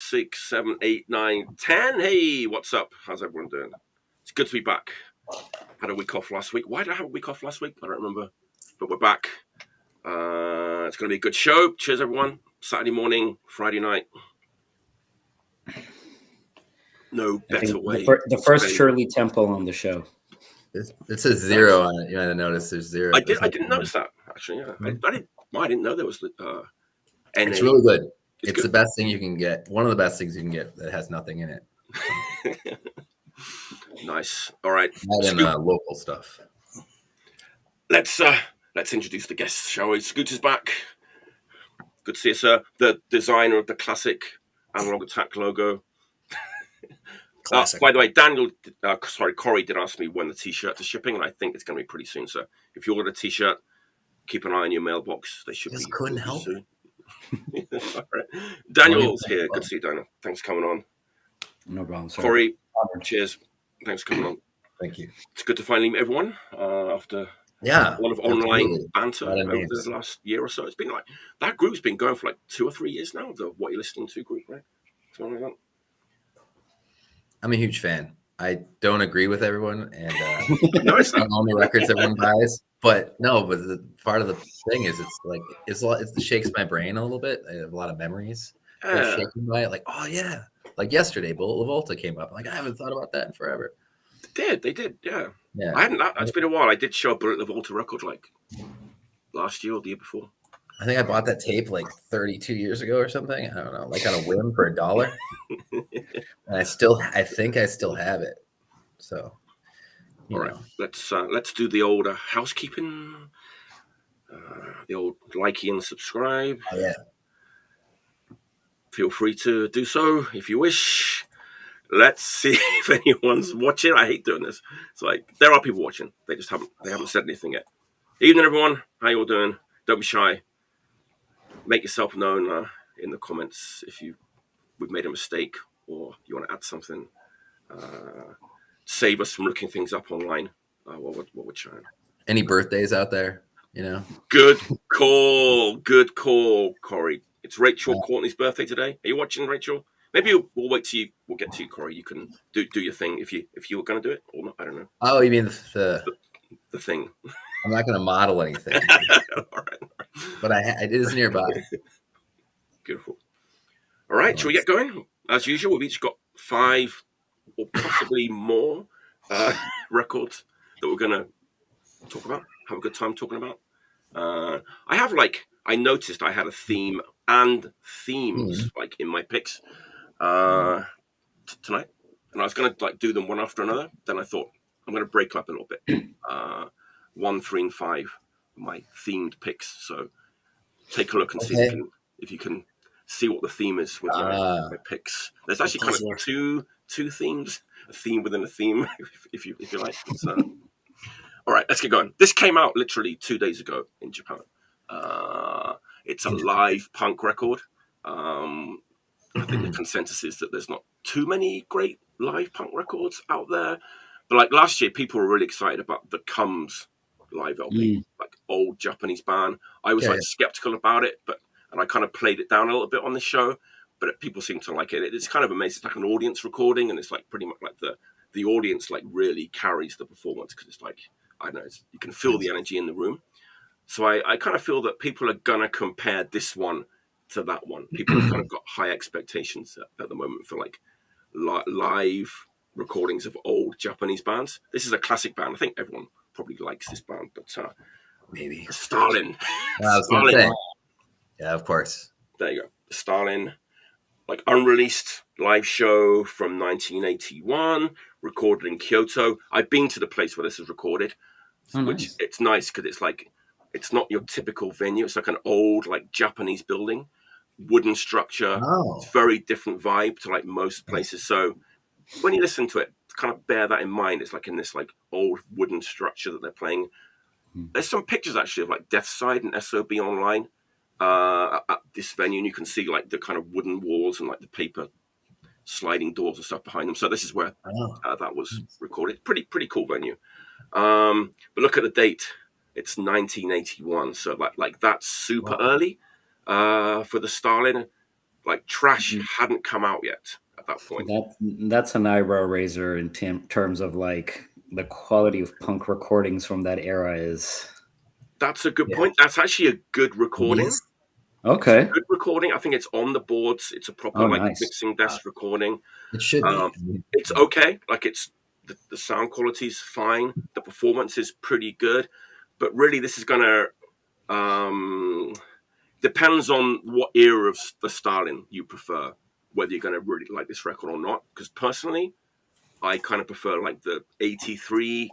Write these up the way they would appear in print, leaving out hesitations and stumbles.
6, 7, 8, 9, 10. Hey, what's up? How's everyone doing? It's good to be back. Had a week off last week. Why did I have a week off last week? I don't remember. But we're back. It's going to be a good show. Cheers, everyone. Saturday morning, Friday night. No better way. The first Shirley Temple on the show. It says 0 on it. You might have noticed there's 0. I didn't notice that, actually. Yeah. I didn't know there was It's really good. It's good. The best thing you can get. One of the best things you can get that has nothing in it. Nice. All right. Not in local stuff. Let's introduce the guests, shall we? Scooter's back. Good to see you, sir. The designer of the classic Analog Attack logo. By the way, Cory did ask me when the t-shirts are shipping, and I think it's going to be pretty soon. So if you order a t-shirt, keep an eye on your mailbox. They should be couldn't help soon. All right. Daniel's here. Good to see you, Daniel. Thanks for coming on. No problem, sir. Cory, cheers. Thanks for coming on. Thank you. It's good to finally meet everyone after a lot of online banter over the last year or so. It's been like that group's been going for like 2 or 3 years now. The What You're Listening To group, right? Something like that. I'm a huge fan. I don't agree with everyone, and No, it's not. on all the records everyone buys. But the part of the thing is, it's like it shakes my brain a little bit. I have a lot of memories. Shaken by it, like, oh yeah, like yesterday, Bullet LaVolta came up. Like, I haven't thought about that in forever. They did, yeah. I hadn't. It's been a while. I did show a Bullet LaVolta record like last year or the year before. I think I bought that tape like 32 years ago or something. I don't know, like on a whim for $1. And I think I still have it. So, all right, let's do the old housekeeping. The old likey and subscribe. Oh, yeah. Feel free to do so if you wish. Let's see if anyone's watching. I hate doing this. It's like there are people watching. They just haven't said anything yet. Evening, everyone. How you all doing? Don't be shy. Make yourself known in the comments if we've made a mistake or you want to add something. Save us from looking things up online while we're trying. Any birthdays out there? You know. Good call, Cory. It's Rachel Courtney's birthday today. Are you watching, Rachel? Maybe we'll wait till we'll get to you, Cory. You can do your thing if you were going to do it or not. I don't know. Oh, you mean the thing? I'm not going to model anything. All right. But it is nearby. Beautiful. All right, shall we get going? As usual, we've each got 5 or possibly more records that we're going to talk about, have a good time talking about. I noticed I had a theme and themes like in my picks tonight, and I was going to do them one after another. Then I thought I'm going to break up a little bit. 1, 3, and 5, my themed picks. So take a look and see if you can see what the theme is with my picks. There's actually kind of two themes, a theme within a theme, if you like. All right, let's get going. This came out literally 2 days ago in Japan. It's a live punk record. I think the consensus is that there's not too many great live punk records out there. But like last year, people were really excited about the Comes live LP, like old Japanese band. I was skeptical about it, and I kind of played it down a little bit on the show, but people seem to like it. It's kind of amazing. It's like an audience recording, and it's like pretty much like the audience like really carries the performance because it's like, I don't know, you can feel the energy in the room. So I kind of feel that people are gonna compare this one to that one. People have kind of got high expectations at the moment for like live recordings of old Japanese bands. This is a classic band. I think everyone probably likes this band, but maybe Stalin. Stalin. Yeah, of course. There you go. Stalin, like unreleased live show from 1981, recorded in Kyoto. I've been to the place where this is recorded, which it's nice because it's like it's not your typical venue. It's like an old like Japanese building, wooden structure. It's very different vibe to like most places. So when you listen to it, kind of bear that in mind. It's like in this like old wooden structure that they're playing. There's some pictures actually of like Deathcycle and SOB online at this venue, and you can see like the kind of wooden walls and like the paper sliding doors and stuff behind them. So this is where that was recorded. Pretty cool venue. But look at the date. It's 1981. So like that's super early for the Stalin. Like Trash hadn't come out yet at that point. That's an eyebrow raiser in terms of like the quality of punk recordings from that era is. That's a good point. That's actually a good recording. Yes. Okay. It's a good recording. I think it's on the boards. It's a proper nice. mixing desk recording. It should be. It's okay. Like it's the sound quality is fine. The performance is pretty good. But really, this is gonna depends on what era of the Stalin you prefer, whether you're gonna really like this record or not. Because personally, I kind of prefer like the '83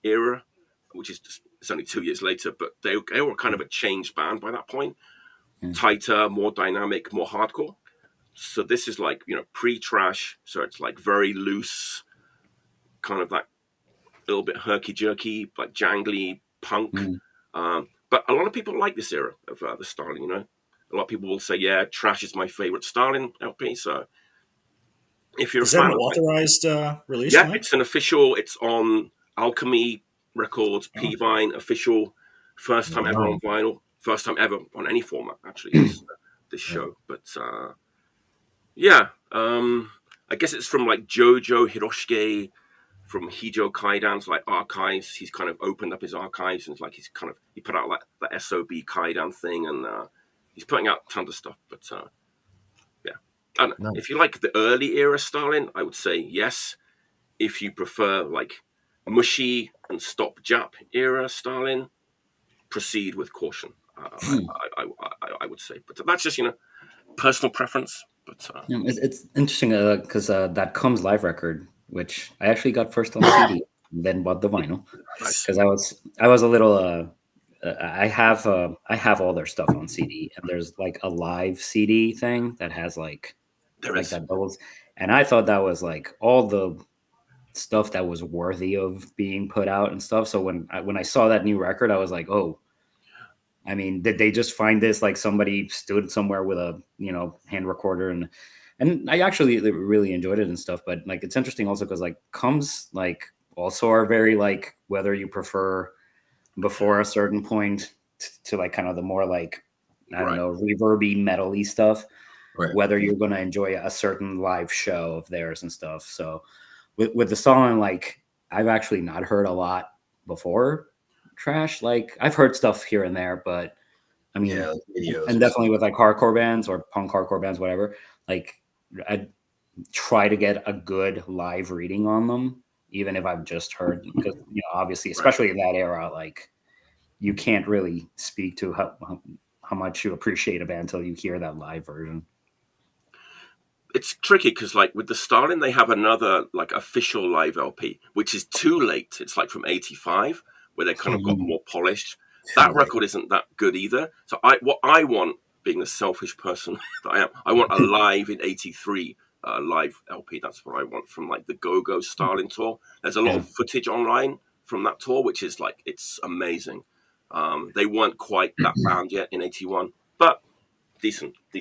era, which is just, it's only 2 years later, but they were kind of a changed band by that point. Tighter, more dynamic, more hardcore. So this is like, pre-Trash. So it's like very loose, kind of like a little bit herky-jerky, like jangly punk. But a lot of people like this era of the Stalin, A lot of people will say, yeah, Trash is my favorite Stalin LP. So if you're is a fan that an authorized release? Yeah, Mike? it's an official, it's on Alchemy Records, P-Vine, official, first time ever on vinyl. First time ever on any format, actually, this show. But I guess it's from like Jojo Hiroshige, from Hijo Kaidan's like archives. He's kind of opened up his archives and he put out like the SOB Kaidan thing, and he's putting out tons of stuff. But I don't know. If you like the early era Stalin, I would say yes. If you prefer like mushy and stop Jap era Stalin, proceed with caution. I would say, but that's just personal preference. But it's interesting because that Comes live record, which I actually got first on CD, and then bought the vinyl because I was a little. I have all their stuff on CD, and there's like a live CD thing that has like that doubles, and I thought that was like all the stuff that was worthy of being put out and stuff. So when I saw that new record, I was like, oh. I mean, did they just find this like somebody stood somewhere with a hand recorder and I actually really enjoyed it and stuff. But like it's interesting also because like Comes like also are very like whether you prefer before a certain point to like kind of the more like I don't know reverby metal-y stuff, whether you're going to enjoy a certain live show of theirs and stuff. So with the song, like I've actually not heard a lot before Trash. Like I've heard stuff here and there, but I mean, and definitely with like hardcore bands or punk hardcore bands, whatever, like I try to get a good live reading on them, even if I've just heard, because obviously, especially in that era, like you can't really speak to how much you appreciate a band until you hear that live version. It's tricky because like with the Stalin, they have another like official live LP, which is too late. It's like from '85. Where they kind of got more polished. That record isn't that good either. So what I want, being the selfish person that I am, I want a live in '83 live LP. That's what I want from like the Go-Go Stalin tour. There's a lot of footage online from that tour, which is like, it's amazing. They weren't quite that band yet in '81, but decent, I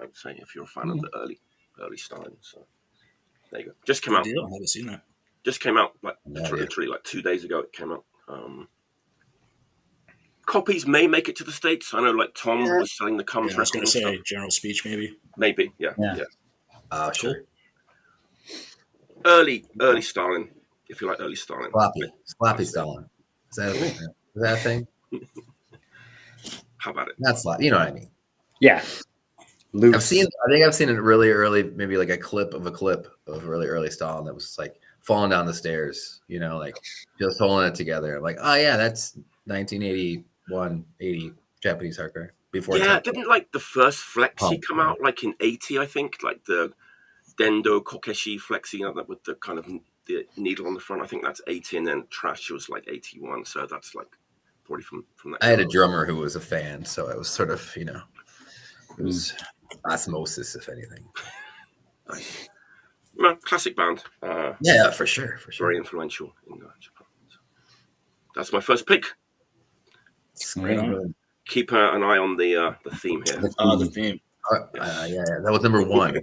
would say, if you're a fan of the early Stalin. So there you go. Just came out. I haven't seen that. Just came out like literally like 2 days ago. It came out. Copies may make it to the States. I know like Tom was selling the Comes I was going to say stuff. General Speech, maybe. Yeah. Sure. Early Stalin, if you like early Stalin. Sloppy Stalin. Is that a thing? How about it? Not sloppy. You know what I mean? Yeah. I think I've seen a really early, maybe like a clip of really early Stalin that was like falling down the stairs, like just holding it together. I'm like, oh yeah, that's 1981, 80 Japanese hardcore. Before didn't like the first Flexi come out like in 80, I think, like the Dendo Kokeshi Flexi, with the kind of the needle on the front. I think that's 80, and then Trash was like 81. So that's like probably from that. I had a drummer who was a fan, so it was sort of, it was osmosis, if anything. Nice. Well, classic band. Yeah, for sure. Very influential in Japan. So that's my first pick. Keep an eye on the theme here. The theme. Yeah, that was number one.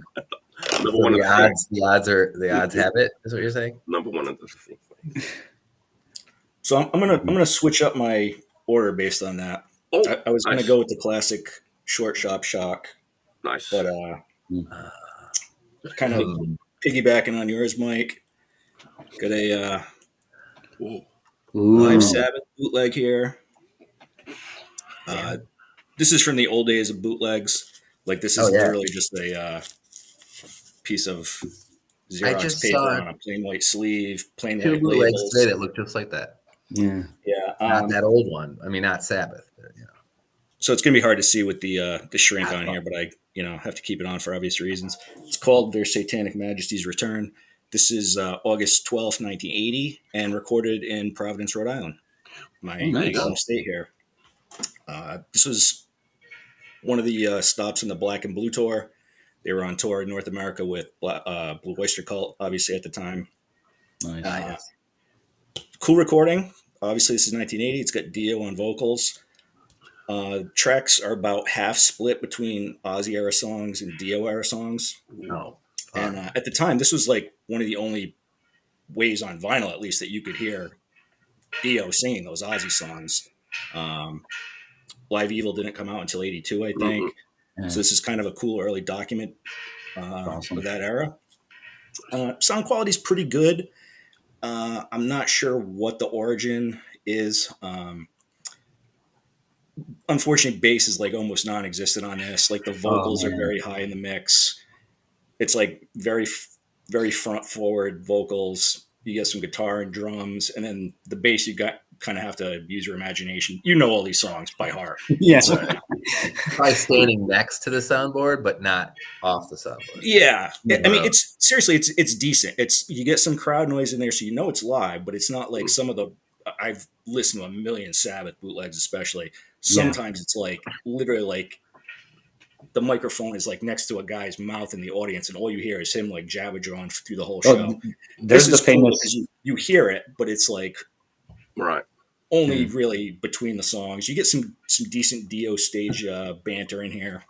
Number one. The odds have it. Is what you're saying? Number one of the theme. So I'm gonna switch up my order based on that. I was gonna go with the classic Short Shop Shock. Nice. But Kind of piggybacking on yours, Mike. Got a live Sabbath bootleg here. This is from the old days of bootlegs. Like this is literally just a piece of Xerox paper on a plain white sleeve, plain white labels. Today that look just like that. Yeah, not that old one. I mean, not Sabbath. But, So it's gonna be hard to see with the shrink on here, but I have to keep it on for obvious reasons. It's called Their Satanic Majesties Return. This is August 12th, 1980, and recorded in Providence, Rhode Island, my home state here. This was one of the stops in the Black and Blue tour. They were on tour in North America with Blue Oyster Cult, obviously, at the time. nice. Cool recording. Obviously, this is 1980. It's got Dio on vocals. Tracks are about half split between Ozzy era songs and Dio era songs. And at the time, this was like one of the only ways on vinyl, at least, that you could hear Dio singing those Ozzy songs. Live Evil didn't come out until 82, I think. So this is kind of a cool early document of that era. Sound quality is pretty good. I'm not sure what the origin is. Unfortunately, bass is like almost non-existent on this. Like the vocals are very high in the mix. It's like very, very front forward vocals. You get some guitar and drums, and then the bass you got kind of have to use your imagination. You know all these songs by heart. Yeah. So, probably standing next to the soundboard, but not off the soundboard. Yeah. I mean, it's seriously, it's decent. You get some crowd noise in there, so you know it's live, but it's not like some of the. I've listened to a million Sabbath bootlegs, especially. Sometimes it's like literally like the microphone is like next to a guy's mouth in the audience, and all you hear is him like jabber drawing through the whole show. There's this the famous. Cool you hear it, but it's like only Mm. really between the songs. You get some decent Dio stage banter in here.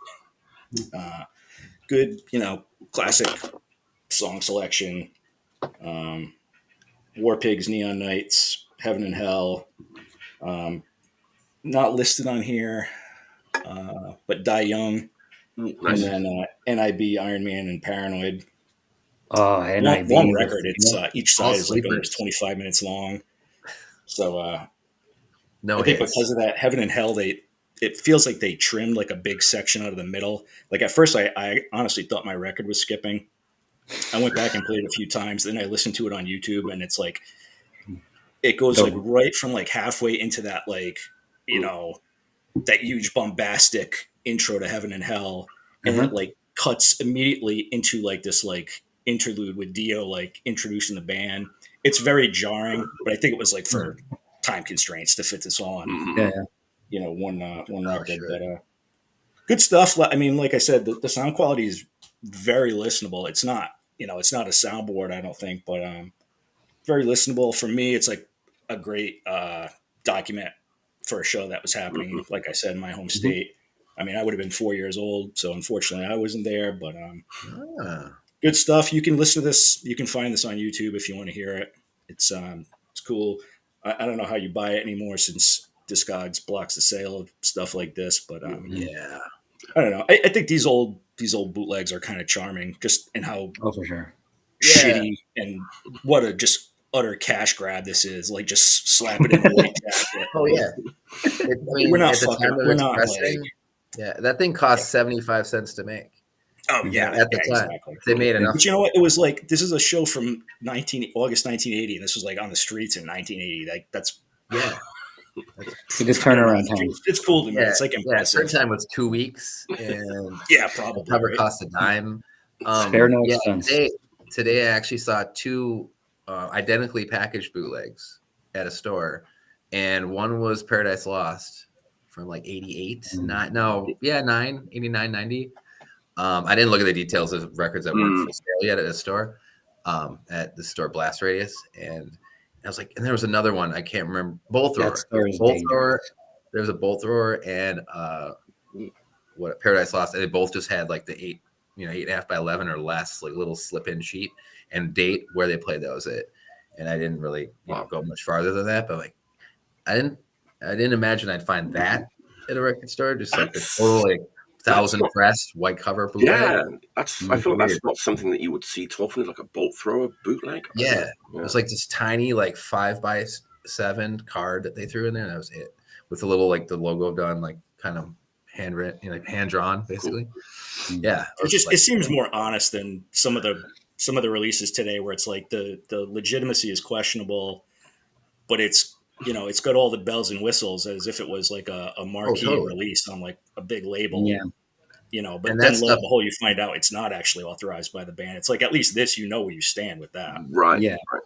Good, classic song selection. War Pigs, Neon Nights, Heaven and Hell. Not listed on here, but Die Young. Nice. And then NIB, Iron Man, and Paranoid. Oh, NIB. Long record. It's each side All is like sleepers. almost 25 minutes long. So I think hits. because of that, Heaven and Hell, it feels like they trimmed like a big section out of the middle. Like at first, I honestly thought my record was skipping. I went back and played it a few times. Then I listened to it on YouTube, and it's like it goes like right from like halfway into that like that huge bombastic intro to Heaven and Hell, and then it like cuts immediately into like this like interlude with Dio like introducing the band. It's very jarring, but I think it was like for time constraints to fit this all on one record. Sure. But good stuff. I mean, like I said, the sound quality is very listenable. It's not it's not a soundboard, I don't think, but very listenable. For me, it's like a great document for a show that was happening, like I said, in my home state. I mean, I would have been 4 years old, so unfortunately I wasn't there, but good stuff. You can listen to this. You can find this on YouTube if you want to hear it. It's cool. I don't know how you buy it anymore since Discogs blocks the sale of stuff like this, but I don't know. I think these old bootlegs are kind of charming, just in how for sure shitty and what a just utter cash grab this is. Like just slap it in a white jacket. Oh yeah. I mean, We're not at the fucking. time of We're its not pressing, like. that thing cost 75 cents to make. Oh yeah, At the time, exactly. they made enough. But you know what? It was like this is a show from August 1980, and this was like on the streets in 1980. Like that's it's a good turnaround time. It's cool to me. It's like impressive. Third time was 2 weeks, and probably the cover right? cost a dime. Spare no expense. Today I actually saw two identically packaged bootlegs at a store, and one was Paradise Lost from like 88, 89, 90. I didn't look at the details of records that weren't for sale yet at a store, at the store Blast Radius, and I was like, and there was another one I can't remember. Bolt Thrower. There was a Bolt Thrower and Paradise Lost, and they both just had like the 8.5 by 11 or less, like little slip-in sheet and date where they played. That was it, and I didn't really go much farther than that. But like, I didn't imagine I'd find that at a record store. Just like the total like 1,000 press white cover bootleg. Yeah, that's. I feel like that's Weird. not something that you would see too often. Like a bolt thrower bootleg. Yeah, it was like this tiny like 5x7 card that they threw in there, and that was it. With a little like the logo done, like kind of handwritten, you know, like hand drawn, basically. Cool. Yeah, it seems more honest than some of the releases today, where it's like the legitimacy is questionable, but it's, you know, it's got all the bells and whistles as if it was like a marquee release on like a big label. Yeah. You know, but then lo and behold, you find out it's not actually authorized by the band. It's like, at least this, you know where you stand with that. Right. Yeah. Right.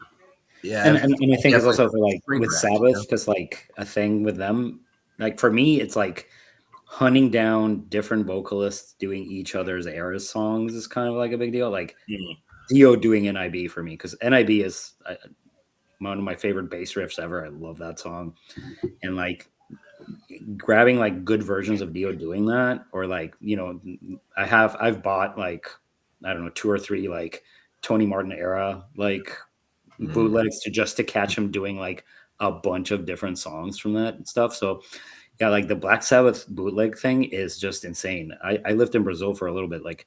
Yeah. And I think it's also for like with Sabbath, because like a thing with them, like for me, it's like hunting down different vocalists doing each other's eras songs is kind of like a big deal. Like Dio doing NIB for me, because NIB is one of my favorite bass riffs ever. I love that song. And like, grabbing like good versions of Dio doing that, or like, you know, I've bought like, I don't know, 2 or 3 like Tony Martin era like bootlegs to catch him doing like a bunch of different songs from that stuff. So yeah, like the Black Sabbath bootleg thing is just insane. I lived in Brazil for a little bit. Like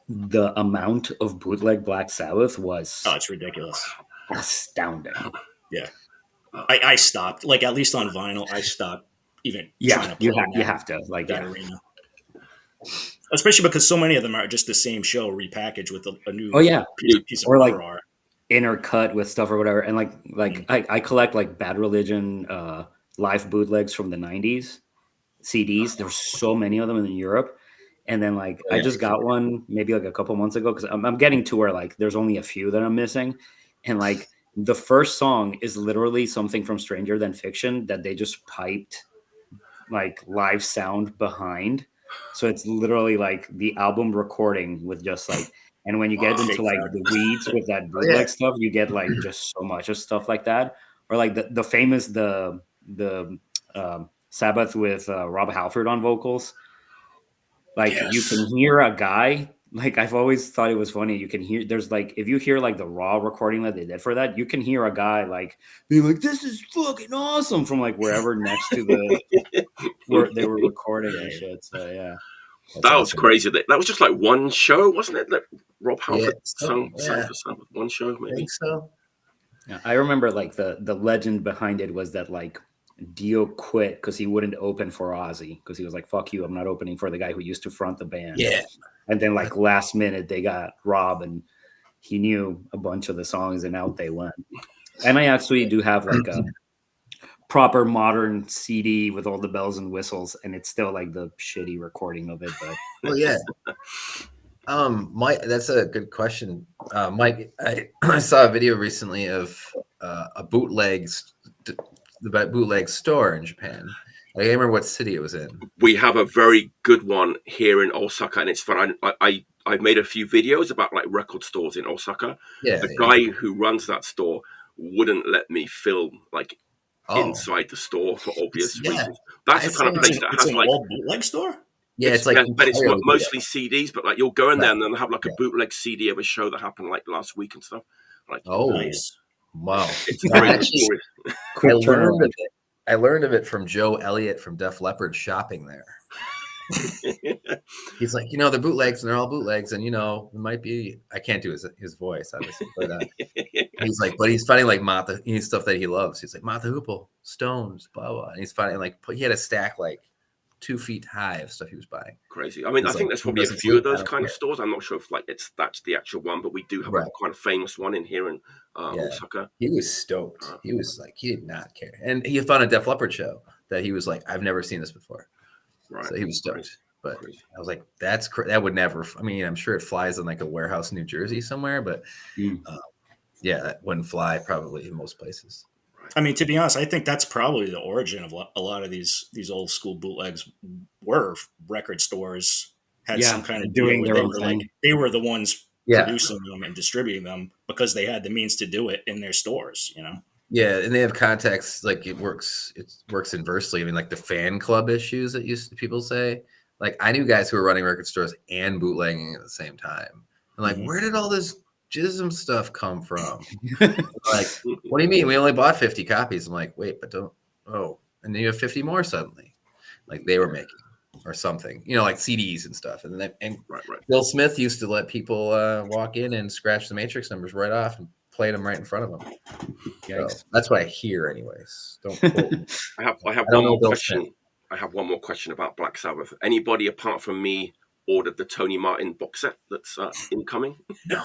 the amount of bootleg Black Sabbath was it's ridiculous, astounding. Yeah. I stopped, like, at least on vinyl, I stopped even trying to play you have to, like, that arena. Especially because so many of them are just the same show repackaged with a new piece of or like art. Intercut with stuff or whatever. And like I collect like Bad Religion live bootlegs from the 90s CDs. There's so many of them in Europe. And then like I just got one maybe like a couple months ago, because I'm getting to where like there's only a few that I'm missing. And like the first song is literally something from Stranger Than Fiction that they just piped like live sound behind. So it's literally like the album recording with just like, and when you get into like the weeds with that bootleg stuff, you get like just so much of stuff like that. Or like the famous, the Sabbath with Rob Halford on vocals. Like you can hear a guy, like I've always thought it was funny. You can hear, there's like, if you hear like the raw recording that they did for that, you can hear a guy like being like, this is fucking awesome from like wherever next to the, where they were recording and shit. So yeah. That was crazy. That was just like one show, wasn't it? That Rob Halford sang for Sabbath. One show, maybe. I think so. Yeah, I remember like the legend behind it was that like Dio quit because he wouldn't open for Ozzy, because he was like, fuck you, I'm not opening for the guy who used to front the band. Yeah. And then like last minute they got Rob and he knew a bunch of the songs and out they went. And I actually do have like a proper modern CD with all the bells and whistles, and it's still like the shitty recording of it. But well, yeah. Mike, that's a good question. Mike, I saw a video recently of the bootleg store in Japan. I can't remember what city it was in. We have a very good one here in Osaka, and it's fun. I've made a few videos about like record stores in Osaka. Yeah, the guy who runs that store wouldn't let me film like inside the store for obvious reasons. That's the kind of place that has like an old bootleg store. Yeah, it's like, but it's mostly CDs. But like you'll go in there and then they'll have like a bootleg CD of a show that happened like last week and stuff. Like, nice. Wow. It's actually, I learned of it from Joe Elliott from Def Leppard shopping there. He's like, they're bootlegs and they're all bootlegs, and it might be, I can't do his voice obviously, but he's like, but he's finding like Martha, stuff that he loves. He's like Martha Hoople, Stones, blah blah, and he's finding like he had a stack like 2 feet high of stuff he was buying. Crazy. I mean, I think there's probably a few of those kind of stores. I'm not sure if like that's the actual one, but we do have a quite a famous one in here in Osaka. He was stoked. He was like, he did not care, and he found a Def Leppard show that he was like, I've never seen this before. Right. So he was stoked. But I was like, that would never. I mean, I'm sure it flies in like a warehouse in New Jersey somewhere, but that wouldn't fly probably in most places. I mean, to be honest, I think that's probably the origin of a lot of these old school bootlegs. Were record stores had some kind of doing their own thing. Like, they were the ones producing them and distributing them because they had the means to do it in their stores. Yeah, and they have context, like it works inversely. I mean, like the fan club issues that people say. Like I knew guys who were running record stores and bootlegging at the same time. And like, where did all this jism stuff come from? Like, what do you mean? We only bought 50 copies. I'm like, wait, but and then you have 50 more suddenly. Like they were making. or something, you know, like CDs and stuff. And then Right. Bill Smith used to let people walk in and scratch the Matrix numbers right off and play them right in front of them. So that's what I hear, anyways. Don't quote me. I have I one don't know more Bill question. Smith. I have one more question about Black Sabbath. Anybody apart from me ordered the Tony Martin box set that's incoming? No.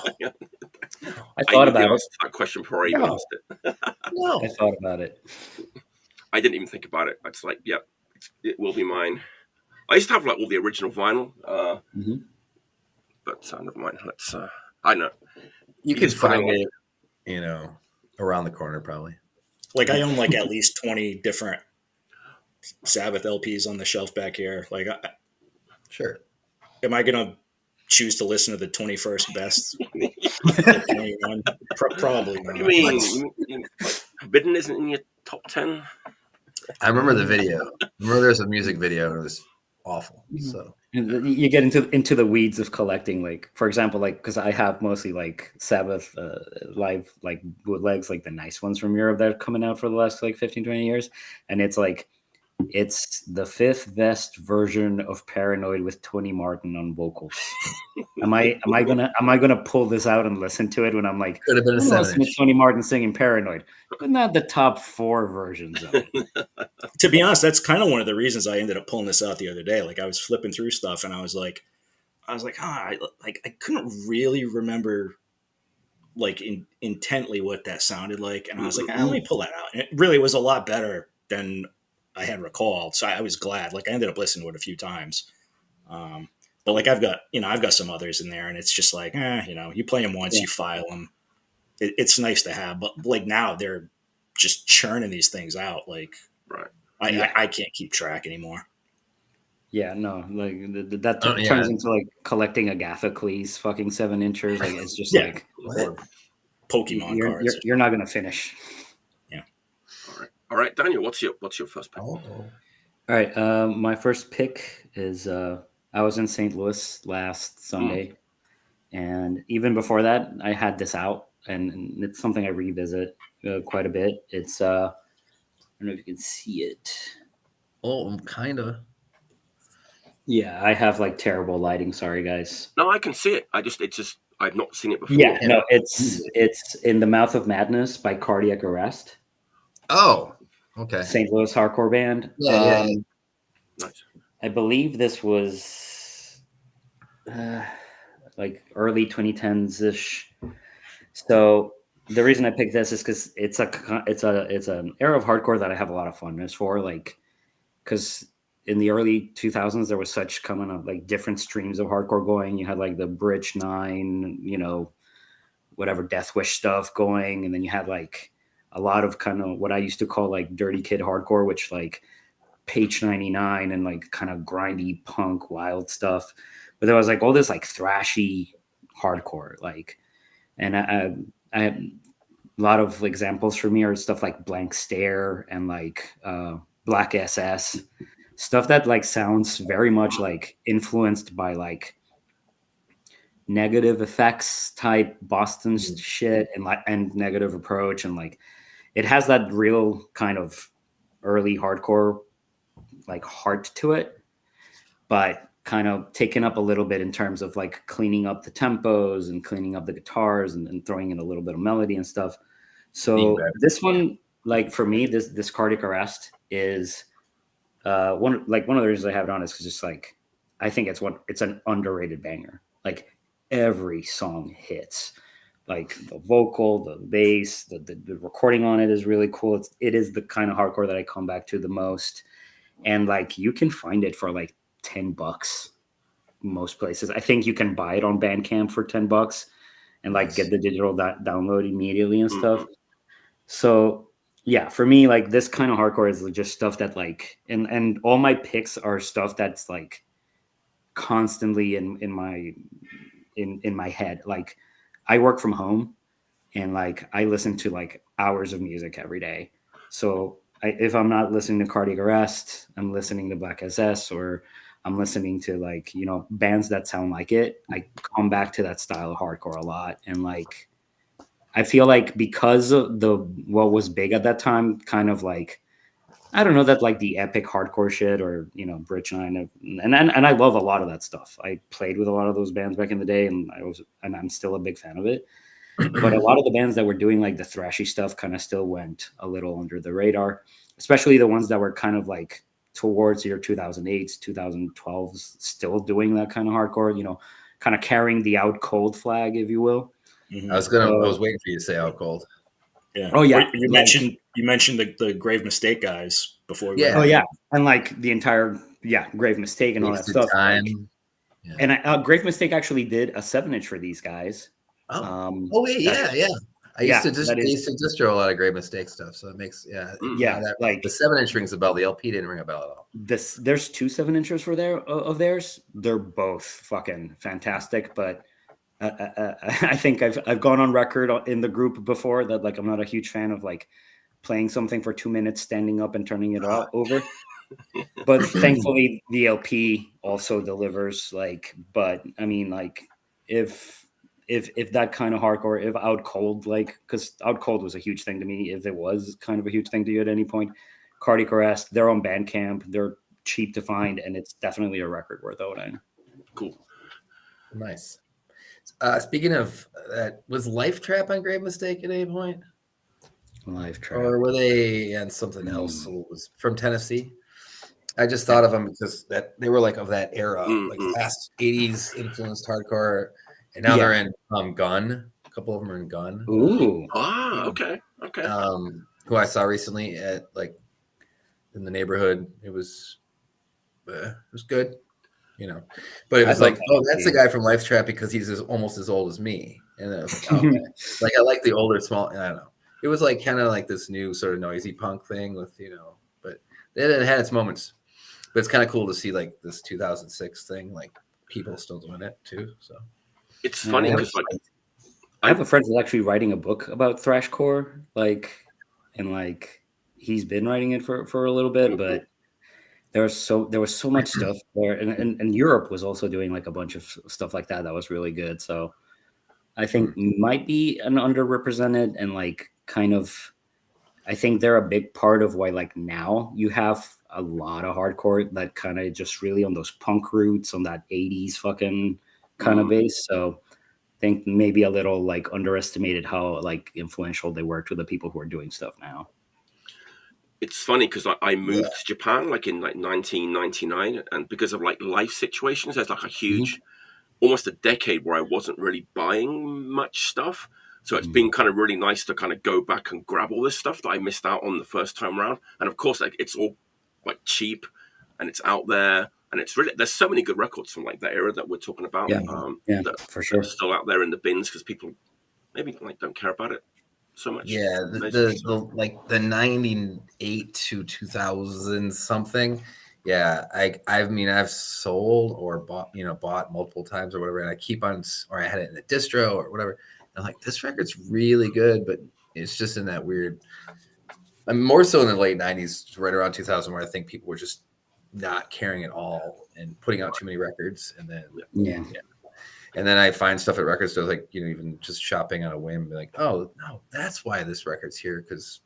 I thought knew the about it. answer to that question before I even asked it. No. I thought about it. I didn't even think about it. It's like, yeah, it will be mine. I used to have like all the original vinyl, but never mind. Let's. I know You can find it, you know, around the corner probably. Like I own like at least 20 different Sabbath LPs on the shelf back here. Like, Sure. Am I gonna choose to listen to the 21st best? 21? Probably not. What do you mean? You like, Forbidden isn't in your top 10? I remember the video. I remember there's a music video and it was awful. So you get into the weeds of collecting, like, for example, like, because I have mostly like Sabbath live like bootlegs, like the nice ones from Europe that are coming out for the last like 15-20 years, and it's like it's the fifth best version of Paranoid with Tony Martin on vocals. Am I gonna pull this out and listen to it when I'm like, could have been a 7-inch. Tony Martin singing Paranoid, but not the top 4 versions of it. To be honest, that's kind of one of the reasons I ended up pulling this out the other day. Like I was flipping through stuff and I was like, I couldn't really remember like intently what that sounded like, and I was like, let me pull that out. And it really was a lot better than I had recalled, so I was glad. Like I ended up listening to it a few times, but like I've got some others in there, and it's just like, you play them once, you file them. It's nice to have, but like now they're just churning these things out. Like, right. I can't keep track anymore. Yeah, no, like that turns into like collecting Agathocles fucking 7-inchers. Like it's just like Pokemon cards. You're not gonna finish. Yeah. All right, Daniel, what's your first pick? All right, my first pick is I was in St. Louis last Sunday, and even before that, I had this out, and it's something I revisit quite a bit. It's I don't know if you can see it. Oh, kind of. Yeah, I have like terrible lighting. Sorry, guys. No, I can see it. I've not seen it before. Yeah, no, it's In the Mouth of Madness by Cardiac Arrest. Oh, okay. St. Louis hardcore band. Yeah. Nice. I believe this was like early 2010s ish. So the reason I picked this is because it's an era of hardcore that I have a lot of fondness for. Like, because in the early 2000s, there was such coming up like different streams of hardcore going. You had like the Bridge 9, whatever Death Wish stuff going, and then you had like a lot of kind of what I used to call like dirty kid hardcore, which like Page 99 and like kind of grindy punk wild stuff. But there was like all this like thrashy hardcore, like, and I have a lot of examples for me are stuff like Blank Stare and like Black SS, stuff that like sounds very much like influenced by like Negative Effects type Boston shit and Negative Approach, and like it has that real kind of early hardcore like heart to it, but kind of taken up a little bit in terms of like cleaning up the tempos and cleaning up the guitars and throwing in a little bit of melody and stuff. So this one, like for me, this Cardiac Arrest is one of the reasons I have it on is because it's like I think it's an underrated banger. Like every song hits. Like the vocal, the bass, the recording on it is really cool. It is the kind of hardcore that I come back to the most. And like you can find it for like $10 most places. I think you can buy it on Bandcamp for $10 and like get the digital download immediately and stuff. So yeah, for me, like this kind of hardcore is just stuff that like, and all my picks are stuff that's like constantly in my head. Like I work from home and like I listen to like hours of music every day. So if I'm not listening to Cardiac Arrest, I'm listening to Black SS, or I'm listening to like, bands that sound like it. I come back to that style of hardcore a lot. And like, I feel like because of what was big at that time kind of like I don't know that like the epic hardcore shit or Bridge Nine and I love a lot of that stuff. I played with a lot of those bands back in the day, and I'm still a big fan of it. But a lot of the bands that were doing like the thrashy stuff kind of still went a little under the radar, especially the ones that were kind of like towards your 2008s, 2012s, still doing that kind of hardcore. Kind of carrying the Out Cold flag, if you will. I was waiting for you to say Out Cold. Yeah. Oh yeah. You mentioned the Grave Mistake guys before. Yeah. Oh yeah. And like the entire Grave Mistake and all that stuff. Like, and Grave Mistake actually did a 7-inch for these guys. Wait, yeah. I used to distro a lot of Grave Mistake stuff, so it makes like the 7-inch rings a bell. The LP didn't ring a bell at all. There's 2 7-inches for of theirs. They're both fucking fantastic, but I think I've gone on record in the group before that like I'm not a huge fan of like playing something for 2 minutes, standing up and turning it over. But thankfully the LP also delivers. Like, but I mean, like if that kind of hardcore, if Out Cold, like, because Out Cold was a huge thing to me, if it was kind of a huge thing to you at any point, Cardiac Arrest, they're on Bandcamp, they're cheap to find, and it's definitely a record worth owning. Cool. Nice. Speaking of that, was Life Trap on Grave Mistake at any point? Life Trap. Or were they on something else? Was from Tennessee? I just thought of them because that they were like of that era, like last 80s influenced hardcore. And now they're in Gun. A couple of them are in Gun. Ooh. Okay. Who I saw recently at like in the neighborhood. It was good, But it was like, that's the guy from Life Trap because he's almost as old as me. And then I was like, okay. Like I like the older small. I don't know. It was like kind of like this new sort of noisy punk thing with but it had its moments. But it's kind of cool to see like this 2006 thing, like people still doing it too. So. It's funny because I have a friend who's actually writing a book about thrashcore, and he's been writing it for a little bit, but there was so much stuff there, and Europe was also doing like a bunch of stuff like that was really good. So I think might be an underrepresented and like kind of, I think they're a big part of why like now you have a lot of hardcore that kind of just really on those punk roots on that 80s fucking kind of base. So I think maybe a little like underestimated how like influential they were to the people who are doing stuff now. It's funny because I moved to Japan like in like 1999, and because of like life situations, there's like a huge, almost a decade where I wasn't really buying much stuff. So it's been kind of really nice to kind of go back and grab all this stuff that I missed out on the first time around. And of course, like it's all like cheap and it's out there. And it's really, there's so many good records from like that era that we're talking about. That, for sure. That are still out there in the bins because people maybe like don't care about it so much. Yeah, the like the 98 to 2000 something. Yeah, I mean I've sold or bought multiple times or whatever, and I keep on, or I had it in a distro or whatever. And I'm like, this record's really good, but it's just in that weird. I'm more so in the late 90s, right around 2000, where I think people were just not caring at all and putting out too many records, and then and then I find stuff at record stores, like even just shopping on a whim, like, oh no, that's why this record's here, because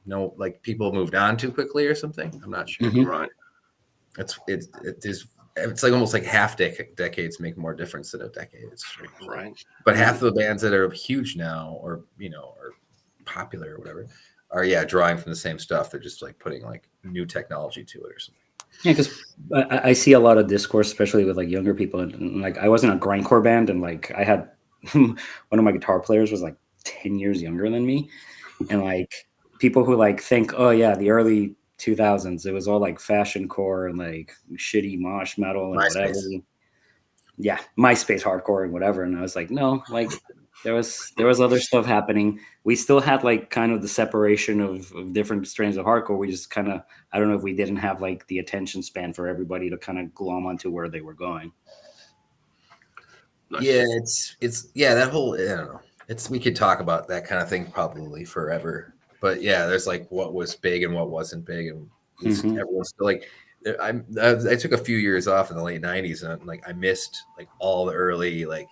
people moved on too quickly or something. I'm not sure. Right. It's like almost like half decades make more difference than a decade. It's strange. Right. But half of the bands that are huge now, or or popular or whatever, are drawing from the same stuff. They're just like putting like new technology to it or something. Yeah, because I see a lot of discourse, especially with like younger people, and like I was in a grindcore band, and like I had one of my guitar players was like 10 years younger than me, and like people who like think, oh yeah, the early 2000s, it was all like fashion core and like shitty mosh metal and whatever. Yeah, MySpace hardcore and whatever, and I was like, no, like there was other stuff happening. We still had like kind of the separation of different strains of hardcore. We just kind of, I don't know if we didn't have like the attention span for everybody to kind of glom onto where they were going. Nice. Yeah, it's that whole, I don't know. We could talk about that kind of thing probably forever. But yeah, there's like what was big and what wasn't big, and everyone's still like. I took a few years off in the late 90s, and like I missed like all the early like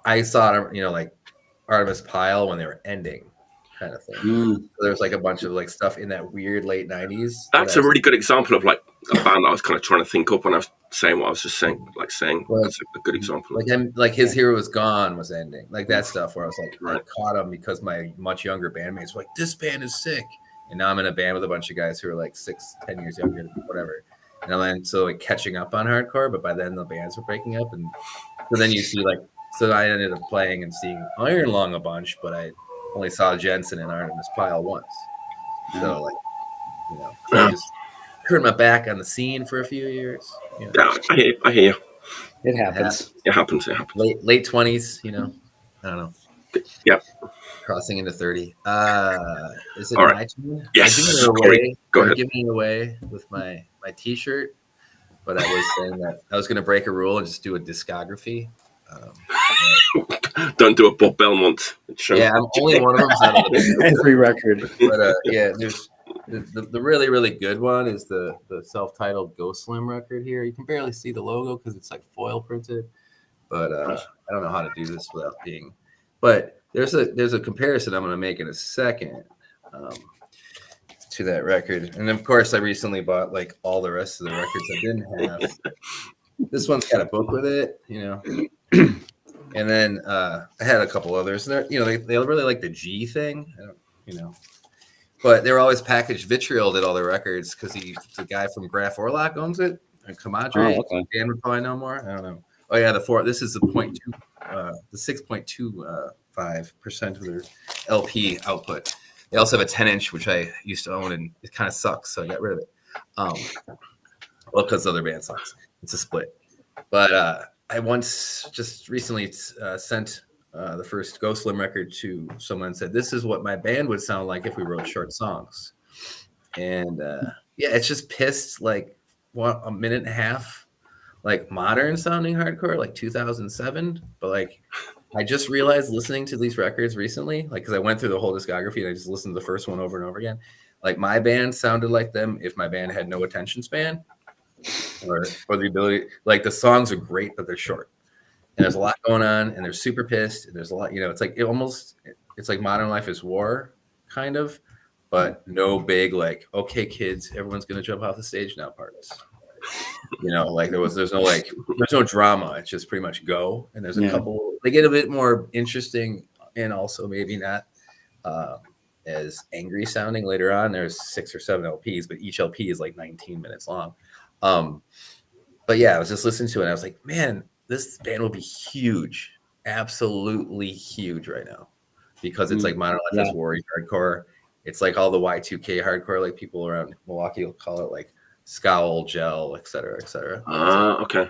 I saw like Artemis Pyle when they were ending, kind of thing. Mm. So there's like a bunch of like stuff in that weird late 90s. That's a really good example of like a band I was kind of trying to think up when I was saying what I was just saying. Like, that's a good example. Like His Hero Was Gone was ending. Like that stuff where I was like, Right. I caught them because my much younger bandmates were like, this band is sick. And now I'm in a band with a bunch of guys who are like 6-10 years younger, whatever. And then so like catching up on hardcore, but by then the bands were breaking up. And so then you see like, so I ended up playing and seeing Iron Lung a bunch, but I only saw Jensen and Artemis Pyle once. So like, you know, I just turned my back on the scene for a few years. You know. Yeah, I hear you. It happens. It happens. Late 20s, you know. I don't know. Yeah. Crossing into 30. Is it All right. my turn? Yes. I'm giving it away with my t-shirt, but I was saying that I was going to break a rule and just do a discography. Don't do a Bob Belmont show. Yeah, I'm only one of them. Every record. But yeah, there's the really, really good one is the self-titled Ghost Slim record here. You can barely see the logo because it's like foil printed, but I don't know how to do this without being. But there's a comparison I'm going to make in a second to that record, and of course I recently bought like all the rest of the records I didn't have. This one's got a book with it, you know. And then I had a couple others. And you know, they really like the G thing, you know. But they were always packaged. Vitriol did all the records because the guy from Graf Orlok owns it. And Comadre. Oh, okay. Dan would probably know more. I don't know. Oh yeah, this is the 6.25% of their LP output. They also have a 10-inch, which I used to own, and it kind of sucks, so I got rid of it. Well, because the other band sucks. It's a split. But I once just recently sent the first Ghost Slim record to someone and said, this is what my band would sound like if we wrote short songs. And yeah, it's just pissed like a minute and a half, like modern sounding hardcore, like 2007. But like, I just realized listening to these records recently, like, because I went through the whole discography and I just listened to the first one over and over again. Like, my band sounded like them if my band had no attention span or the ability. Like, the songs are great, but they're short. And there's a lot going on, and they're super pissed. And there's a lot, you know, it's like it's like Modern Life is War, kind of, but no big, like, okay, kids, everyone's going to jump off the stage now parts. You know, like there's no drama. It's just pretty much go. And there's a couple, they get a bit more interesting and also maybe not as angry sounding later on. There's 6 or 7 LPs, but each LP is like 19 minutes long. But yeah, I was just listening to it and I was like, man, this band will be huge, absolutely huge right now because it's like Modern Life is War hardcore. It's like all the Y2K hardcore, like people around Milwaukee will call it like scowl, gel, et cetera, et cetera. Okay.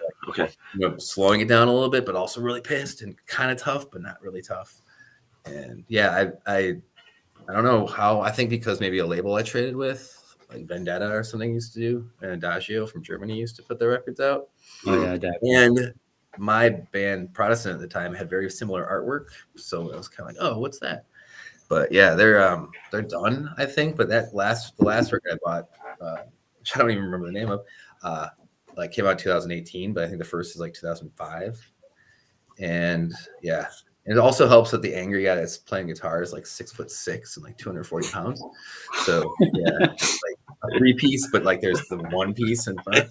You know, slowing it down a little bit, but also really pissed and kind of tough, but not really tough. And yeah, I don't know how. I think because maybe a label I traded with, like Vendetta or something, used to do, and Adagio from Germany used to put their records out. Oh yeah, and my band Protestant at the time had very similar artwork, so I was kind of like, oh, what's that? But yeah, they're done, I think. But the last record I bought, which I don't even remember the name of, like came out in 2018, but I think the first is like 2005. And yeah, and it also helps that the angry guy that's playing guitar is like 6'6" and like 240 pounds. So yeah, it's like a 3-piece, but like there's the 1 piece in front.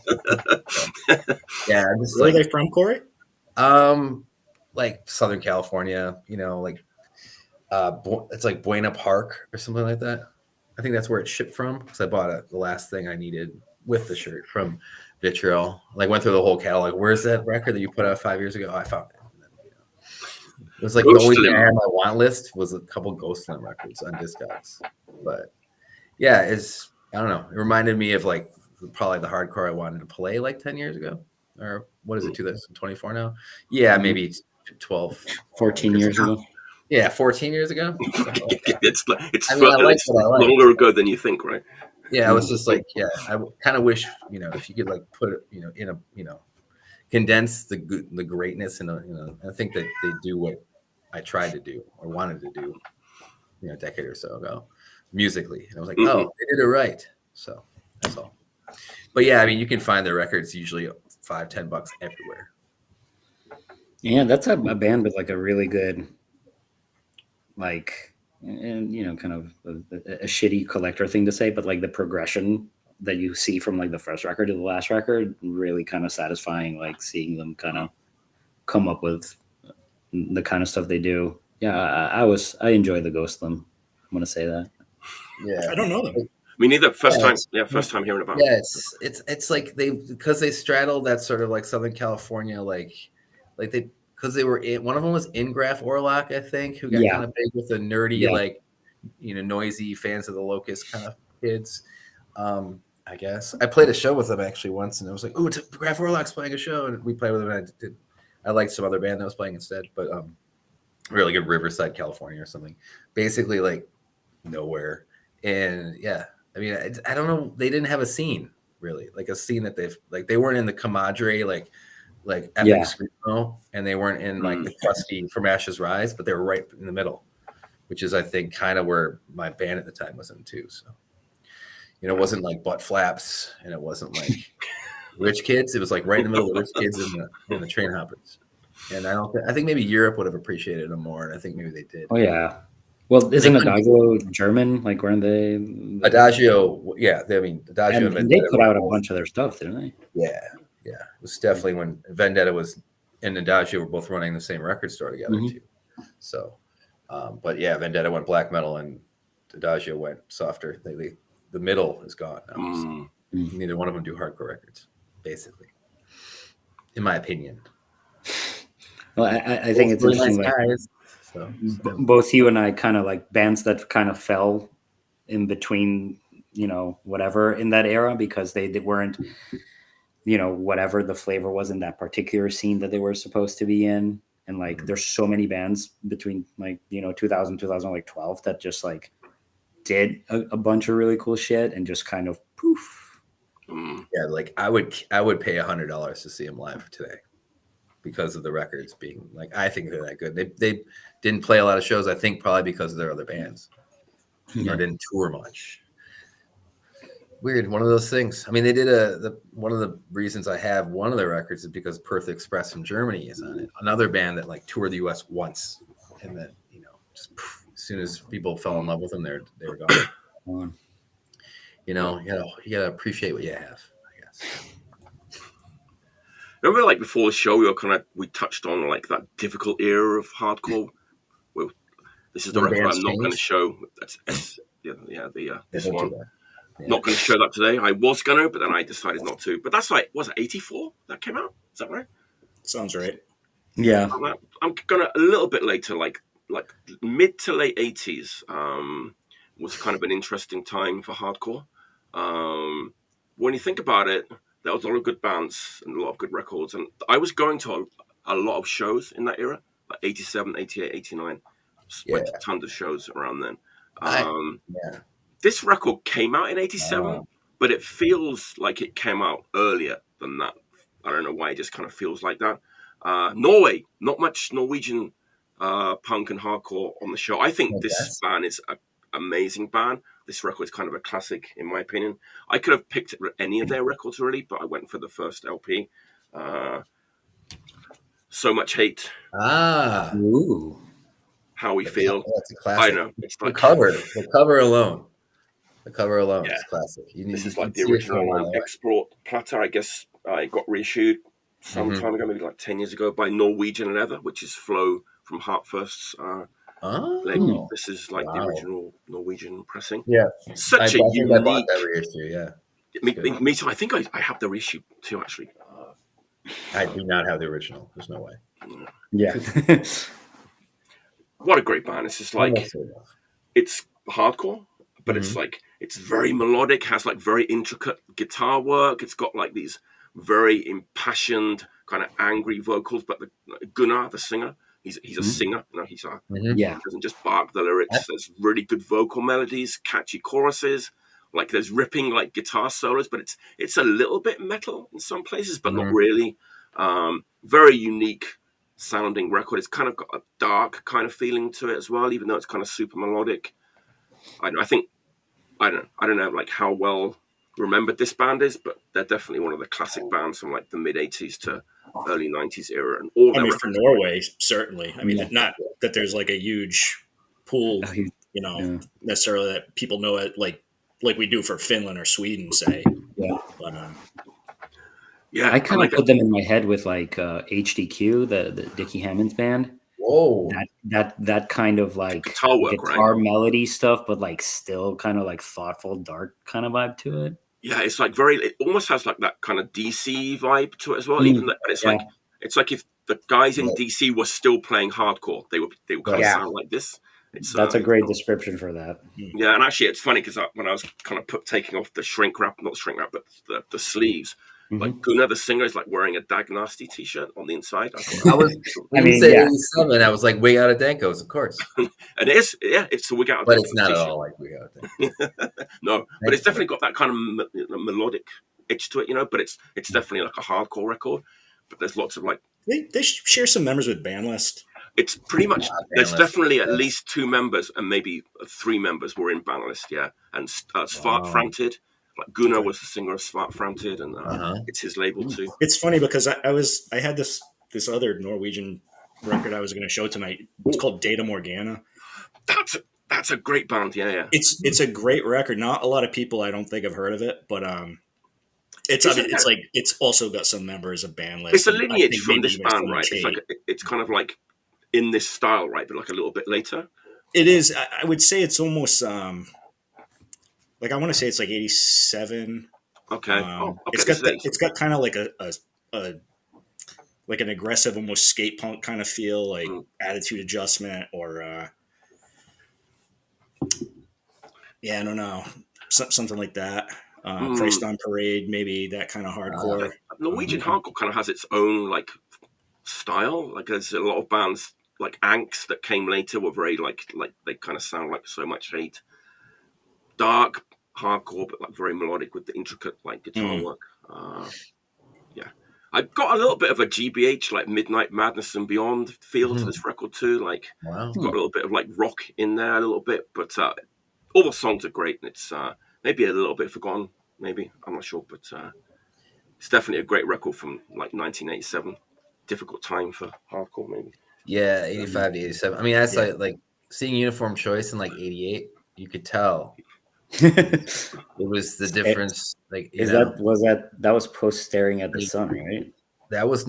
So, yeah, just where are they from, Cory? Like Southern California, you know, like it's like Buena Park or something like that. I think that's where it shipped from because I bought the last thing I needed with the shirt from Vitriol. Like went through the whole catalog. Where's that record that you put out 5 years ago? Oh, I found it. And then, you know, it was like the only thing I had on my want list was a couple Ghost Slim records on Discogs. But yeah, I don't know. It reminded me of like probably the hardcore I wanted to play like 10 years ago. Or what is it, 2024 now? Yeah, maybe 14 years ago. Yeah, 14 years ago. It's longer ago than you think, right? Yeah, I was just like, yeah, I kind of wish, you know, if you could like put it, you know, in a, you know, condense the greatness and you know, I think that they do what I tried to do or wanted to do, you know, a decade or so ago, musically. And I was like, oh, they did it right. So that's all. But yeah, I mean, you can find their records usually $5-10 everywhere. Yeah, that's a band with like a really good, like and you know, kind of a shitty collector thing to say, but like the progression that you see from like the first record to the last record, really kind of satisfying. Like seeing them kind of come up with the kind of stuff they do. Yeah, I enjoy the Ghostlam. I'm gonna say that. Yeah, I don't know them. Me neither. First Yeah, time hearing about. Yeah, it's like because they straddled that sort of like Southern California, like they because they were one of them was Ingraf Orlok, I think, who got kind of big with the nerdy like noisy fans of the Locust kind of kids. I guess I played a show with them actually once, and I was like, "Oh, it's Graf Orlok's playing a show," and we played with them. And I liked some other band that was playing instead, but really good Riverside, California, or something. Basically, like nowhere, and yeah. I mean, I don't know. They didn't have a scene really, like a scene that they weren't in the Comadre, like Epic Screamo, and they weren't in like the Crusty From Ashes Rise, but they were right in the middle, which is I think kind of where my band at the time was in too. So, you know, it wasn't like Butt Flaps, and it wasn't like Rich Kids. It was like right in the middle of the Rich Kids and the Train Hoppers. And I think maybe Europe would have appreciated them more, and I think maybe they did. Oh yeah. Well, isn't Adagio German? Like, weren't they? Adagio, yeah. Adagio and they put out a bunch of their stuff, didn't they? Yeah. It was definitely when Vendetta and Adagio were both running the same record store together too. So, but yeah, Vendetta went black metal and Adagio went softer. The middle is gone now. So neither one of them do hardcore records, basically, in my opinion. Well, I think it's interesting. Like, so both you and I kind of like bands that kind of fell in between, you know, whatever in that era because they weren't, you know, whatever the flavor was in that particular scene that they were supposed to be in. And like, there's so many bands between like, you know, 2012 that just like did a bunch of really cool shit and just kind of poof. Yeah, like I would pay $100 to see them live today. Because of the records being like, I think they're that good. They didn't play a lot of shows. I think probably because of their other bands, or didn't tour much. Weird, one of those things. I mean, they did one of the reasons I have one of their records is because Perth Express from Germany is on it. Another band that like toured the U.S. once, and then just as soon as people fell in love with them, they were gone. You gotta appreciate what you have, I guess. Remember, like before the show, we touched on like that difficult era of hardcore. Well, this is the record I'm not going to show. That's this one. Yeah. Not going to show that today. I was going to, but then I decided not to. But that's like, was it 84 that came out? Is that right? Sounds right. Yeah. I'm going to a little bit later, like mid to late 80s. Was kind of an interesting time for hardcore. When you think about it. There was a lot of good bands and a lot of good records. And I was going to a lot of shows in that era, like 87, 88, 89. Went to tons of shows around then. This record came out in 87, but it feels like it came out earlier than that. I don't know why it just kind of feels like that. Norway, not much Norwegian punk and hardcore on the show. I think this band is an amazing band. This record is kind of a classic, in my opinion. I could have picked any of their records, really, but I went for the first LP. So Much Hate. Ooh. How We Feel. That's a classic. I know. It's like the cover alone. The cover alone is classic. This is like the original export platter. I guess I got reissued some time ago, maybe like 10 years ago, by Norwegian Leather, which is Flo from Heartfirst's label. This is like the original Norwegian pressing. Yeah. Such a unique. I bought that reissue, yeah. Me too. I think I have the reissue too, actually. I do not have the original. There's no way. Yeah. What a great band. It's just like, it's hardcore, but it's like, it's very melodic, has like very intricate guitar work. It's got like these very impassioned, kind of angry vocals, but Gunnar, the singer, he's a singer. He doesn't just bark the lyrics. There's really good vocal melodies, catchy choruses. Like there's ripping like guitar solos, but it's a little bit metal in some places, but not really. Very unique sounding record. It's kind of got a dark kind of feeling to it as well, even though it's kind of super melodic. I don't know like how well remembered this band is, but they're definitely one of the classic bands from like the mid 80s to early 90s era, and all. For Norway, certainly. I mean, not that there's like a huge pool necessarily that people know it like we do for Finland or Sweden, say. Yeah. But Yeah, I kind of like put them in my head with like HDQ, the Dickie Hammond's band. Whoa. That kind of like guitar work, guitar melody stuff, but like still kind of like thoughtful, dark kind of vibe to it. Yeah, it's like it almost has like that kind of DC vibe to it as well. Even that, it's like if the guys in DC were still playing hardcore, they would kind of sound like this. That's a great description for that. Yeah, and actually, it's funny because when I was kind of taking off the shrink wrap, not shrink wrap, but the sleeves, like Gunnar, the singer, is like wearing a Dag Nasty t-shirt on the inside. I was, when you say 87, I was like, Wig Out of Dankos, of course. And it is, it's a Wig Out of Dankos. But it's not at all like Wig Out of Dankos. No, but it's definitely got that kind of melodic edge to it, but it's definitely like a hardcore record. But there's lots of like... They share some members with Bandlist. It's pretty much, there's definitely at least 2 members and maybe 3 members were in Bandlist, and Svart Framtid. Like Gunnar was the singer of Svart Framtid, and it's his label too. It's funny because I had this other Norwegian record I was going to show tonight. It's called Data Morgana. That's a great band, yeah. It's a great record. Not a lot of people I don't think have heard of it, but it's also got some members of Bandlist. It's a lineage from this band, right? It's kind of like in this style, right? But like a little bit later. It is. I would say it's almost like I want to say it's like 87. Okay. It's got kind of like a like an aggressive, almost skate punk kind of feel, like Attitude Adjustment, or I don't know, something like that. Christ on Parade, maybe that kind of hardcore. Norwegian hardcore kind of has its own like style. Like there's a lot of bands like Angst that came later were very like they kind of sound like So Much Hate. Dark hardcore, but like very melodic with the intricate like guitar work. I've got a little bit of a GBH like Midnight Madness and Beyond feel to this record too. Like it's got a little bit of like rock in there a little bit, but all the songs are great. And it's maybe a little bit forgotten, maybe, I'm not sure, but it's definitely a great record from like 1987. Difficult time for hardcore, maybe. Yeah, 85 to 87. I mean, that's like seeing Uniform Choice in like 88, you could tell. It was the difference. Like, that was post Staring at the Sun, right? That was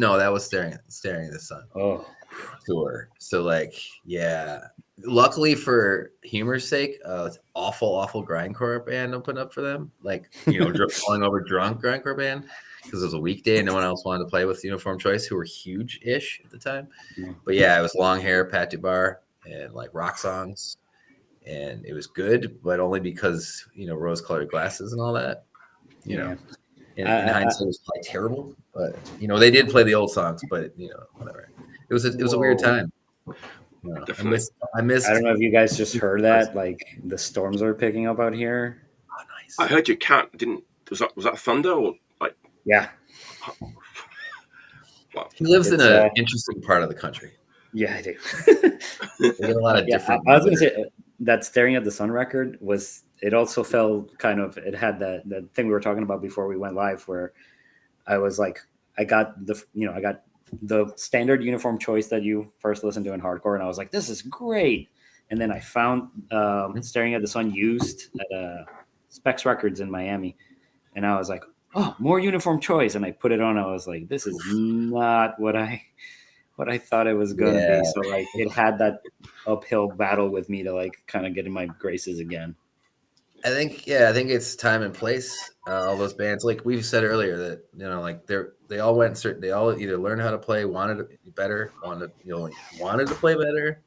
Staring at the Sun. Oh, tour. So like, luckily for humor's sake, it's awful grindcore band opened up for them. Like, falling over drunk grindcore band, because it was a weekday and no one else wanted to play with Uniform Choice, who were huge-ish at the time. But it was long hair, Pat Dubar, and like rock songs. And it was good, but only because, rose-colored glasses and all that. In hindsight, it was probably terrible. But, they did play the old songs, but, whatever. It was a weird time. I missed. I don't know if you guys just heard that. Like, the storms are picking up out here. Oh, nice. I heard your cat didn't. Was that thunder or like? Yeah. Wow. He lives in an interesting part of the country. Yeah, I do. We get a lot of different. I was going to say that Staring at the Sun record it also felt kind of, it had that thing we were talking about before we went live, where I was like, I got the standard Uniform Choice that you first listened to in hardcore, and I was like, this is great. And then I found Staring at the Sun used at Specs Records in Miami, and I was like, oh, more Uniform Choice. And I put it on. I was like, this is not what I thought it was going to be. So like, it had that uphill battle with me to like kind of get in my graces again. I think it's time and place. All those bands, like we've said earlier, that like they all either learned how to play, wanted to be better, wanted to play better,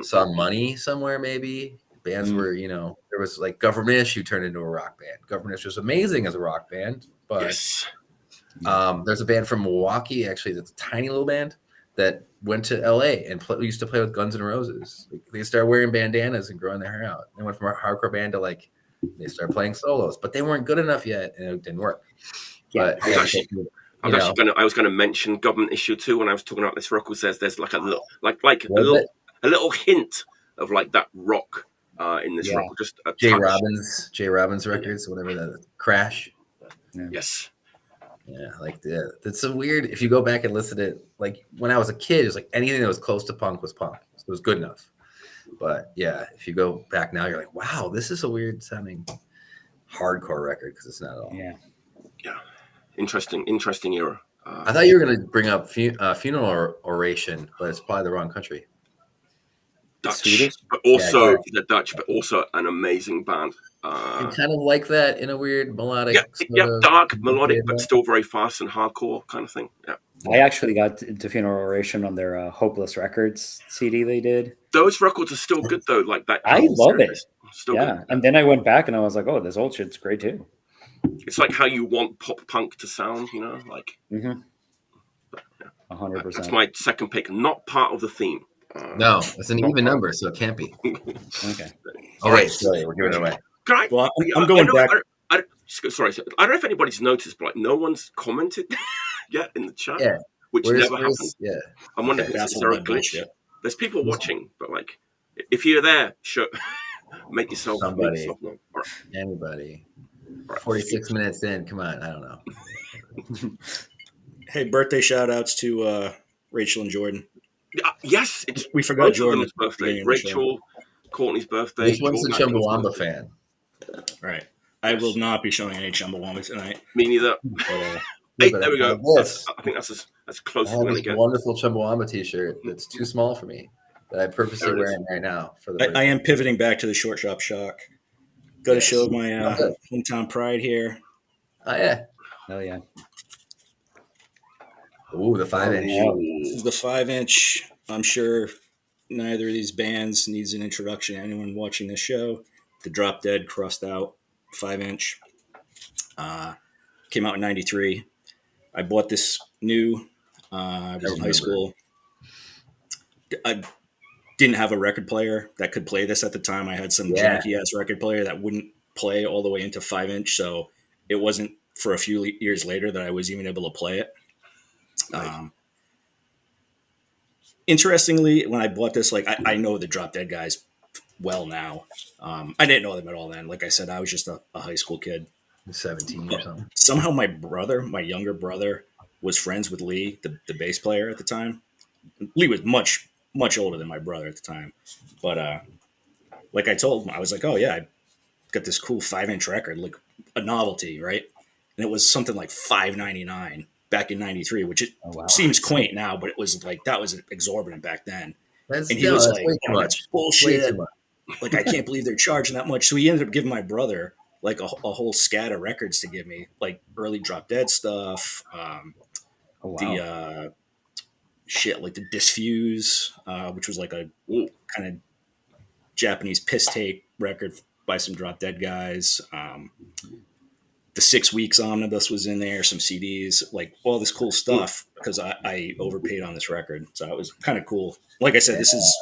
saw money somewhere maybe. Bands were, there was like Government Issue turned into a rock band. Government Issue was amazing as a rock band, but there's a band from Milwaukee actually that's a tiny little band that went to LA and used to play with Guns N' Roses. They started wearing bandanas and growing their hair out. They went from a hardcore band to like, they started playing solos, but they weren't good enough yet, and it didn't work. But I was going to mention Government Issue 2 when I was talking about this record. Says there's like a little, a little hint of like that rock in this record. Just a J. Robbins records, whatever that Crash. Yes. Yeah, like that's so weird. If you go back and listen to it, like when I was a kid, it was like anything that was close to punk was punk. So it was good enough. But yeah, if you go back now, you're like, wow, this is a weird sounding hardcore record because it's not at all. Yeah. Yeah, interesting era. I thought you were going to bring up Funeral Oration, but it's probably the wrong country. Dutch, Swedish? but also Yeah, the Dutch, but also an amazing band. You kind of like that in a weird melodic, dark, melodic, but still very fast and hardcore kind of thing. Yeah, I actually got into Funeral Oration on their Hopeless Records CD they did. those records are still good though. Like that, I love it. Still good. And then I went back and I was like, oh, this old shit's great too. It's like how you want pop punk to sound, you know, like. 100%. That's my second pick. Not part of the theme. No, it's an even number, so it can't be. Okay. Oh wait, sorry, we're giving it away. Well, I'm going back. Sorry, I don't know if anybody's noticed, but like no one's commented yet in the chat, which never happens. Yeah, I'm wondering if is there a glitch. Bullshit. There's people watching, but like, if you're there, sure, make yourself known. All right. Anybody. Right. 46 minutes in. Come on, I don't know. Hey, birthday shout outs to Rachel and Jordan. Yes, it's We forgot Jordan's birthday. Rachel, Courtney's birthday. Which one's the Chumbawamba fan? Right. I will not be showing any Chumbawamba tonight. Me neither. But, Hey, there we go. This. I think that's as close I as have we're this going to get. wonderful Chumbawamba t-shirt that's too small for me that I'm purposely wearing right now. For the I am pivoting back to the Short Shop Shock. Got to show my hometown pride here. Oh, yeah. Hell yeah. Ooh, the 5-inch. This is the 5-inch. I'm sure neither of these bands needs an introduction to anyone watching this show. The Drop Dead Crust Out 5-inch. Came out in 93. I bought this new. I was in high school. I didn't have a record player that could play this at the time. I had some janky ass record player that wouldn't play all the way into 5-inch. So it wasn't for a few years later that I was even able to play it. Right. Interestingly, when I bought this, like I know the Drop Dead guys well now. I didn't know them at all then. Like I said, I was just a high school kid. 17 or something. Somehow my younger brother, was friends with Lee, the bass player at the time. Lee was much, much older than my brother at the time. But like I told him, I was like, oh, yeah, I got this cool 5-inch record, like a novelty, right? And it was something like $5.99 back in 93, which seems quaint now, but it was like, that was exorbitant back then. And he was like, that's bullshit. Like, I can't believe they're charging that much. So he ended up giving my brother like a whole scat of records to give me, like early Drop Dead stuff, the shit like the Disfuse, which was like a kind of Japanese piss take record by some Drop Dead guys. The 6 Weeks Omnibus was in there, some CDs, like all this cool stuff because I overpaid on this record. So it was kind of cool. Like I said, this is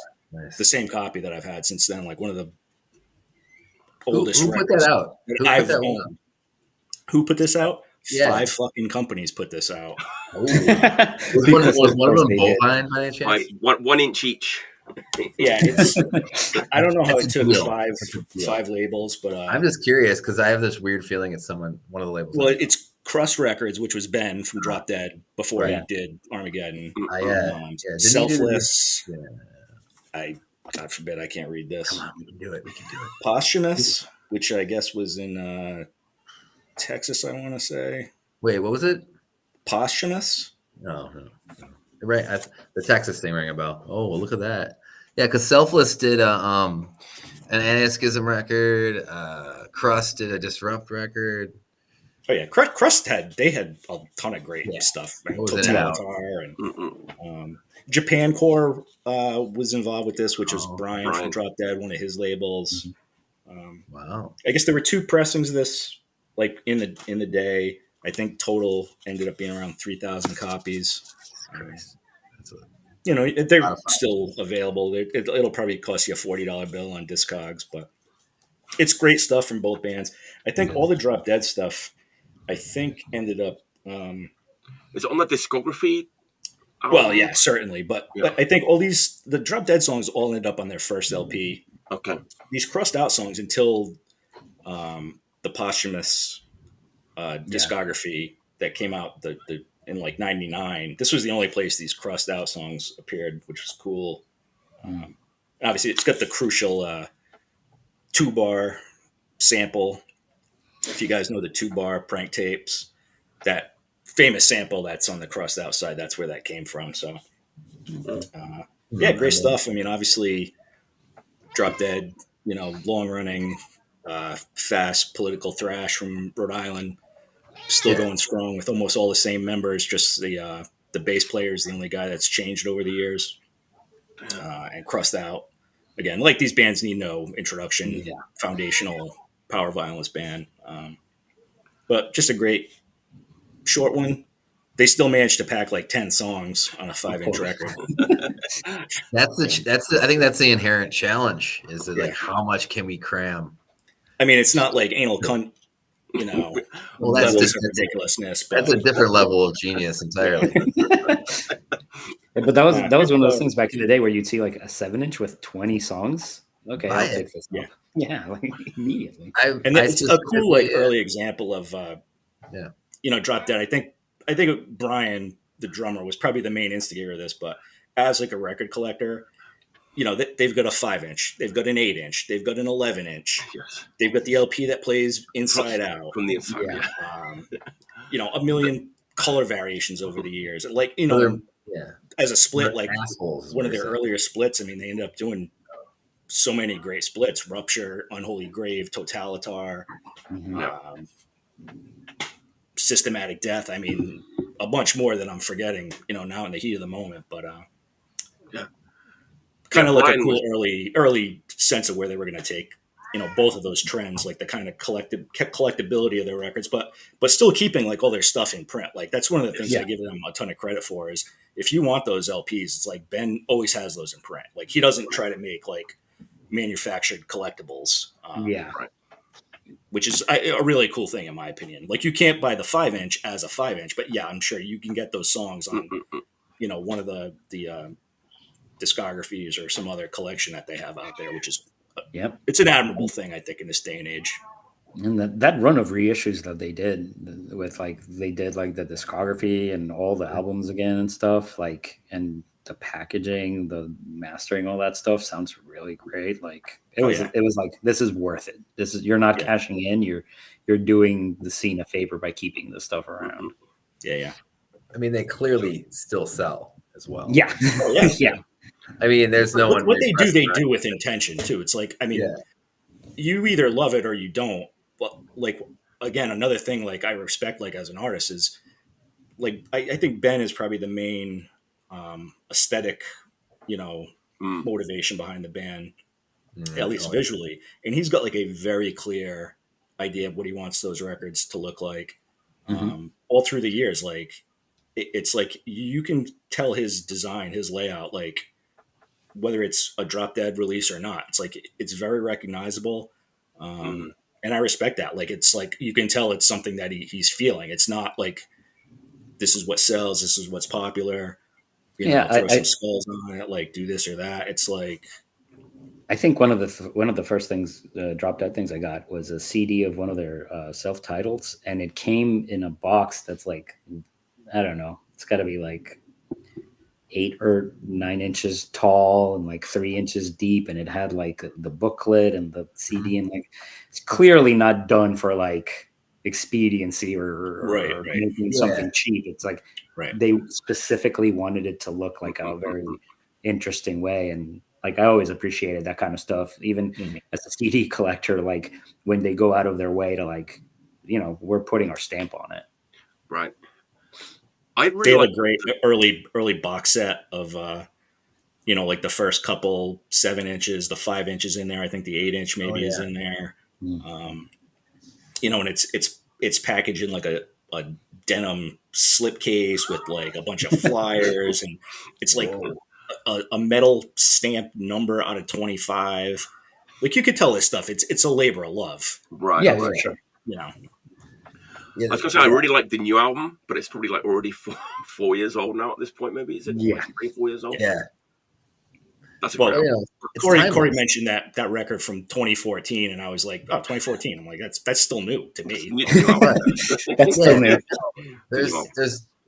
the same copy that I've had since then, like one of the oldest Who put that out? Who put this out? Yeah. 5 fucking companies put this out. Was one of them Bohlen by any chance? 1 inch each. Yeah, I don't know how it took five labels, but I'm just curious because I have this weird feeling it's one of the labels. Well, it's Crust Records, which was Ben from Drop Dead before he did Armageddon. Selfless. God forbid I can't read this. Come on, we can do it. Posthumous, which I guess was in Texas, I want to say. Wait, what was it? Posthumous? No. Right, the Texas thing rang a bell. Oh, well, look at that. Yeah, because Selfless did an Anarchism record. Crust did a Disrupt record. Oh yeah, Crust had a ton of great stuff. Telstar and Japan Core was involved with this, which was Brian from Drop Dead, one of his labels. Wow. I guess there were 2 pressings of this, like in the day. I think total ended up being around 3,000 copies. They're still available. It'll probably cost you a $40 bill on Discogs, but it's great stuff from both bands. I think all the Drop Dead stuff, I think, ended up. Is it on the discography? Well, yeah, certainly, but I think the Drop Dead songs all ended up on their first LP. Okay. These Crust Out songs until the Posthumous discography that came out in like 99. This was the only place these Crust Out songs appeared, which was cool. Obviously, it's got the crucial 2-bar sample. If you guys know the 2-bar prank tapes, that famous sample that's on the Crust outside, that's where that came from. So, yeah, great stuff. I mean, obviously, Drop Dead, long running, fast political thrash from Rhode Island, still going strong with almost all the same members. Just the bass player is the only guy that's changed over the years. And Crust out again. Like these bands need no introduction. Foundational power violence band, but just a great short one. They still managed to pack like 10 songs on a 5-inch record. I think that's the inherent challenge is that, like, how much can we cram? I mean, it's not like anal cunt, well, that's just ridiculousness. That's a different level of genius entirely. But that was one of those things back in the day where you'd see like a 7-inch with 20 songs. Okay, I'll pick this up. Yeah, like immediately. And it's a cool like early example of Drop Dead. I think Brian, the drummer, was probably the main instigator of this, but as like a record collector, they've got a 5-inch, they've got an 8-inch, they've got an 11-inch, they've got the LP that plays inside out from the inside. A million color variations over the years. Like, as a split, like one of their earlier splits, I mean, they ended up doing so many great splits: Rupture, Unholy Grave, Totalitar, Systematic Death. I mean, a bunch more that I'm forgetting, now in the heat of the moment, but kind of like a cool early sense of where they were going to take, both of those trends, like the kind of collectability of their records, but still keeping like all their stuff in print. Like that's one of the things I give them a ton of credit for is if you want those LPs, it's like Ben always has those in print. Like he doesn't try to make like manufactured collectibles. Which is a really cool thing in my opinion. Like you can't buy the 5-inch as a 5-inch, but I'm sure you can get those songs on, one of the discographies or some other collection that they have out there, which is it's an admirable thing, I think, in this day and age. And that run of reissues that they did with they did the discography and all the albums again and stuff, like, and the packaging, the mastering, all that stuff sounds really great. Like it was like, this is worth it. You're not cashing in, you're doing the scene a favor by keeping this stuff around. Yeah. I mean, they clearly still sell as well. Yeah. I mean, there's no one. What they do with intention too. It's like, I mean, you either love it or you don't. But like, again, another thing like I respect like as an artist is like I think Ben is probably the main aesthetic, motivation behind the band, at least visually. And he's got like a very clear idea of what he wants those records to look like. All through the years, like it's like you can tell his design, his layout, like whether it's a Drop Dead release or not. It's like it's very recognizable, and I respect that. Like it's like you can tell it's something that he's feeling. It's not like this is what sells, this is what's popular. Throw some skulls on it, like do this or that. It's like I think one of the first things, Drop Dead things I got was a CD of one of their self-titles, and it came in a box that's like, I don't know, it's got to be like 8 or 9 inches tall and like 3 inches deep, and it had like the booklet and the CD, and like it's clearly not done for like expediency or making something cheap. It's like they specifically wanted it to look like a very interesting way, and like I always appreciated that kind of stuff, even as a CD collector. Like when they go out of their way to like, we're putting our stamp on it. Right. They have a great early box set of, like the first couple 7 inches, the 5 inches in there. I think the 8-inch maybe is in there. And it's packaged in like a denim slipcase with like a bunch of flyers, and it's like a metal stamped number out of 25. Like you could tell this stuff. It's a labor of love. Right. Yeah, for sure. I was gonna say I really like the new album, but it's probably like already 4 years old now at this point. Maybe is it? Yeah, 3-4 years old. Yeah, that's a great album. Cory mentioned that record from 2014, and I was like, oh, 2014. I'm like, that's still new to me. That's still new.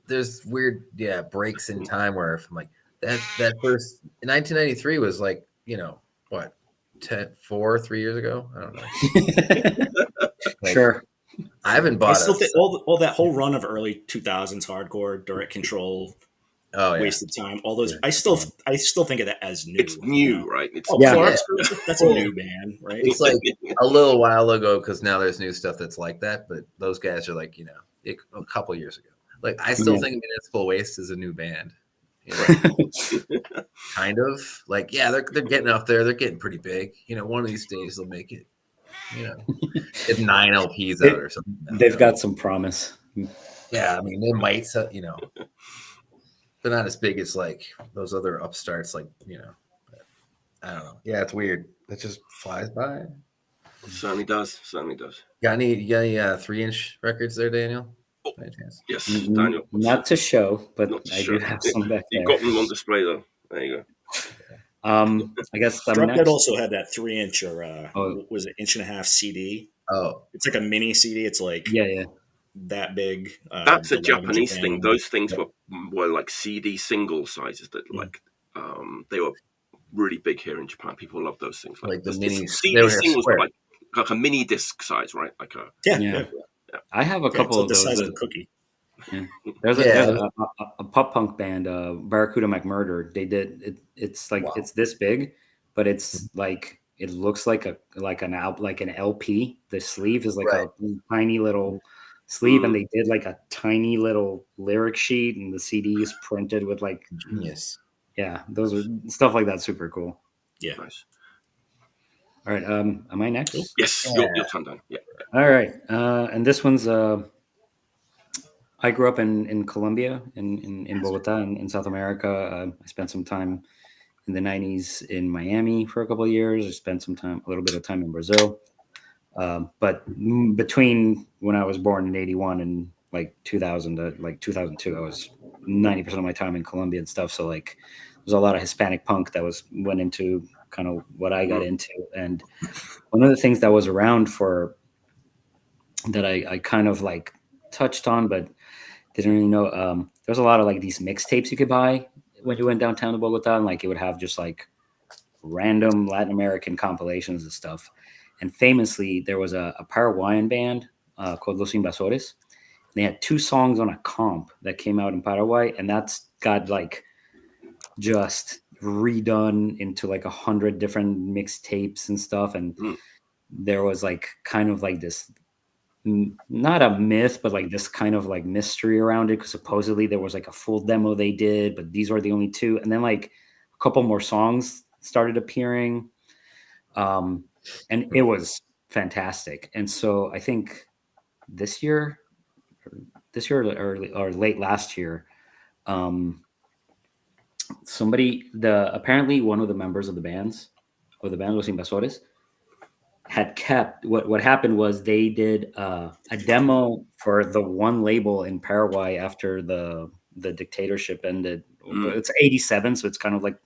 There's weird breaks in time where I'm like that first 1993 was like what 3 years ago. I don't know. Like, Sure. I haven't I bought still it. think all that whole run of early 2000s hardcore, direct control, Oh yeah, wasted time, all those. Yeah. I still think of that as new. It's new, right? It's Oh, Yeah. Clark's, that's a new band, right? it's like a little while ago because now there's new stuff that's like that. But those guys are like a couple years ago. Like I still think Municipal Waste is a new band. Kind of like they're getting up there. They're getting pretty big. One of these days they'll make it. Get 9 LPs out or something. They've got some promise. Yeah, I mean they might. They're not as big as like those other upstarts. Like I don't know. Yeah, it's weird. It just flies by. Certainly does. Got any 3-inch records there, Daniel? Oh, By any chance? yes, Daniel. Not to show, but Not to I show. do have some back there. You've got them on display though. There you go. I guess I'm DROPDEAD next. also had that 3-inch or was it 1.5-inch CD? Oh, It's like a mini CD. It's like Yeah. that big. That's a they love in Japanese Japan. thing. Those things were like CD single sizes that like they were really big here in Japan. People love those things. like the this minis. CD They were singles square. were like a mini disc size, right? Like a Yeah. I have a couple of the those. size of a cookie. There's a pop punk band, Barracuda McMurder. They did it. It's like it's this big, but it's like it looks like an LP. The sleeve is like a tiny little sleeve, and they did like a tiny little lyric sheet, and the CD is printed with like Genius. Yeah, those are stuff like that. Super cool. Yeah. nice. All right, am I next? Yes, your turn, Dan. Yeah. All right, and this one's I grew up in Colombia, in Bogota, in South America. I spent some time in the 90s in Miami for a couple of years. I spent a little bit of time in Brazil. But between when I was born in 81 and like 2000 to like 2002, I was 90% of my time in Colombia and stuff. So like there's a lot of Hispanic punk that went into kind of what I got into. And one of the things that was around that I kind of like touched on, but didn't really know. There's a lot of like these mixtapes you could buy when you went downtown to Bogota, and like it would have just like random Latin American compilations and stuff. And famously, there was a Paraguayan band called Los Invasores. They had 2 songs on a comp that came out in Paraguay, and that's got like just redone into like 100 different mixtapes and stuff. And there was like kind of like this, not a myth, but like this kind of like mystery around it, because supposedly there was like a full demo they did, but these were the only 2. And then like a couple more songs started appearing. And it was fantastic. And so I think this year or late last year, apparently one of the members of the band Los Invasores had kept what happened was they did a demo for the one label in Paraguay after the dictatorship ended. It's 87, so it's kind of like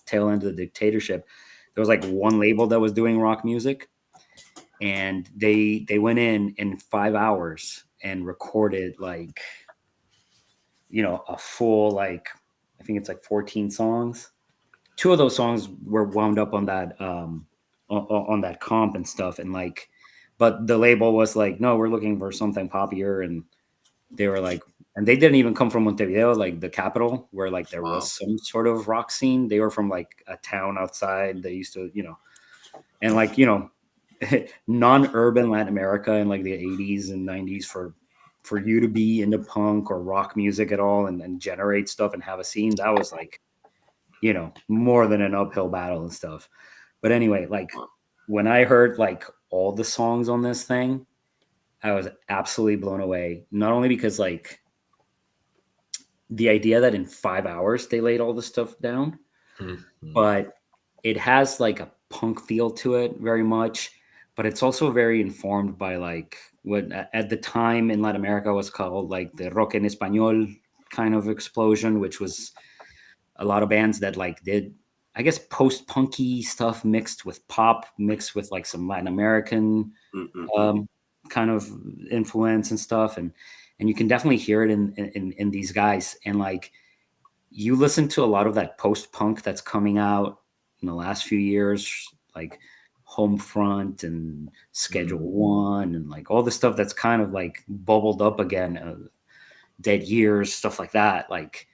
tail end of the dictatorship. There was like one label that was doing rock music, and they went in 5 hours and recorded like a full, like I think it's like 14 songs. 2 of those songs were wound up on that on that comp and stuff, and like, but the label was like, no, we're looking for something poppier, and they were like, and they didn't even come from Montevideo, like the capital, where like there was some sort of rock scene. They were from like a town outside. They used to, and like, non-urban Latin America in like the 80s and 90s for you to be into punk or rock music at all and generate stuff and have a scene, that was like, more than an uphill battle and stuff. But anyway, like when I heard like all the songs on this thing, I was absolutely blown away. Not only because like the idea that in 5 hours they laid all the stuff down, but it has like a punk feel to it very much, but it's also very informed by like what at the time in Latin America was called like the rock en español kind of explosion, which was a lot of bands that like did, I guess, post-punky stuff mixed with pop, mixed with like some Latin American kind of influence and stuff. And you can definitely hear it in these guys. And like, you listen to a lot of that post-punk that's coming out in the last few years, like Homefront and Schedule One and like all the stuff that's kind of like bubbled up again, Dead Years, stuff like that, like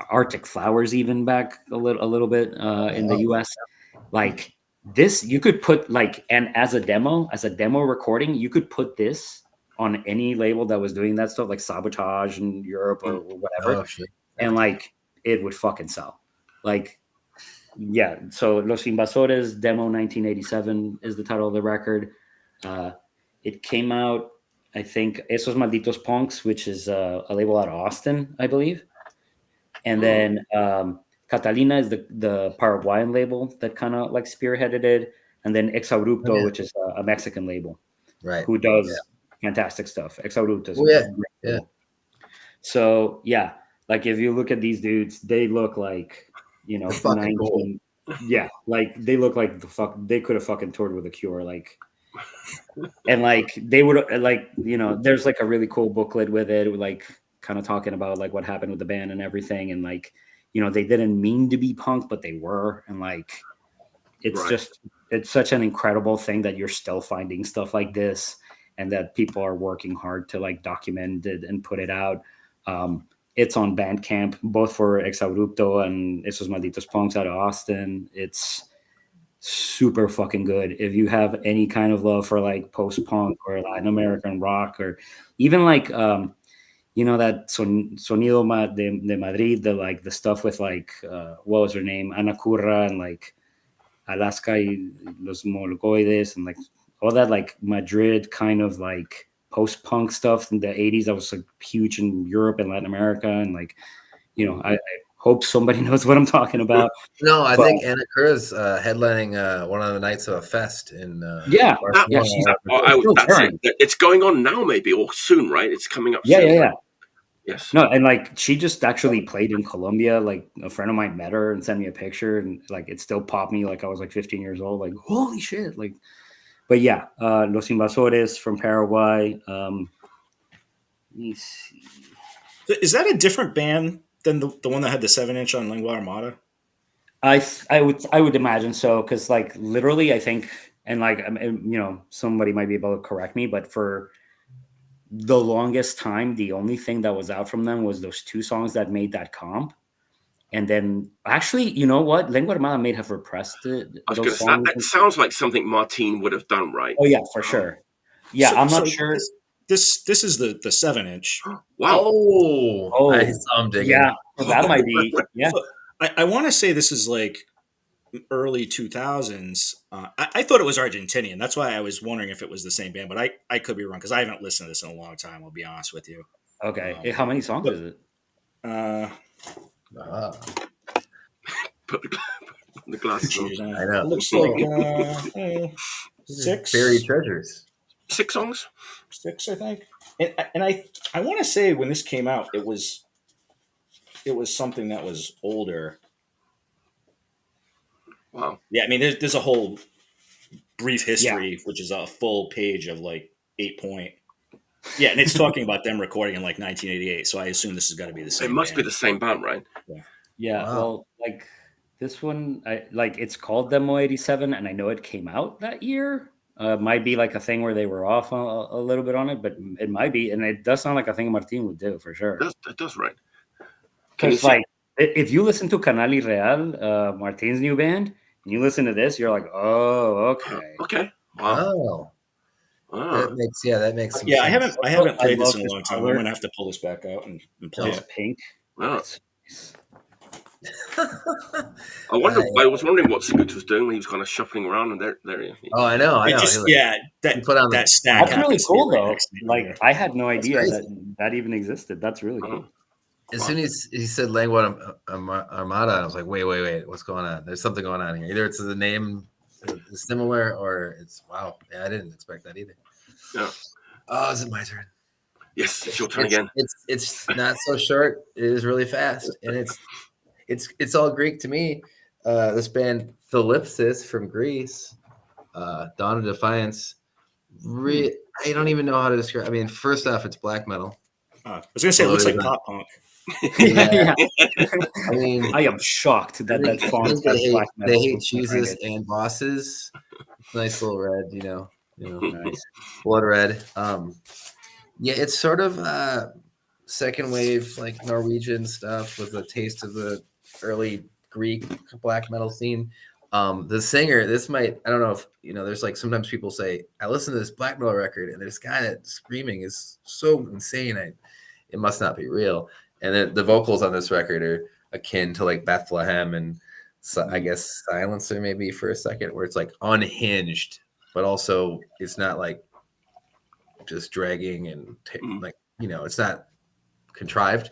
Arctic Flowers, even back a little bit in the US. Like this, you could put like, and as a demo recording, you could put this on any label that was doing that stuff, like Sabotage in Europe or whatever, and like it would fucking sell. Like, yeah. So Los Invasores demo 1987 is the title of the record. It came out, I think, Esos Malditos Punks, which is a label out of Austin, I believe. And then Catalina is the Paraguayan label that kind of like spearheaded it. And then Exabrupto, which is a Mexican label, right? Who does fantastic stuff. Exabrupto is yeah. So yeah, like if you look at these dudes, they look like, you know, 19. Yeah, like they look like they could have fucking toured with The Cure, like, and like they would like, you know, there's like a really cool booklet with it, like kind of talking about like what happened with the band and everything, and like, you know, they didn't mean to be punk, but they were, and like it's just, it's such an incredible thing that you're still finding stuff like this, and that people are working hard to like document it and put it out. It's on Bandcamp, both for Exabrupto and Esos Malditos Punks out of Austin. It's super fucking good. If you have any kind of love for like post-punk or Latin American rock, or even like, you know, that Sonido de Madrid, the like the stuff with like, what was her name? Ana Curra and like Alaska y Los Mologoides and like all that like Madrid kind of like post-punk stuff in the 80s that was like huge in Europe and Latin America, and like, you know, I hope somebody knows what I'm talking about. No, I think Ana Curra's headlining one of the nights of a fest in it's going on now, maybe, or soon, right? It's coming up soon. Yeah. Yes. No, and like she just actually played in Colombia. Like a friend of mine met her and sent me a picture, and like it still popped me like I was like 15 years old, like holy shit, like. But yeah, Los Invasores from Paraguay. Let me see. Is that a different band than the one that had the 7-inch on Lingua Armada? I would imagine so, because like literally I think, and like, you know, somebody might be able to correct me, but for the longest time, the only thing that was out from them was those 2 songs that made that comp. And then, actually, you know what? Lingua Armada may have repressed it. I was going to say, that sounds like something Martin would have done, right? Oh, yeah, for sure. Yeah, I'm not sure. This is the 7-inch. Wow. Oh, I saw him digging. Yeah, well, that might be. Yeah. So I want to say this is like early 2000s. I thought it was Argentinian. That's why I was wondering if it was the same band, but I could be wrong, because I haven't listened to this in a long time, I'll be honest with you. Okay. How many songs is it? Put the glasses on. I know. It looks like 6 Buried Treasures. 6 songs? 6, I think. And I want to say when this came out, it was something that was older. Wow. Yeah, I mean, there's a whole brief history, which is a full page of like 8 point. Yeah, and it's talking about them recording in like 1988. So I assume this has got to be the same. It must band. be the same band, right? Yeah. Wow. Well, like this one, it's called Demo 87, and I know it came out that year. Might be like a thing where they were off a little bit on it, but it might be, and it does sound like a thing Martin would do for sure. It does, right? Because like, if you listen to Canal y Real, Martin's new band, and you listen to this, you're like, oh, okay. Okay. Wow. Oh. Ah. That makes some Yeah, sense. I haven't played this in a this long time. color. I'm gonna have to pull this back out and play It's it. pink. Wow. I was wondering what Scoot was doing when he was kind of shuffling around, and there he is. Oh, I know. That put on that stack. That's really cool, though. Like, Like, I had no idea crazy. that even existed. That's really cool. As soon as he said Lingua Armada, I was like, wait, what's going on? There's something going on here. Either it's the name is similar, or it's wow. Yeah, I didn't expect that either. Yeah. Oh, is it my turn? Yes, it's your turn again. It's not so short. It is really fast, and it's all Greek to me. This band Thelipsis from Greece, Dawn of Defiance. I don't even know how to describe. I mean, first off, it's black metal. I was gonna say it looks like pop punk. Yeah. I mean, I am shocked that that I font think has black they metal hate behind Jesus it. and bosses. Nice little red, Nice. blood red. Yeah, it's sort of second wave like Norwegian stuff with a taste of the early Greek black metal scene. The singer, I don't know if there's like sometimes people say, I listen to this black metal record and this guy that's screaming is so insane, it must not be real. And then the vocals on this record are akin to like Bethlehem and I guess Silencer maybe for a second, where it's like unhinged, but also it's not like just dragging and like it's not contrived.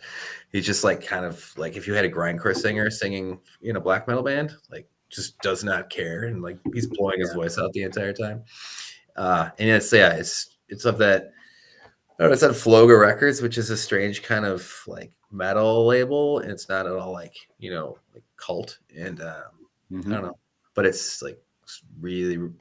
He's just like kind of like if you had a grindcore singer singing in a black metal band, like just does not care and like he's blowing his voice out the entire time. And it's of that. I don't know, it's on Floga Records, which is a strange kind of like metal label, and it's not at all like like cult and I don't know, but it's like really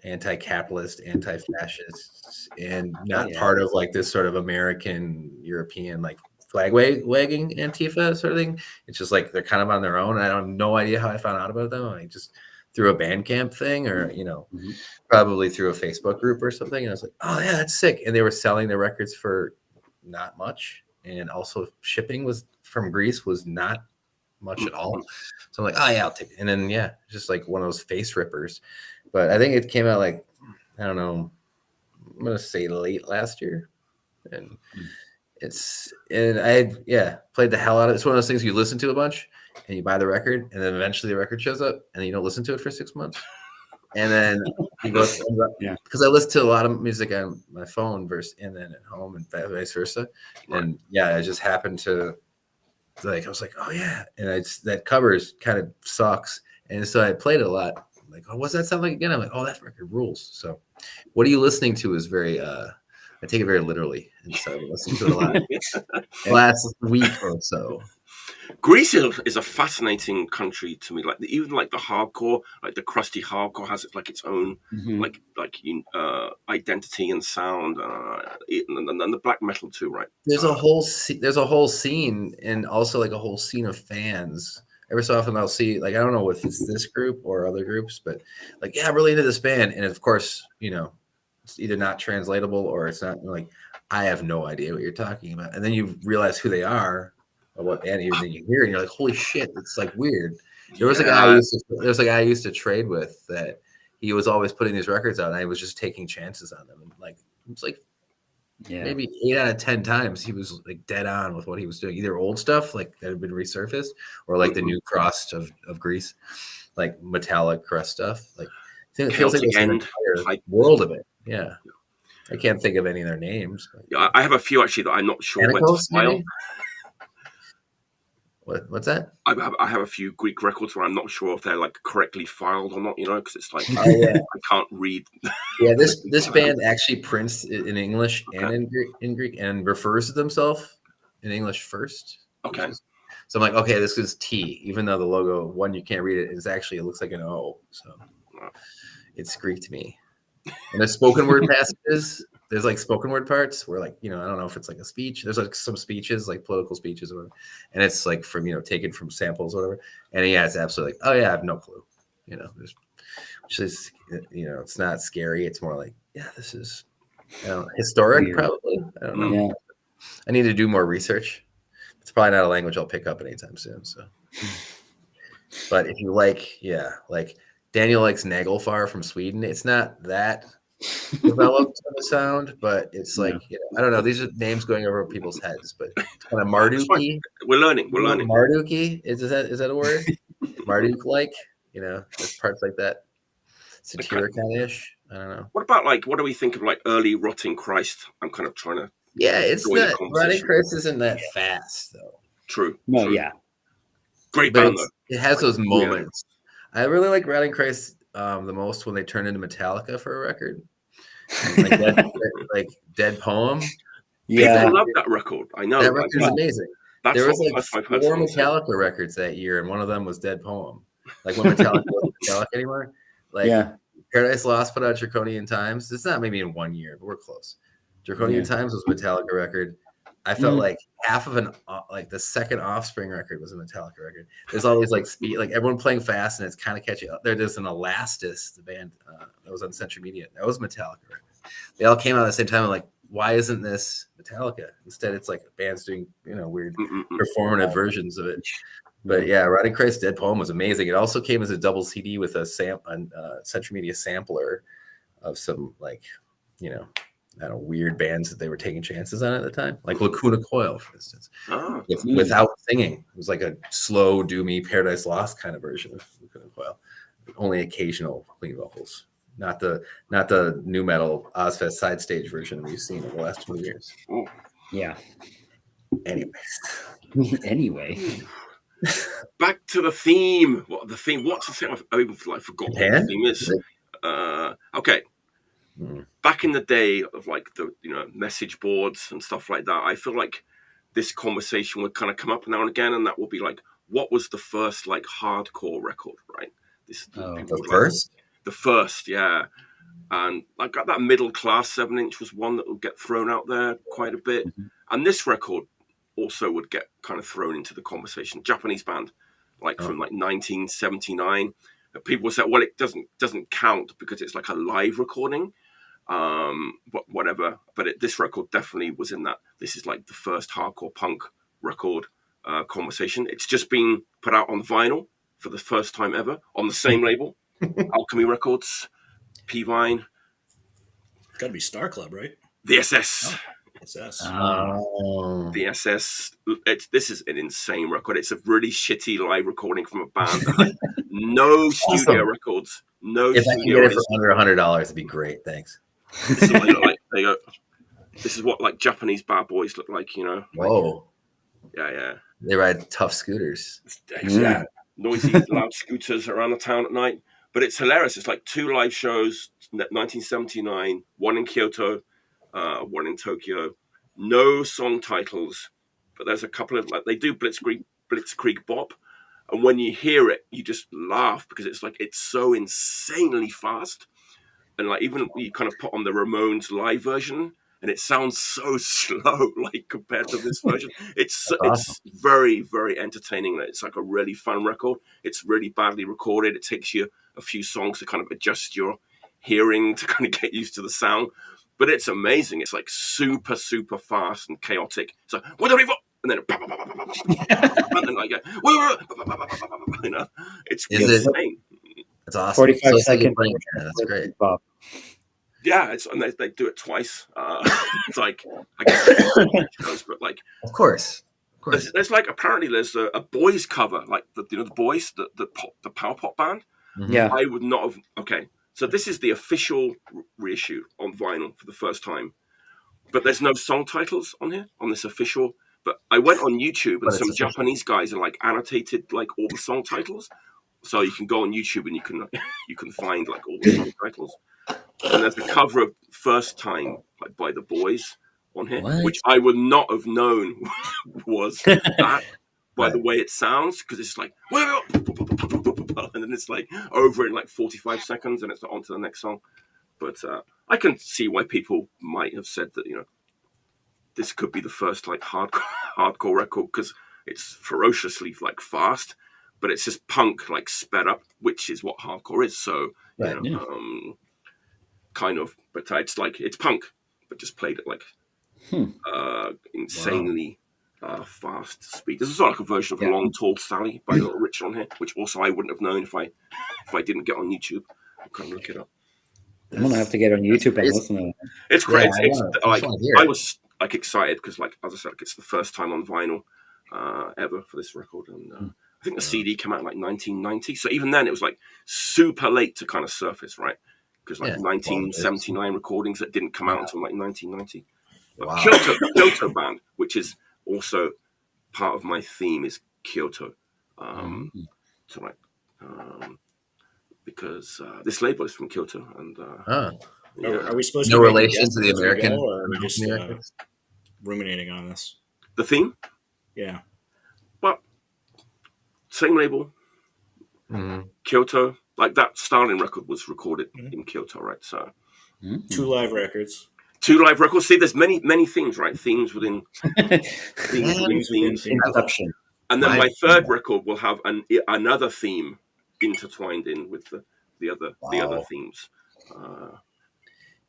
anti-capitalist, anti-fascist, and not part of like this sort of American European like flag wagging Antifa sort of thing. It's just like they're kind of on their own. I have no idea how I found out about them. I just through a Bandcamp thing or probably through a Facebook group or something, and I was like, oh yeah, that's sick. And they were selling their records for not much, and also shipping was from Greece was not much at all. So I'm like, oh yeah, I'll take it. And then just like one of those face rippers. But I think it came out like, I don't know, I'm gonna say late last year. And I played the hell out of it. It's one of those things you listen to a bunch and you buy the record, and then eventually the record shows up and you don't listen to it for 6 months. And then you go because I listen to a lot of music on my phone and then at home and vice versa. And I just happened to like I was like, oh yeah, and that covers kind of sucks, and so I played it a lot. I'm like, oh, what's that sound like again? I'm like, oh, that record rules. So, what are you listening to? Is very I take it very literally, and so I listen to it a lot last week or so. Greece is a fascinating country to me. Like even like the hardcore, like the crusty hardcore has like its own identity and sound, and the black metal too, right? There's a whole scene, and also like a whole scene of fans. Every so often I'll see like I don't know if it's this group or other groups, but like I'm really into this band, and of course it's either not translatable or it's not like I have no idea what you're talking about, and then you realize who they are. Or what band even you hear, and you're like, holy shit, it's like weird. There was a guy I used to trade with that he was always putting these records out, and I was just taking chances on them. And like it was like maybe 8 out of 10 times he was like dead on with what he was doing, either old stuff like that had been resurfaced, or like the new Crust of Greece, like metallic Crust stuff. Like it feels like there's an entire world of it. Yeah. I can't think of any of their names. But. Yeah, I have a few actually that I'm not sure where to file. What's that? I have a few Greek records where I'm not sure if they're like correctly filed or not, because it's like I can't read. Yeah, this band actually prints in English and in Greek and refers to themselves in English first. Okay. So I'm like, okay, this is T, even though the logo you can't read it. It looks like an O. So it's Greek to me. And the spoken word passages. There's like spoken word parts where like, I don't know if it's like a speech. There's like some speeches, like political speeches or whatever. And it's like from, taken from samples or whatever. And it's absolutely like, oh yeah, I have no clue. Which is, it's not scary. It's more like, this is historic probably. I don't know. Yeah. I need to do more research. It's probably not a language I'll pick up anytime soon. So, but if you like Daniel likes Nagelfar from Sweden. It's not that developed of a sound, but it's like I don't know. These are names going over people's heads, but it's kind of Marduki. We're learning. Marduki is that a word? Marduk like there's parts like that. Satiric-ish. I don't know. What about what do we think of early Rotting Christ? I'm kind of trying to. Yeah, it's not. Rotting Christ isn't that fast though. True. No, true. Yeah. Great band though. It has those moments. I really like Rotting Christ the most when they turn into Metallica for a record. Like Dead Poem. Yeah, I love that record. I know that record's amazing. There was like 4 Metallica records that year, and one of them was Dead Poem. Like when Metallica wasn't Metallica anymore. Like Paradise Lost put out Draconian Times. It's not maybe in 1 year, but we're close. Draconian Times was a Metallica record. I felt like half of like the second Offspring record was a Metallica record. There's all these like speed, like everyone playing fast, and it's kind of catchy. There's an Elastis, the band that was on Century Media. That was a Metallica record. They all came out at the same time. I'm like, why isn't this Metallica? Instead, it's like bands doing weird performative versions of it. But yeah, Rotting Christ Dead Poem was amazing. It also came as a double CD with a Century Media sampler of some like weird bands that they were taking chances on at the time, like Lacuna Coil, for instance, without singing. It was like a slow, doomy Paradise Lost kind of version of Lacuna Coil. Only occasional clean vocals, not the new metal Ozfest side stage version that we've seen in the last 20 years. Ooh. Yeah. Anyway, back to the theme. What's the theme? I even forgot what the theme is. Okay. Back in the day of like the message boards and stuff like that, I feel like this conversation would kind of come up now and again, and that will be like, what was the first like hardcore record, right? The first, yeah. And I got that Middle Class 7-inch was one that would get thrown out there quite a bit, and this record also would get kind of thrown into the conversation. Japanese band, from like 1979. People would say, well, it doesn't count because it's like a live recording. Whatever, but this record definitely was in that. This is like the first hardcore punk record conversation. It's just been put out on vinyl for the first time ever on the same label, Alchemy Records, P-Vine. Got to be Star Club, right? The SS. SS. The SS. This is an insane record. It's a really shitty live recording from a band that had no studio records. No. If I can get it for under $100, it'd be great. Thanks. This is what they look like. There you go. This is what like Japanese bad boys look like, Whoa. Yeah. They ride tough scooters. Yeah. Noisy, loud scooters around the town at night. But it's hilarious. It's like 2 live shows, 1979, one in Kyoto, one in Tokyo. No song titles, but there's a couple of they do Blitzkrieg Bop. And when you hear it, you just laugh because it's so insanely fast. And like even you kind of put on the Ramones live version, and it sounds so slow, like compared to this version. It's very, very entertaining. It's like a really fun record. It's really badly recorded. It takes you a few songs to kind of adjust your hearing to kind of get used to the sound. But it's amazing. It's like super, super fast and chaotic. It's like and then and then like it's insane. That's awesome. 45 seconds. That's great. Yeah, and they do it twice. It's like I guess, but like of course. There's like apparently there's a boys cover, like the boys, the power pop band. Yeah, I would not have. Okay, so this is the official reissue on vinyl for the first time, but there's no song titles on here on this official. But I went on YouTube and some Japanese guys are like annotated like all the song titles. So you can go on YouTube and you can find like all the song titles. And there's a cover of First Time like by the Boys on here, which I would not have known was that by the way it sounds, because it's like and then it's like over in like 45 seconds and it's on to the next song. But I can see why people might have said that this could be the first like hardcore record because it's ferociously like fast. But it's just punk, like sped up, which is what hardcore is. So, kind of. But it's punk, but just played at like insanely fast speed. This is sort of like a version of Long Tall Sally by Little Richard on here, which also I wouldn't have known if I didn't get on YouTube. I can't look it up. I'm gonna have to get on YouTube and listen to it. It's great. I was like excited because, like as I said, it's the first time on vinyl ever for this record, and. I think the CD came out in like 1990. So even then it was like super late to kind of surface, right? Because like 1979 recordings that didn't come out until like 1990. But Kyoto band, which is also part of my theme is Kyoto. So like, because this label is from Kyoto and are we supposed no to relation to the American or are we just ruminating on this? The theme? Yeah. Well, same label, Kyoto. Like that Stalin record was recorded in Kyoto, right? So 2 live records. 2 live records. See, there's many themes, right? Themes within Themes within themes. Introduction. And then my 3rd record will have another theme intertwined in with the other themes.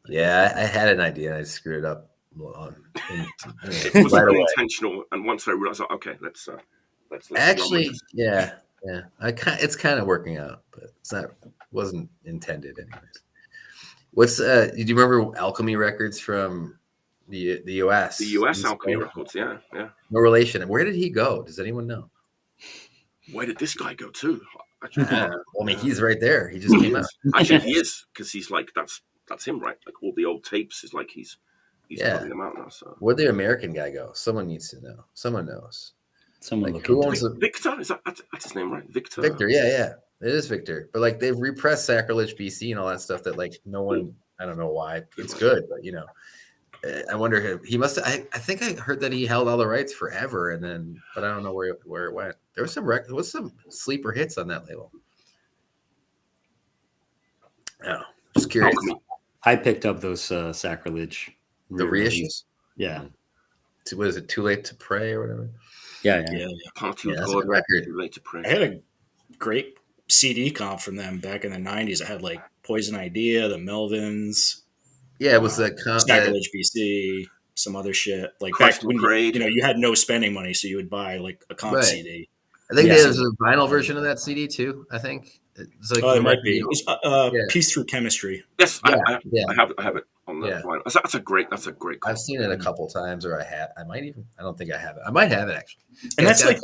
Yeah, I had an idea. I screwed it up. It was unintentional, and once I realized, okay, let's actually, yeah. It's kind of working out, but wasn't intended anyways. What's do you remember Alchemy records from the U.S.? The U.S. Alchemy records, yeah. No relation. Where did he go? Does anyone know? Where did this guy go to? He's right there. He just came out. Actually, he is, because he's like that's him, right? Like all the old tapes is like he's putting them out now. So where'd the American guy go? Someone needs to know. Someone knows. Someone like, who owns Victor? Is that's his name, right? Victor. Victor, yeah. It is Victor. But like they've repressed Sacrilege BC and all that stuff that like no one, I don't know why. It's good, but I wonder if he must I think I heard that he held all the rights forever but I don't know where it went. There was some sleeper hits on that label. Oh, just curious. I picked up those Sacrilege. The reissues? Yeah. What is it? Too Late to Pray or whatever? Yeah. Party with that's God, a good record. Too Late to Pray. I had a great CD comp from them back in the 90s. I had like Poison Idea, the Melvins. Yeah, it was the Sacrilege BC, some other shit. Like Crust back when Parade. you had no spending money, so you would buy like a comp CD. I think there's a vinyl version of that CD too. I think it's like it might be. It's, Peace Through Chemistry. Yes, I have it on the vinyl. That's a great. I've seen it a couple times, or I might even. I don't think I have it. I might have it actually. And that's like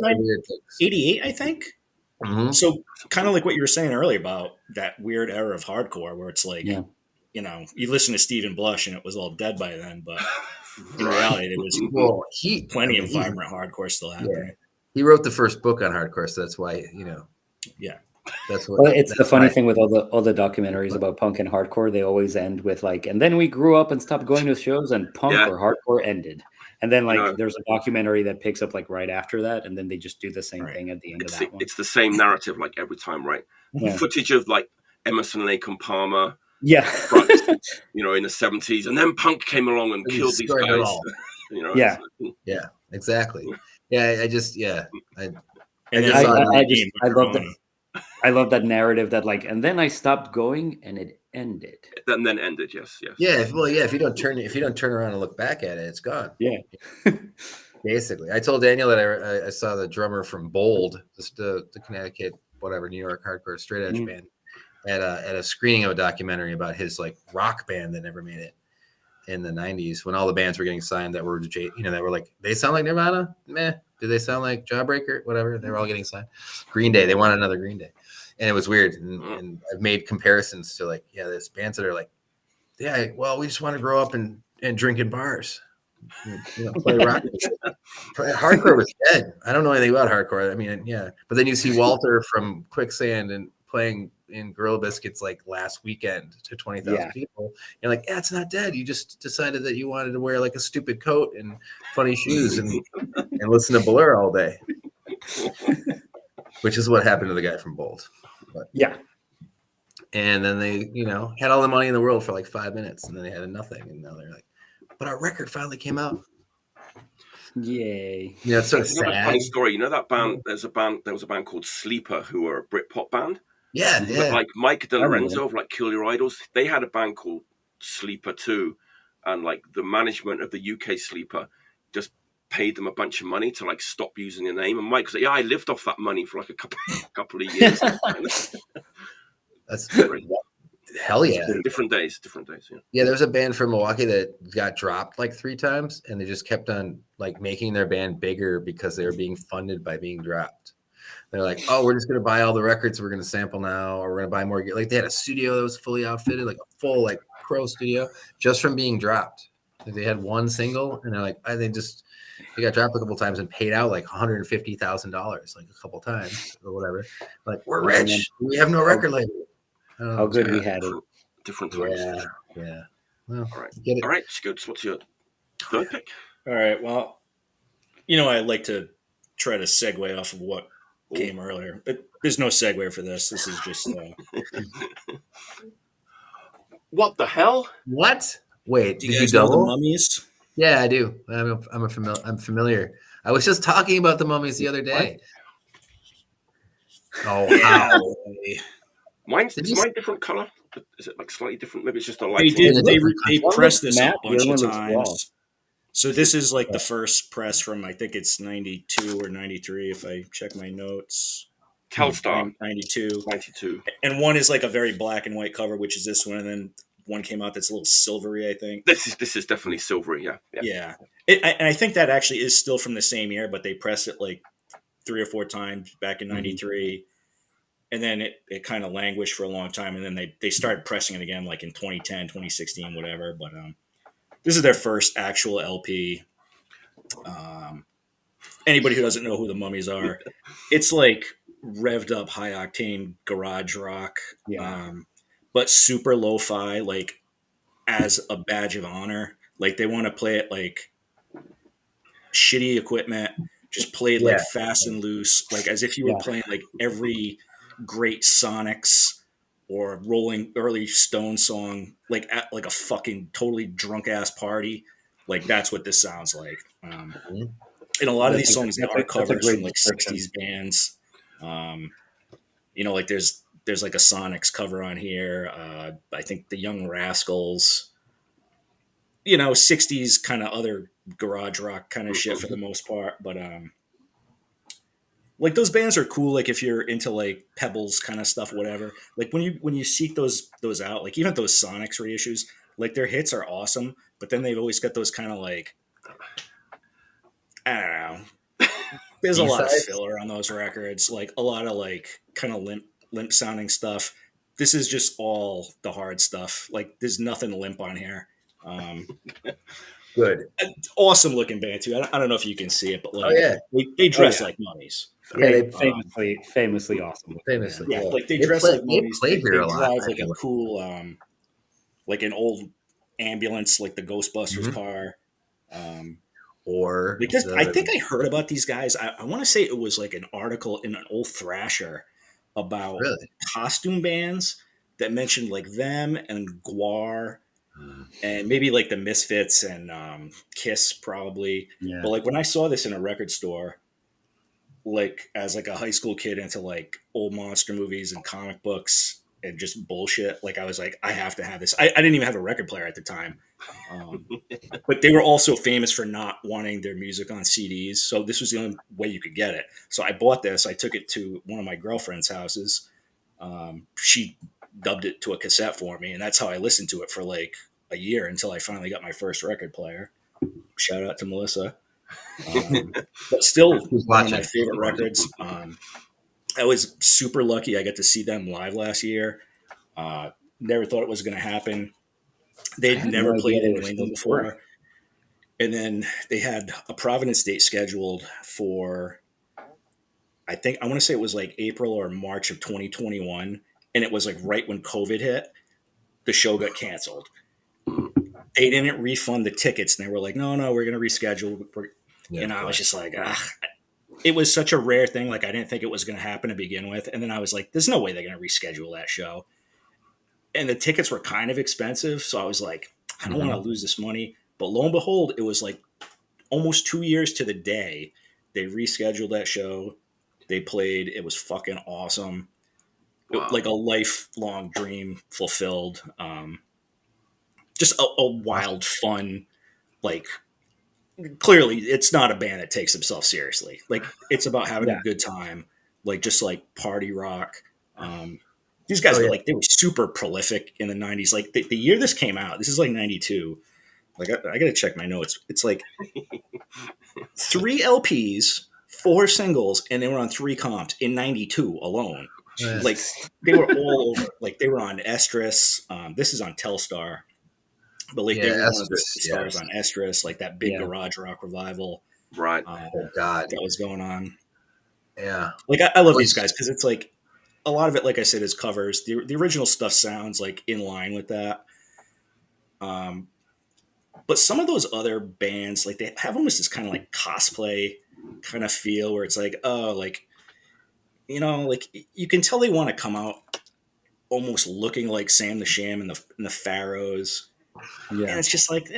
88, I think. Mm-hmm. So kind of like what you were saying earlier about that weird era of hardcore, where it's like, you listen to Stephen Blush and it was all dead by then, but in reality, there was plenty of vibrant hardcore still happening. Yeah. He wrote the first book on hardcore, so that's why that's what. Well, it's the funny thing with all the documentaries about punk and hardcore. They always end with like, and then we grew up and stopped going to shows, and punk or hardcore ended. And then there's a documentary that picks up like right after that, and then they just do the same thing at the end of that one. It's the same narrative like every time, right? Yeah. Footage of like Emerson, Lake and Palmer. Yeah. Christ, in the 70s, and then punk came along and killed these guys. Yeah, exactly. Yeah, I love that narrative that like, and then I stopped going and it ended. And then ended, yes. Yeah, if you don't turn around and look back at it, it's gone. Yeah. Basically, I told Daniel that I saw the drummer from Bold, the Connecticut, whatever, New York hardcore straight edge band, at a screening of a documentary about his like rock band that never made it in the 90s, when all the bands were getting signed that were that were like, they sound like Nirvana, meh. Do they sound like Jawbreaker? Whatever. They were all getting signed. Green Day. They wanted another Green Day, and it was weird. And I've made comparisons to like, there's bands that are like, we just want to grow up and drink in bars. Play rock. Hardcore was dead. I don't know anything about hardcore. I mean, but then you see Walter from Quicksand and playing in Gorilla Biscuits like last weekend to 20,000 people. You're like, it's not dead. You just decided that you wanted to wear like a stupid coat and funny shoes and listen to Blur all day, which is what happened to the guy from Bold. But, and then they, had all the money in the world for like 5 minutes, and then they had nothing, and now they're like, but our record finally came out. Yay! It's sort of sad. A funny story. That band? There was a band called Sleeper, who were a Britpop band. Yeah. But like Mike DeLorenzo of like Kill Your Idols, they had a band called Sleeper too, and like the management of the UK Sleeper just paid them a bunch of money to like stop using the name. And Mike was like, I lived off that money for like a couple of years. That's great. Hell yeah. Different days. Yeah, there's a band from Milwaukee that got dropped like 3 times, and they just kept on like making their band bigger because they were being funded by being dropped. They're like, we're just going to buy all the records we're going to sample now, or we're going to buy more. Like they had a studio that was fully outfitted, like a full like pro studio, just from being dropped. Like they had one single, and they're like, they got dropped a couple times and paid out like $150,000 like a couple times or whatever. Like, we're rich. We have no record label. How good we had it. Different times. Yeah. Well, all right, Scoots, what's your third pick? All right, well, I like to try to segue off of what came earlier. But there's no segue for this. This is just... What the hell? What? Wait, Do did you you guys know the double? Mummies? Yeah, I do. I'm familiar. I was just talking about the Mummies the other day. Oh, Yeah. how? Mine's Did is you mine different color? Is it like slightly different? Maybe it's just the They lighting. did. In a different They country? One pressed looks this a matte, the bunch other of one looks raw. times. So this is like the first press from, I think it's 92 or 93 if I check my notes. Telstar 92. 92. And one is like a very black and white cover, which is this one, and then one came out that's a little silvery, I think. This is definitely silvery. Yeah. Yeah. And I think that actually is still from the same year, but they pressed it like 3 or 4 times back in 93. And then it kind of languished for a long time. And then they started pressing it again, like in 2010, 2016, whatever. But this is their first actual LP. Anybody who doesn't know who the Mummies are, it's like revved up high octane garage rock, but super lo-fi, like as a badge of honor. Like they want to play it like shitty equipment, just played like fast and loose, like as if you were playing like every great Sonics or Rolling early Stone song, like at like a fucking totally drunk ass party. Like that's what this sounds like. And a lot of these songs, they are covers from like 60s bands. You know, like there's like a Sonics cover on here. I think the Young Rascals, you know, 60s kind of other garage rock kind of shit for the most part. But like those bands are cool. Like if you're into like Pebbles kind of stuff, whatever. Like when you seek those out, like even those Sonics reissues, like their hits are awesome. But then they've always got those kind of like, I don't know. There's a lot of filler on those records, like a lot of like kind of limp sounding stuff. This is just all the hard stuff. Like there's nothing limp on here. Good. Awesome looking band too. I don't know if you can see it, but like they dress like mummies. Yeah, they famously awesome. famously. Yeah, like they dress like mummies. They They here a lot. drive like a cool, like an old ambulance, like the Ghostbusters car. Or like this, I think I heard about these guys. I want to say it was like an article in an old Thrasher about costume bands that mentioned like them and Guar and maybe like the Misfits and Kiss probably. Yeah. But like when I saw this in a record store, like as like a high school kid into like old monster movies and comic books and just bullshit, like I was like, I have to have this. I didn't even have a record player at the time. But they were also famous for not wanting their music on CDs. So this was the only way you could get it. So I bought this. I took it to one of my girlfriend's houses. She dubbed it to a cassette for me. And that's how I listened to it for like a year until I finally got my first record player. Shout out to Melissa. But still one of my favorite records. I was super lucky. I got to see them live last year. Never thought it was going to happen. They'd never played in New England before. And then they had a Providence date scheduled for, I want to say it was like April or March of 2021. And it was like right when COVID hit, the show got canceled. They didn't refund the tickets. And they were like, no, we're going to reschedule. And I was just like, it was such a rare thing. Like I didn't think it was going to happen to begin with. And then I was like, there's no way they're going to reschedule that show. And the tickets were kind of expensive. So I was like, I don't want to lose this money. But lo and behold, it was like almost 2 years to the day. They rescheduled that show. They played. It was fucking awesome. Wow. Like a lifelong dream fulfilled. Just a wild, fun, like clearly it's not a band that takes themselves seriously. Like it's about having a good time. Like just like party rock. These guys were like, they were super prolific in the 90s. Like the year this came out, this is like 92. Like I got to check my notes. It's like 3 LPs, 4 singles, and they were on 3 comps in 92 alone. Yes. Like they were all over. Like they were on Estrus. This is on Telstar. But like they were one of the stars on Estrus, like that big garage rock revival. Right. Oh God. That was going on. Yeah. Like I love these guys because it's like a lot of it, like I said, is covers. The original stuff sounds like in line with that. But some of those other bands, like they have almost this kind of like cosplay kind of feel where it's like, oh, like, you know, like you can tell they want to come out almost looking like Sam the Sham and the Pharaohs. And it's just like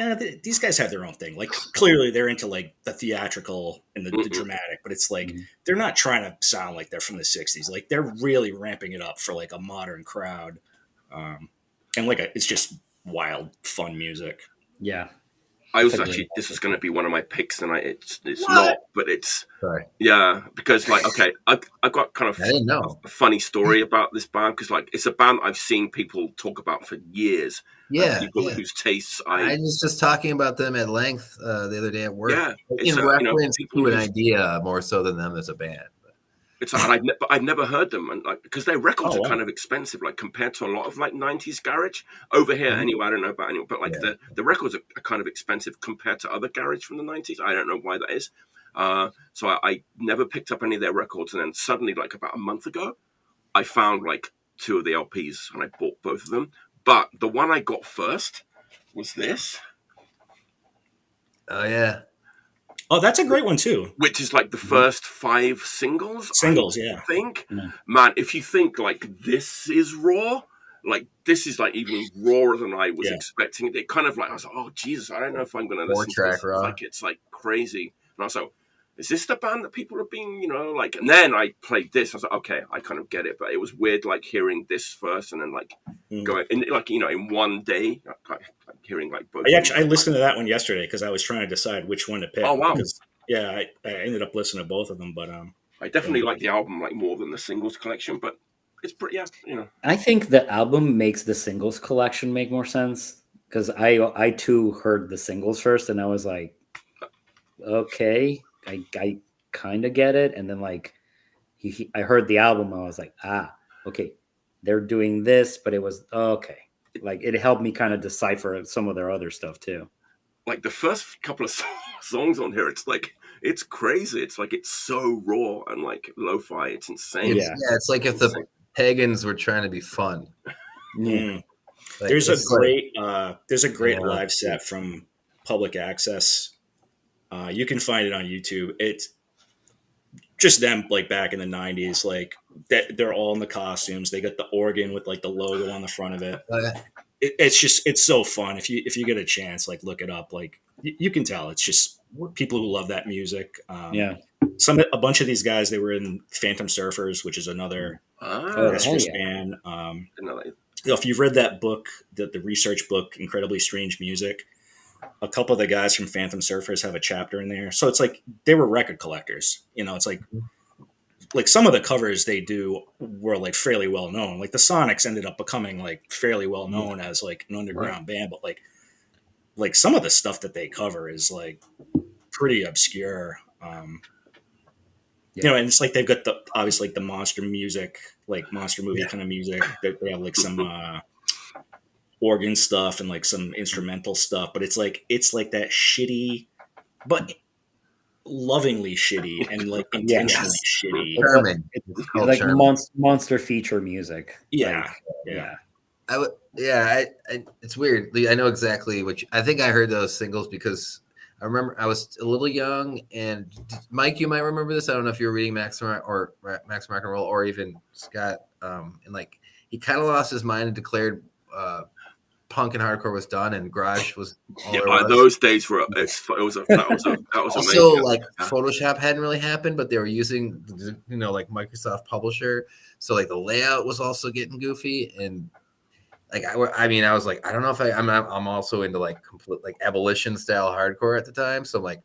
these guys have their own thing. Like clearly they're into like the theatrical and the dramatic, but it's like they're not trying to sound like they're from the '60s. Like they're really ramping it up for like a modern crowd, and like it's just wild, fun music. Yeah. I was actually, this is going to be one of my picks tonight. It's not, but it's because like, okay, I got kind of a funny story about this band because like it's a band I've seen people talk about for years. People whose tastes I was just talking about them at length the other day at work. Yeah, in reference to an idea more so than them as a band. It's like I've never heard them, and like because their records are kind of expensive, like compared to a lot of like '90s garage over here. Anyway, I don't know about anyone, but like the records are kind of expensive compared to other garage from the '90s. I don't know why that is. So I never picked up any of their records, and then suddenly, like about a month ago, I found like 2 of the LPs, and I bought both of them. But the one I got first was this. Oh yeah. Oh, that's a great one too. Which is like the first 5 singles. I think. Man, if you think like this is raw, like this is like even rawer than I was expecting. It kind of like I was like, oh Jesus, I don't know if I'm going to listen to this. Like it's like crazy. And I was like, is this the band that people have been, like? And then I played this. I was like, okay, I kind of get it. But it was weird, like hearing this first and then like going in, like in one day, like hearing like both. I listened to that one yesterday because I was trying to decide which one to pick. Oh wow! Because, I ended up listening to both of them, but I definitely like the album like more than the singles collection. But it's pretty, I think the album makes the singles collection make more sense because I too heard the singles first and I was like, okay. I kind of get it, and then like I heard the album, I was like, okay, they're doing this, but it was okay. Like it helped me kind of decipher some of their other stuff too. Like the first couple of songs on here, it's like it's crazy. It's like it's so raw and like lo-fi. It's insane. It's like if the pagans were trying to be fun. Like, there's a great live set from Public Access. You can find it on YouTube. It's just them like back in the '90s, like they're all in the costumes. They got the organ with like the logo on the front of it. It's so fun. If you get a chance, like look it up. Like you can tell it's just people who love that music. A bunch of these guys, they were in Phantom Surfers, which is another band. If you've read that book, the research book, Incredibly Strange Music. A couple of the guys from Phantom Surfers have a chapter in there. So it's like they were record collectors. It's like some of the covers they do were like fairly well known. Like the Sonics ended up becoming like fairly well known as like an underground band, but like some of the stuff that they cover is like pretty obscure. And it's like they've got obviously like the monster music, like monster movie kind of music. They have like some organ stuff and like some instrumental stuff, but it's like that shitty but lovingly shitty and like intentionally shitty. It's like monster feature music. It's weird. I know exactly I think I heard those singles because I remember I was a little young, and Mike, you might remember this. I don't know if you were reading Max Rock and Roll or even Scott, and like he kind of lost his mind and declared punk and hardcore was done and garage was all those days were that was also amazing. Like Photoshop hadn't really happened, but they were using like Microsoft Publisher, so like the layout was also getting goofy, and like I was like, I don't know if I'm also into like complete like abolition style hardcore at the time, so like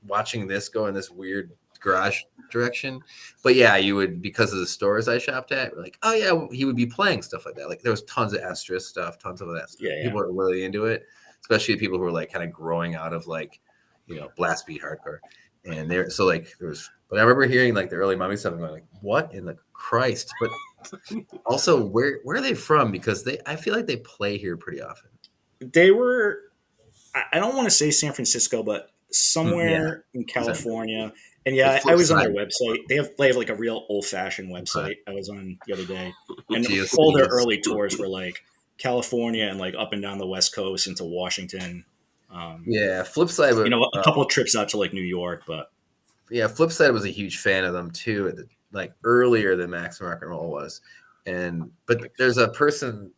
watching this go in this weird garage direction. But you would, because of the stores I shopped at, like, oh yeah, he would be playing stuff like that. Like there was tons of Asterisk stuff, tons of that stuff. People were really into it, especially people who were like kind of growing out of like blast beat hardcore. And there was, but I remember hearing like the early Mummy stuff and going like, what in the Christ? But also where are they from? Because I feel like they play here pretty often. They were, I don't want to say San Francisco, but somewhere in California. And I was on their website. They have like a real old fashioned website. I was on the other day, and all their early tours were like California and like up and down the West Coast into Washington. Flipside, a couple of trips out to like New York, but Flipside was a huge fan of them too. Like earlier than Max Rock and Roll was, but there's a person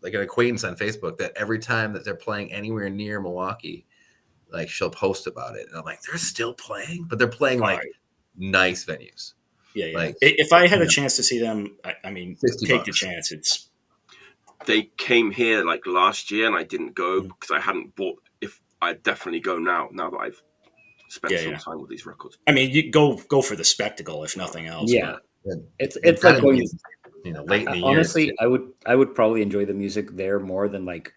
like an acquaintance on Facebook that every time that they're playing anywhere near Milwaukee, like she'll post about it, and I'm like, they're still playing, but they're playing like nice venues. Yeah. Like, if I had a chance to see them, I mean, take $60. the chance. They came here like last year, and I didn't go because I hadn't bought. If I'd definitely go now that I've spent some time with these records. I mean, you go for the spectacle, if nothing else. Yeah, but it's like going. Late in the year. Honestly, I would probably enjoy the music there more than like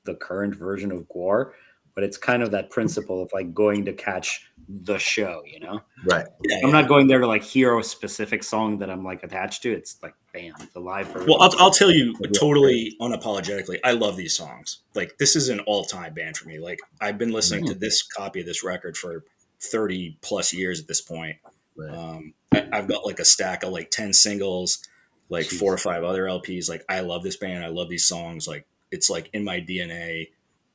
the current version of Gwar, but it's kind of that principle of like going to catch the show, you know? Right. Yeah, I'm not going there to like hear a specific song that I'm like attached to. It's like, bam, the live version. Well, I'll tell you totally unapologetically, I love these songs. Like, this is an all-time band for me. Like, I've been listening to this copy of this record for 30 plus years at this point. Right. I've got like a stack of like 10 singles, like 4 or 5 other LPs. Like, I love this band. I love these songs. Like, it's like in my DNA.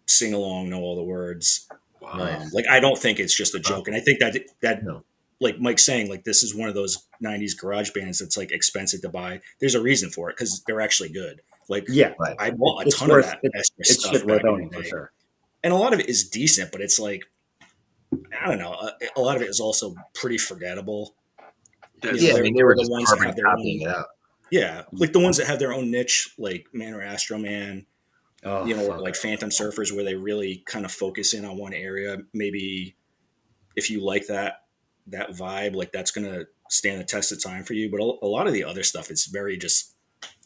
Sing along, know all the words. Like, I don't think it's just a joke. And I think that like Mike's saying, like, this is one of those 90s garage bands that's like expensive to buy. There's a reason for it because they're actually good. Like, I bought a ton of that extra stuff back in the day. For sure. And a lot of it is decent, but it's like, I don't know. A lot of it is also pretty forgettable. I mean, they were just carbon copying it out. Yeah, like the ones that have their own niche, like Man or Astro Man, like Phantom Surfers, where they really kind of focus in on one area. Maybe if you like that vibe, like that's going to stand the test of time for you. But a lot of the other stuff, it's very just,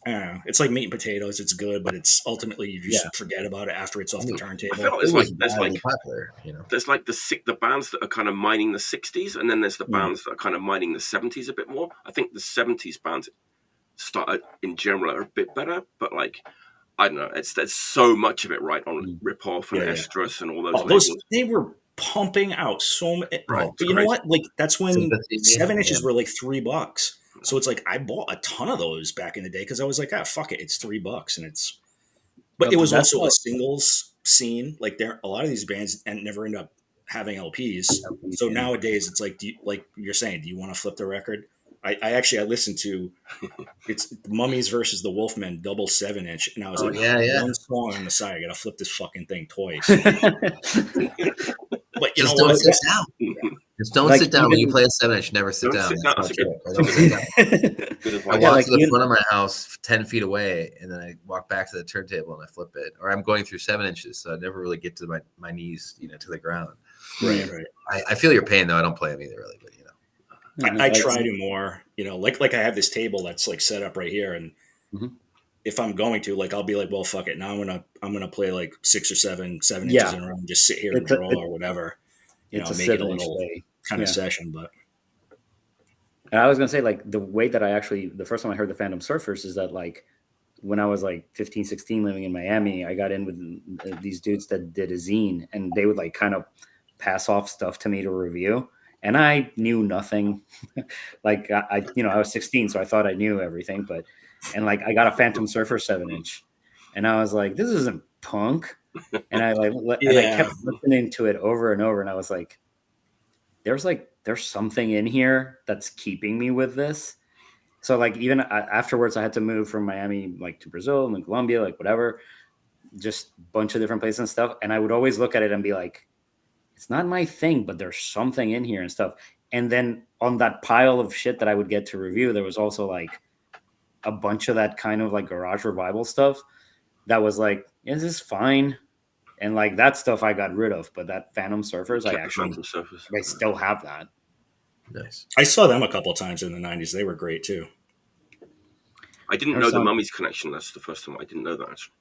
I don't know. It's like meat and potatoes. It's good, but it's ultimately you just forget about it after it's off the turntable. It's like there's like the bands that are kind of mining the 60s, and then there's the bands that are kind of mining the 70s a bit more. I think the 70s bands started in general are a bit better, but like I don't know, there's so much of it right on Ripoff and Estrus and all those labels. They were pumping out so much. But you know what? Like that's when 7 inches were like $3. So it's like I bought a ton of those back in the day because I was like, fuck it, it's $3, and it's. But it was also a singles scene. Like a lot of these bands never end up having LPs. So nowadays it's like, like you're saying, do you want to flip the record? I listened to it's Mummies versus the Wolfmen double 7-inch, and I was like, one song on the side, I gotta flip this fucking thing twice. But you know what? Sit down. Just don't sit down when you play a 7-inch. Never sit down. I walk to the front of my house 10 feet away, and then I walk back to the turntable and I flip it. Or I'm going through 7 inches, so I never really get to my knees, to the ground. Right. I feel your pain though. I don't play them either, really, but I try to more, like I have this table that's like set up right here, and if I'm going to, like, I'll be like, well, fuck it. Now I'm gonna play like 6 or 7 inches in a row and just sit here and draw or whatever. Make it a little kind of session. But and I was gonna say, like, the way that the first time I heard the Phantom Surfers is that, like, when I was like 15, 16 living in Miami, I got in with these dudes that did a zine, and they would like kind of pass off stuff to me to review. And I knew nothing. Like I was 16, so I thought I knew everything. And like I got a Phantom Surfer 7-inch, and I was like, "This isn't punk." And I kept listening to it over and over, and I was like, "There's something in here that's keeping me with this." So like even afterwards, I had to move from Miami like to Brazil and then Colombia, like whatever, just a bunch of different places and stuff. And I would always look at it and be like, it's not my thing, but there's something in here and stuff. And then on that pile of shit that I would get to review, there was also like a bunch of that kind of like garage revival stuff that was like, is this fine? And like that stuff I got rid of, but that Phantom Surfers, I still have that. Nice. I saw them a couple of times in the 90s. They were great too. I didn't know the Mummies connection. That's the first time I didn't know that. Actually.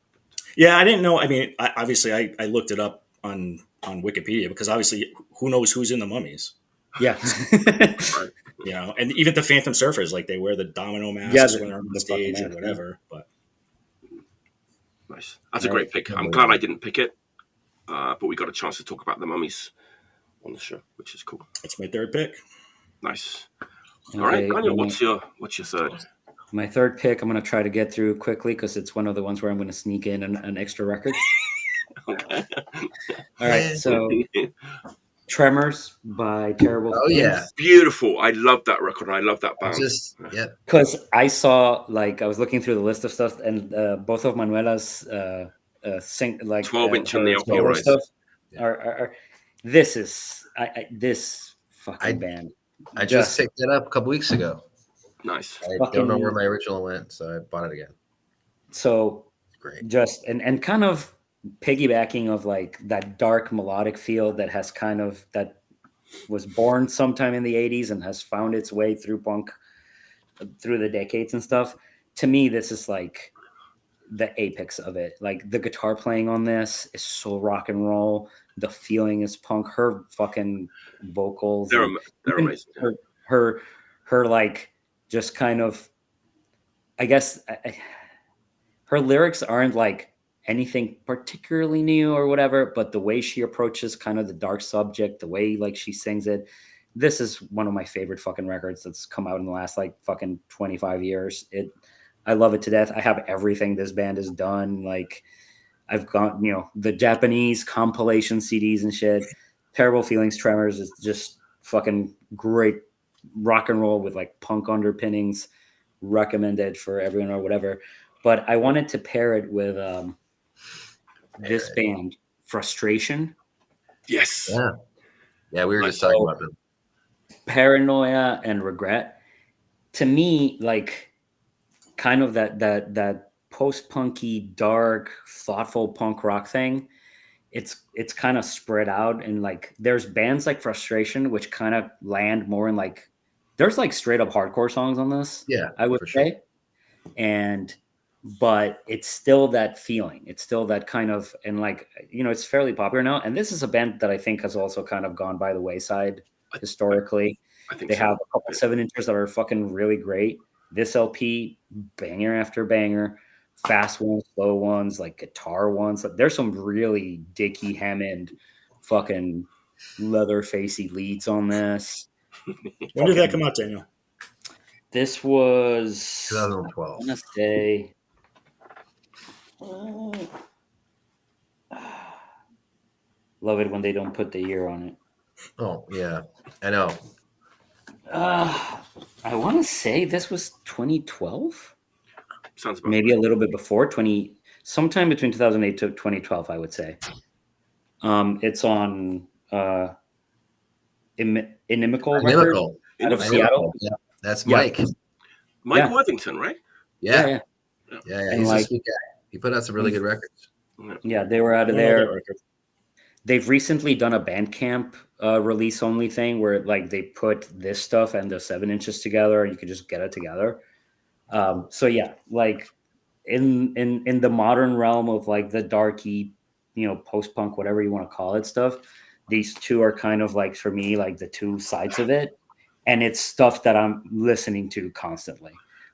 Yeah, I didn't know. I mean, I looked it up on Wikipedia because obviously who knows who's in the Mummies. Yeah. And even the Phantom Surfers, like they wear the domino masks when they're on the stage or whatever. But nice. That's a great pick. I'm glad I didn't pick it. But we got a chance to talk about the Mummies on the show, which is cool. That's my third pick. Nice. All right, Daniel, what's your third? My third pick, I'm going to try to get through quickly because it's one of the ones where I'm going to sneak in an extra record. Okay. All right. So Tremors by Terrible Oh, Feelings. yeah. Beautiful. I love that record. I love that band. Because I saw, like, I was looking through the list of stuff, and both of Manuela's sing, like 12-inch on her the LP solo Rise. stuff are this is this fucking band. I just picked it up a couple weeks ago. Nice. I don't know where my original went, so I bought it again. So great. Just and kind of piggybacking of like that dark melodic feel that has kind of that was born sometime in the 80s and has found its way through punk through the decades and stuff. To me, this is like the apex of it. Like the guitar playing on this is so rock and roll. The feeling is punk. Her fucking vocals, they're amazing. Her like just kind of, I guess her lyrics aren't like anything particularly new or whatever, but the way she approaches kind of the dark subject, the way like she sings it, this is one of my favorite fucking records that's come out in the last like fucking 25 years. I love it to death. I have everything this band has done. Like I've got, the Japanese compilation CDs and shit. Terrible Feelings, Tremors is just fucking great rock and roll with like punk underpinnings. Recommended for everyone or whatever. But I wanted to pair it with this band, Frustration. Yes. Yeah, we were just talking about them. Paranoia and Regret. To me, like kind of that post-punky, dark, thoughtful punk rock thing. It's kind of spread out, and like there's bands like Frustration, which kind of land more in like there's like straight up hardcore songs on this. Yeah, I would say. Sure. But it's still that feeling. It's still that kind of, and like, it's fairly popular now. And this is a band that I think has also kind of gone by the wayside historically. I think they have a couple 7-inchers that are fucking really great. This LP, banger after banger, fast ones, slow ones, like guitar ones. Like, there's some really Dickie Hammond fucking leather-facey leads on this. When did that come out, Daniel? This was 2012. I want to say love it when they don't put the year on it. Oh yeah, I know. I want to say this was 2012. Sounds about maybe a little bit before sometime between 2008 to 2012, I would say. It's on Inimical out of Seattle. Yeah, that's Mike. Mike Worthington, right? Yeah. He's a sweet guy. He put out some really good records. Yeah, they were out of there. They've recently done a Bandcamp release only thing where like they put this stuff and the 7-inches together, and you could just get it together. So yeah, like in the modern realm of like the darky, post-punk, whatever you want to call it stuff, these two are kind of like, for me, like the two sides of it. And it's stuff that I'm listening to constantly.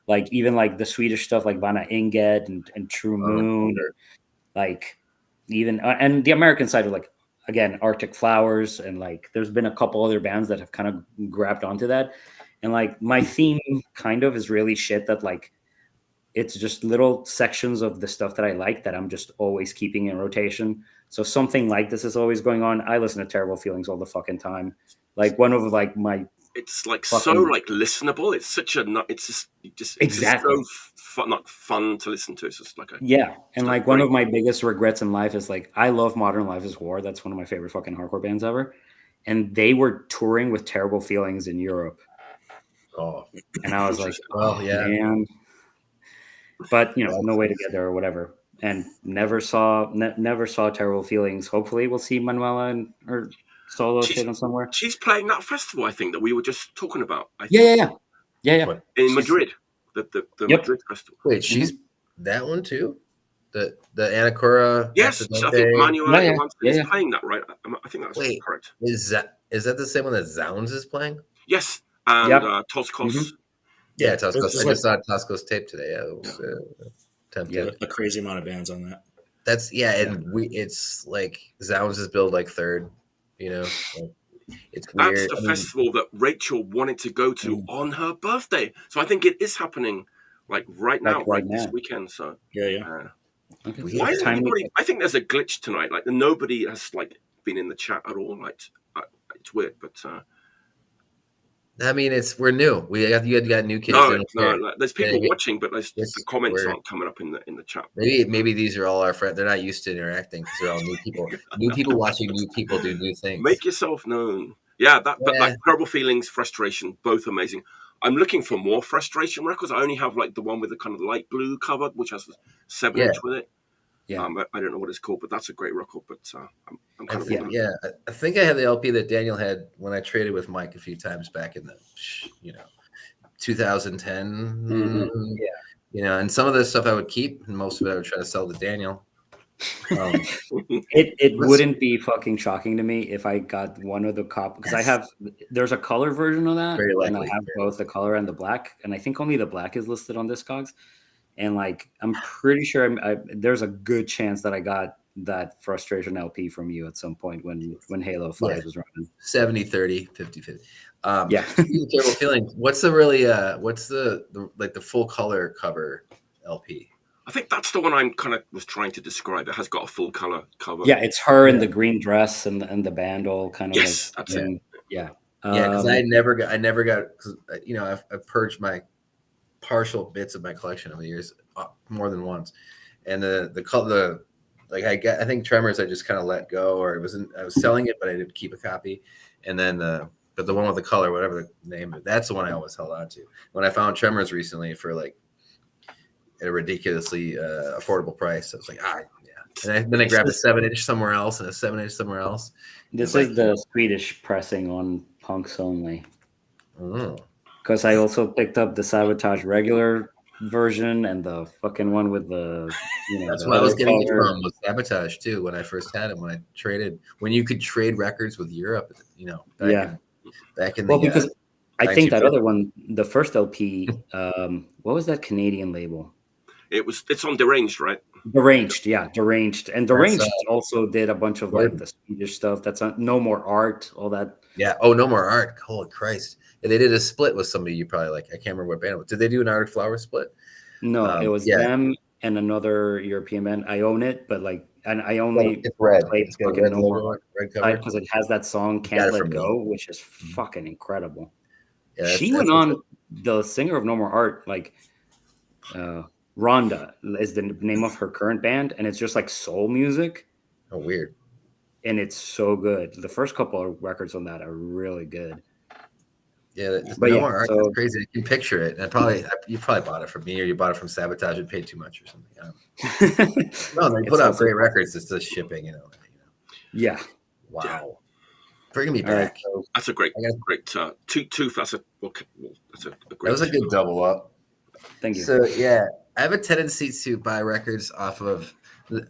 Like even like the Swedish stuff like Vanna Inget and True Moon, or like even and the American side of like, again, Arctic Flowers, and like there's been a couple other bands that have kind of grabbed onto that. And like my theme kind of is really shit that like it's just little sections of the stuff that I like that I'm just always keeping in rotation. So something like this is always going on. I listen to Terrible Feelings all the fucking time. Like one of like my it's like fucking, so like listenable. It's such a it's just exactly so not fun to listen to. It's just like and like one of my biggest regrets in life is like I love Modern Life is War. That's one of my favorite fucking hardcore bands ever. And they were touring with Terrible Feelings in Europe. Oh, and I was like, oh yeah, man. But no way to get there or whatever. And never saw Terrible Feelings. Hopefully, we'll see Manuela and her solo shit on somewhere. She's playing that festival, I think, that we were just talking about. I think. Yeah. In Madrid, the Madrid festival. Wait, she's that one too. The Anacora. Yes, I think Manuela is playing that, right? I think that's correct. Is that the same one that Zounds is playing? Yes, and Toskos. Mm-hmm. Yeah, Toskos. I just saw Toskos tape today. Yeah, it was tempted. A crazy amount of bands on that. That's and it's like Zounds is billed like third. It's weird. That's the festival that Rachel wanted to go to on her birthday. So I think it is happening like right now, this weekend. So yeah. Okay. Why is everybody? I think there's a glitch tonight. Like nobody has like been in the chat at all. Like It's weird, but I mean, we're new. You got new kids. no. There's people watching, but the comments aren't coming up in the chat. Maybe these are all our friends. They're not used to interacting because they're all new people. New people watching new people do new things. Make yourself known. Yeah, but like Terrible Feelings, Frustration, both amazing. I'm looking for more Frustration records. I only have like the one with the kind of light blue cover, which has the 7-inch with it. Yeah, I don't know what it's called, but that's a great record. But I'm kind of I think I had the LP that Daniel had when I traded with Mike a few times back in the 2010. And some of this stuff I would keep, and most of it I would try to sell to Daniel. It wouldn't be fucking shocking to me if I got one of the because there's a color version of that, and I have both the color and the black, and I think only the black is listed on Discogs. And like, I'm pretty sure there's a good chance that I got that Frustration LP from you at some point when Halo 5 was running. 70-30, 50-50. Terrible Feelings. What's the full color cover LP? I think that's the one I'm kind of was trying to describe. It has got a full color cover. Yeah, it's her in the green dress and the band all kind of that's it. Yeah. Because I never got because I've purged my partial bits of my collection over the years more than once, and the color, like I think Tremors I just kind of let go, or I was selling it but I didn't keep a copy, and then the one with the color, whatever the name of it, that's the one I always held on to. When I found Tremors recently for like at a ridiculously affordable price, I was like and then I grabbed a 7-inch somewhere else and a 7-inch somewhere else. This is the Swedish pressing on Punks Only. Because I also picked up the Sabotage regular version and the fucking one with the, that's what I was getting it from was Sabotage too when I first had it. When I traded, when you could trade records with Europe, back in the because I think that other one, the first LP, what was that Canadian label? It's on Deranged, right? Deranged, and Deranged also did a bunch of like the Swedish stuff. That's No More Art, all that. Yeah. Oh, No More Art. Holy Christ. They did a split with somebody you probably like. I can't remember what band it was. Did they do an Arctic Flower split? No, it was them and another European band. I own it, but I only played fucking No More Art because it has that song Can't Let Go, which is fucking incredible. Yeah, she went on, the singer of No More Art, like Rhonda is the name of her current band, and it's just like soul music. Oh, weird. And it's so good. The first couple of records on that are really good. Yeah, but No More Art is crazy. I can picture it. And you probably bought it from me, or you bought it from Sabotage and paid too much or something. No, they put out great records. It's just shipping, Yeah. Wow. Yeah. Bringing me back. Right, so that's a great tooth. That's a great. That was a good double up. Thank you. So I have a tendency to buy records off of.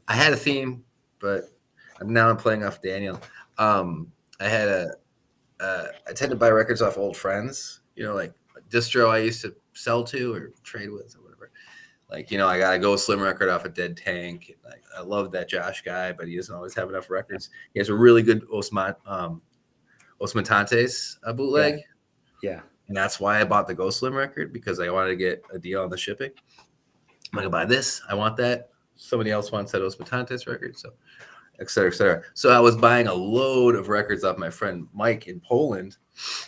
I had a theme, but I'm playing off Daniel. I tend to buy records off old friends, like a distro I used to sell to or trade with or whatever. Like, I got a Go Slim record off a Dead Tank. I love that Josh guy, but he doesn't always have enough records. He has a really good Osmantantes bootleg. Yeah. And that's why I bought the Go Slim record, because I wanted to get a deal on the shipping. I'm going to buy this. I want that. Somebody else wants that Osmantantes record. So, et cetera, et cetera. So I was buying a load of records off my friend Mike in Poland.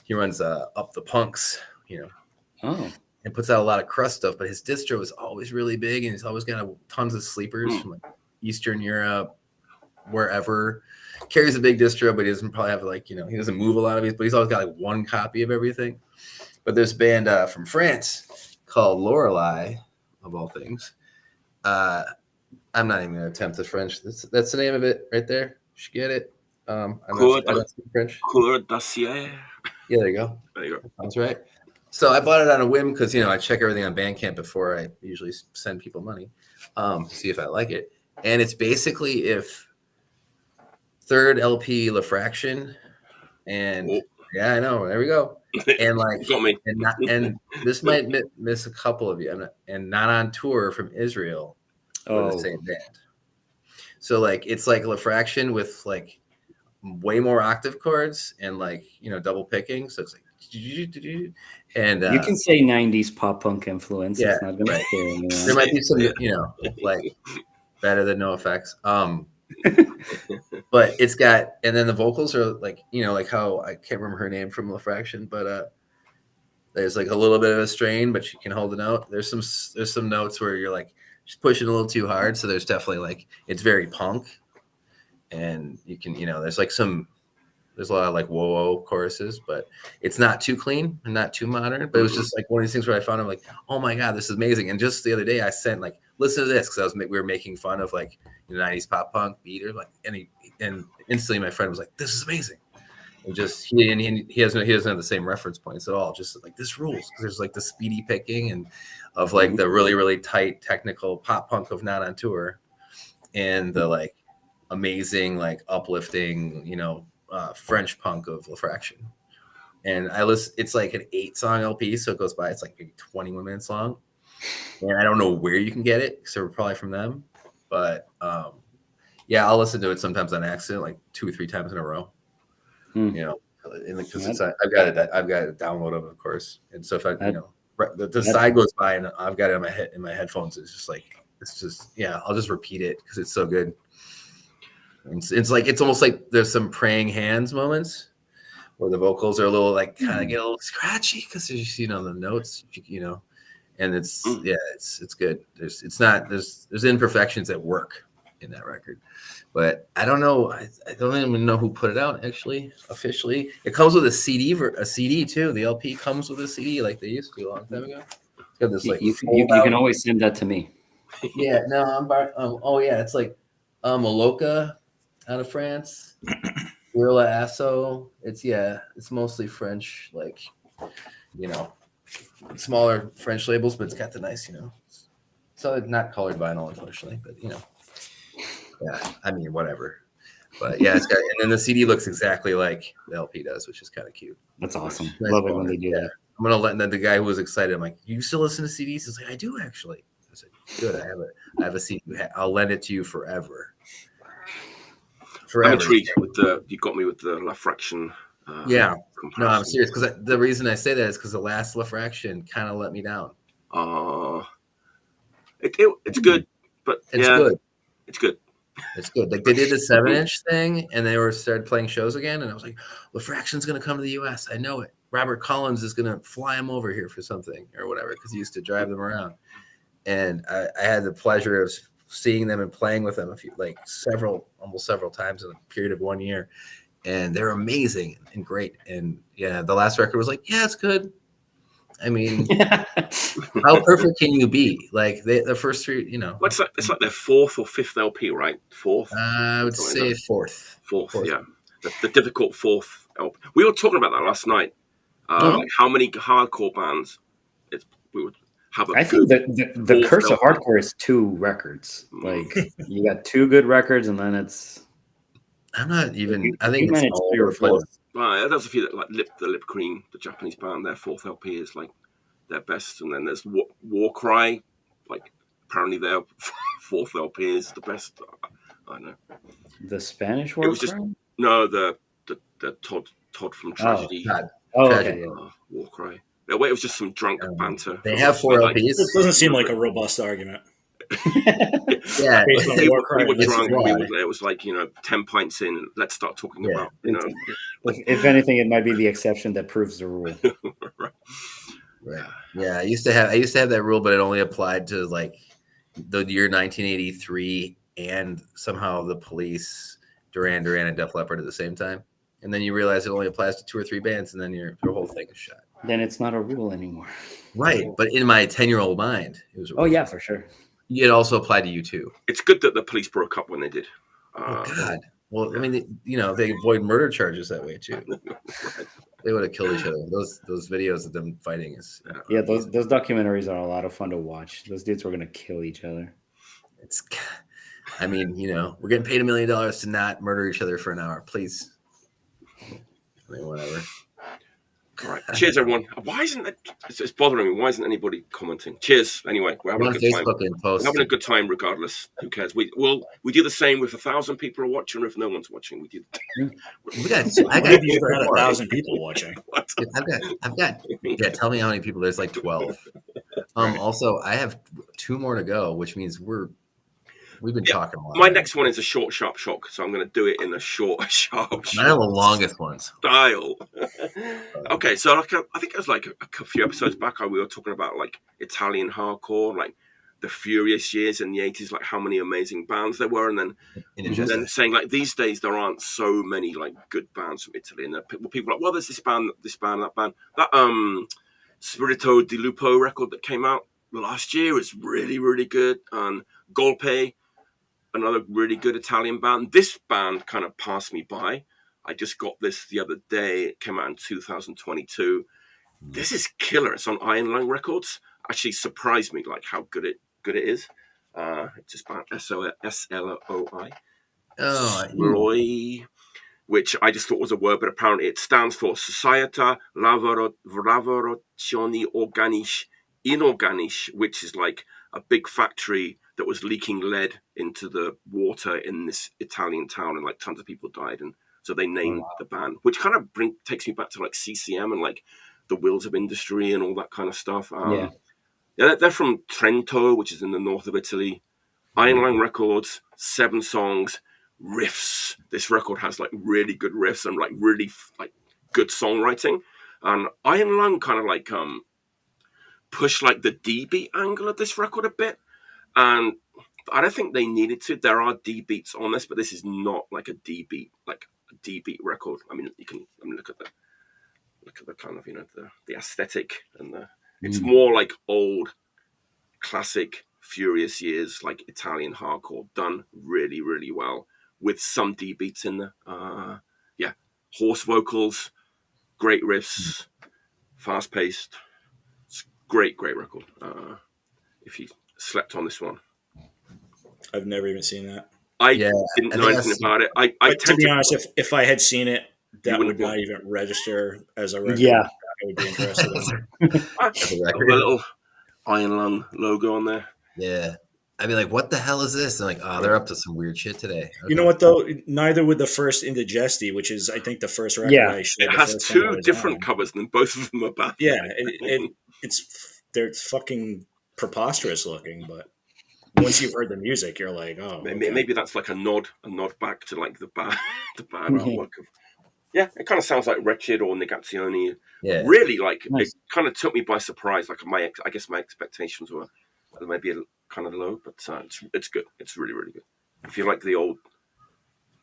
He runs Up the Punks, and puts out a lot of Crust stuff. But his distro is always really big, and he's always got tons of sleepers from like Eastern Europe, wherever. Carries a big distro, but he doesn't probably have he doesn't move a lot of these, but he's always got like one copy of everything. But there's a band from France called Lorelei, of all things. I'm not even going to attempt the French. That's the name of it right there. You should get it. I'm not French. Couleur d'Acier. Yeah, there you go. There you go. That's right. So I bought it on a whim because, I check everything on Bandcamp before I usually send people money to see if I like it. And it's basically if third LP Lefraction and yeah, I know. There we go. And got me. and this might miss a couple of you. And Not on Tour from Israel. The same band. So it's like Lefraction with way more octave chords and double picking. So it's and you can say 90s pop punk influence. Yeah, it's not gonna scare anyone. There might be some better than No Effects. But it's got, and then the vocals are like, you know, like how I can't remember her name from La Fraction, but there's like a little bit of a strain, but she can hold a note. There's some notes where you're like she's pushing a little too hard, so there's definitely like it's very punk, and you can, you know, there's a lot of like whoa choruses, but it's not too clean and not too modern. But it was just like one of these things where I found I'm like, oh my god, this is amazing. And just the other day I sent like, listen to this, because we were making fun of like the 90s pop punk beat or like, and instantly my friend was like, this is amazing. And just he doesn't have the same reference points at all. Just like this rules, because there's like the speedy picking and of like the really really tight technical pop punk of Not on Tour, and the like amazing like uplifting, you know, French punk of La Fraction. And it's like an 8-song LP, so it goes by. It's like maybe 21 minutes long, and I don't know where you can get it, because they're probably from them. But yeah, I'll listen to it sometimes on accident, like 2 or 3 times in a row. You know, because I've got it downloaded, of course. And so if the side goes by and I've got it in my headphones, it's just I'll just repeat it because it's so good. It's almost like there's some praying hands moments where the vocals are a little like kind of get a little scratchy because there's, you know, the notes, you know, and it's good. There's imperfections that work in that record, but I don't know. I don't even know who put it out actually officially. It comes with a CD too. The LP comes with a CD like they used to a long time ago. It's got this like you can always send that to me. Yeah, no, oh yeah, it's like Maloka out of France, Gorilla Asso. It's mostly French, like, you know, smaller French labels, but it's got the nice, you know, so it's not colored vinyl unfortunately, but you know. Yeah, I mean, whatever. But yeah, it's got, and then the CD looks exactly like the LP does, which is kind of cute. That's awesome. Nice. Love it when they do that. I'm gonna let the guy who was excited. I'm like, you still listen to CDs? He's like, I do actually. I said, good. I have a CD. I'll lend it to you forever. I'm intrigued with you got me with the La Fraction. Yeah. No, I'm serious, because the reason I say that is because the last La Fraction kind of let me down. It's good, but it's good. It's good. It's good. Like they did the 7-inch thing, and they started playing shows again, and I was like, "La Fraction's going to come to the U.S. I know it. Robert Collins is going to fly him over here for something or whatever, because he used to drive them around." And I had the pleasure of seeing them and playing with them almost several times in a period of 1 year, and they're amazing and great. And yeah, the last record was like, yeah, it's good. I mean, how perfect can you be? Like the first 3, you know. It's like their 4th or 5th LP, right? 4th. I would say 4th. 4th, yeah. The difficult 4th LP. We were talking about that last night. Like how many hardcore bands we would have. I think the curse of hardcore is 2 records. Like you got 2 good records, and then it's. I'm not even. I think it's 3 or 4. There's a few that like the Lip Cream, the Japanese band, their 4th LP is like their best, and then there's War Cry, like apparently their 4th LP is the best. I don't know. The Spanish War Cry? No, the Todd from Tragedy. Okay. War Cry. It was just some drunk banter. They have 4 LPs. This doesn't seem like a robust argument. Yeah, we were drunk. It was like, you know, 10 pints in. Let's start talking about, you know. If anything, it might be the exception that proves the rule. Right. Yeah, I used to have that rule, but it only applied to like the year 1983, and somehow the Police, Duran Duran, and Def Leppard at the same time. And then you realize it only applies to 2 or 3 bands, and then your whole thing is shot. Then it's not a rule anymore. Right, but in my 10-year-old mind, it was a rule. Oh yeah, for sure. It also applied to you too. It's good that the Police broke up when they did. Oh God. Well, I mean, they avoid murder charges that way too. They would have killed each other. Those videos of them fighting is. Yeah, those documentaries are a lot of fun to watch. Those dudes were gonna kill each other. I mean, you know, we're getting paid $1 million to not murder each other for an hour, please. I mean, whatever. All right. Cheers, everyone. Why isn't it? It's bothering me. Why isn't anybody commenting? Cheers. Anyway, we're having a good time. We're having a good time, regardless. Who cares? We do the same if 1,000 people are watching, or if no one's watching. We do. I got you for 1,000 people watching. I've got. Yeah, tell me how many people. There's like 12. Also, I have 2 more to go, which means we're We've been Yeah, talking a lot. my next one is a short, sharp shock, so I'm going to do it in a short, sharp Mine are the shock longest ones. style. Okay, so like I think it was like a few episodes back, we were talking about like Italian hardcore, like the furious years in the 80s, like how many amazing bands there were, and then saying like these days there aren't so many like good bands from Italy, and people are like, well, there's this band, that band, that Spirito di Lupo record that came out last year is really, really good, and Golpe, another really good Italian band. This band kind of passed me by. I just got this the other day. It came out in 2022. This is killer. It's on Iron Lung Records. Actually surprised me like how good it is. It's just band Sloi. Sloi, which I just thought was a word, but apparently it stands for Società Lavorazioni Inorganiche, which is like a big factory that was leaking lead into the water in this Italian town, and like tons of people died, and so they named the band, which kind of takes me back to like CCM and like the Wheels of Industry and all that kind of stuff. They're from Trento, which is in the north of Italy. Iron Lung Records, 7 songs, riffs. This record has like really good riffs and like really like good songwriting. And Iron Lung kind of like push like the D beat angle of this record a bit, and I don't think they needed to. There are D beats on this, but this is not like a D beat record. I mean, look at the kind of, you know, the aesthetic, and it's more like old classic furious years, like Italian hardcore, done really, really well with some D beats in there. Horse vocals, great riffs, fast paced. Great record. If you slept on this one, I've never even seen that. I didn't know anything about it. I to be honest, if I had seen it, that would not even register as a record. Yeah, I would be interested in. A little Iron Lung logo on there. Yeah. I'd be like, what the hell is this? And like, oh, they're up to some weird shit today. Okay. You know what, though? Neither would the first Majesties, which is, I think, the first record I showed. It has 2 different covers, and both of them are bad. Yeah, they're fucking preposterous looking, but once you've heard the music, you're like, oh. Maybe that's like a nod back to like the bad artwork of. Yeah, it kind of sounds like Wretched or Negazione. Yeah. Really, like, it kind of took me by surprise. Like, I guess my expectations were maybe kind of low, but it's good. It's really, really good. If you like the old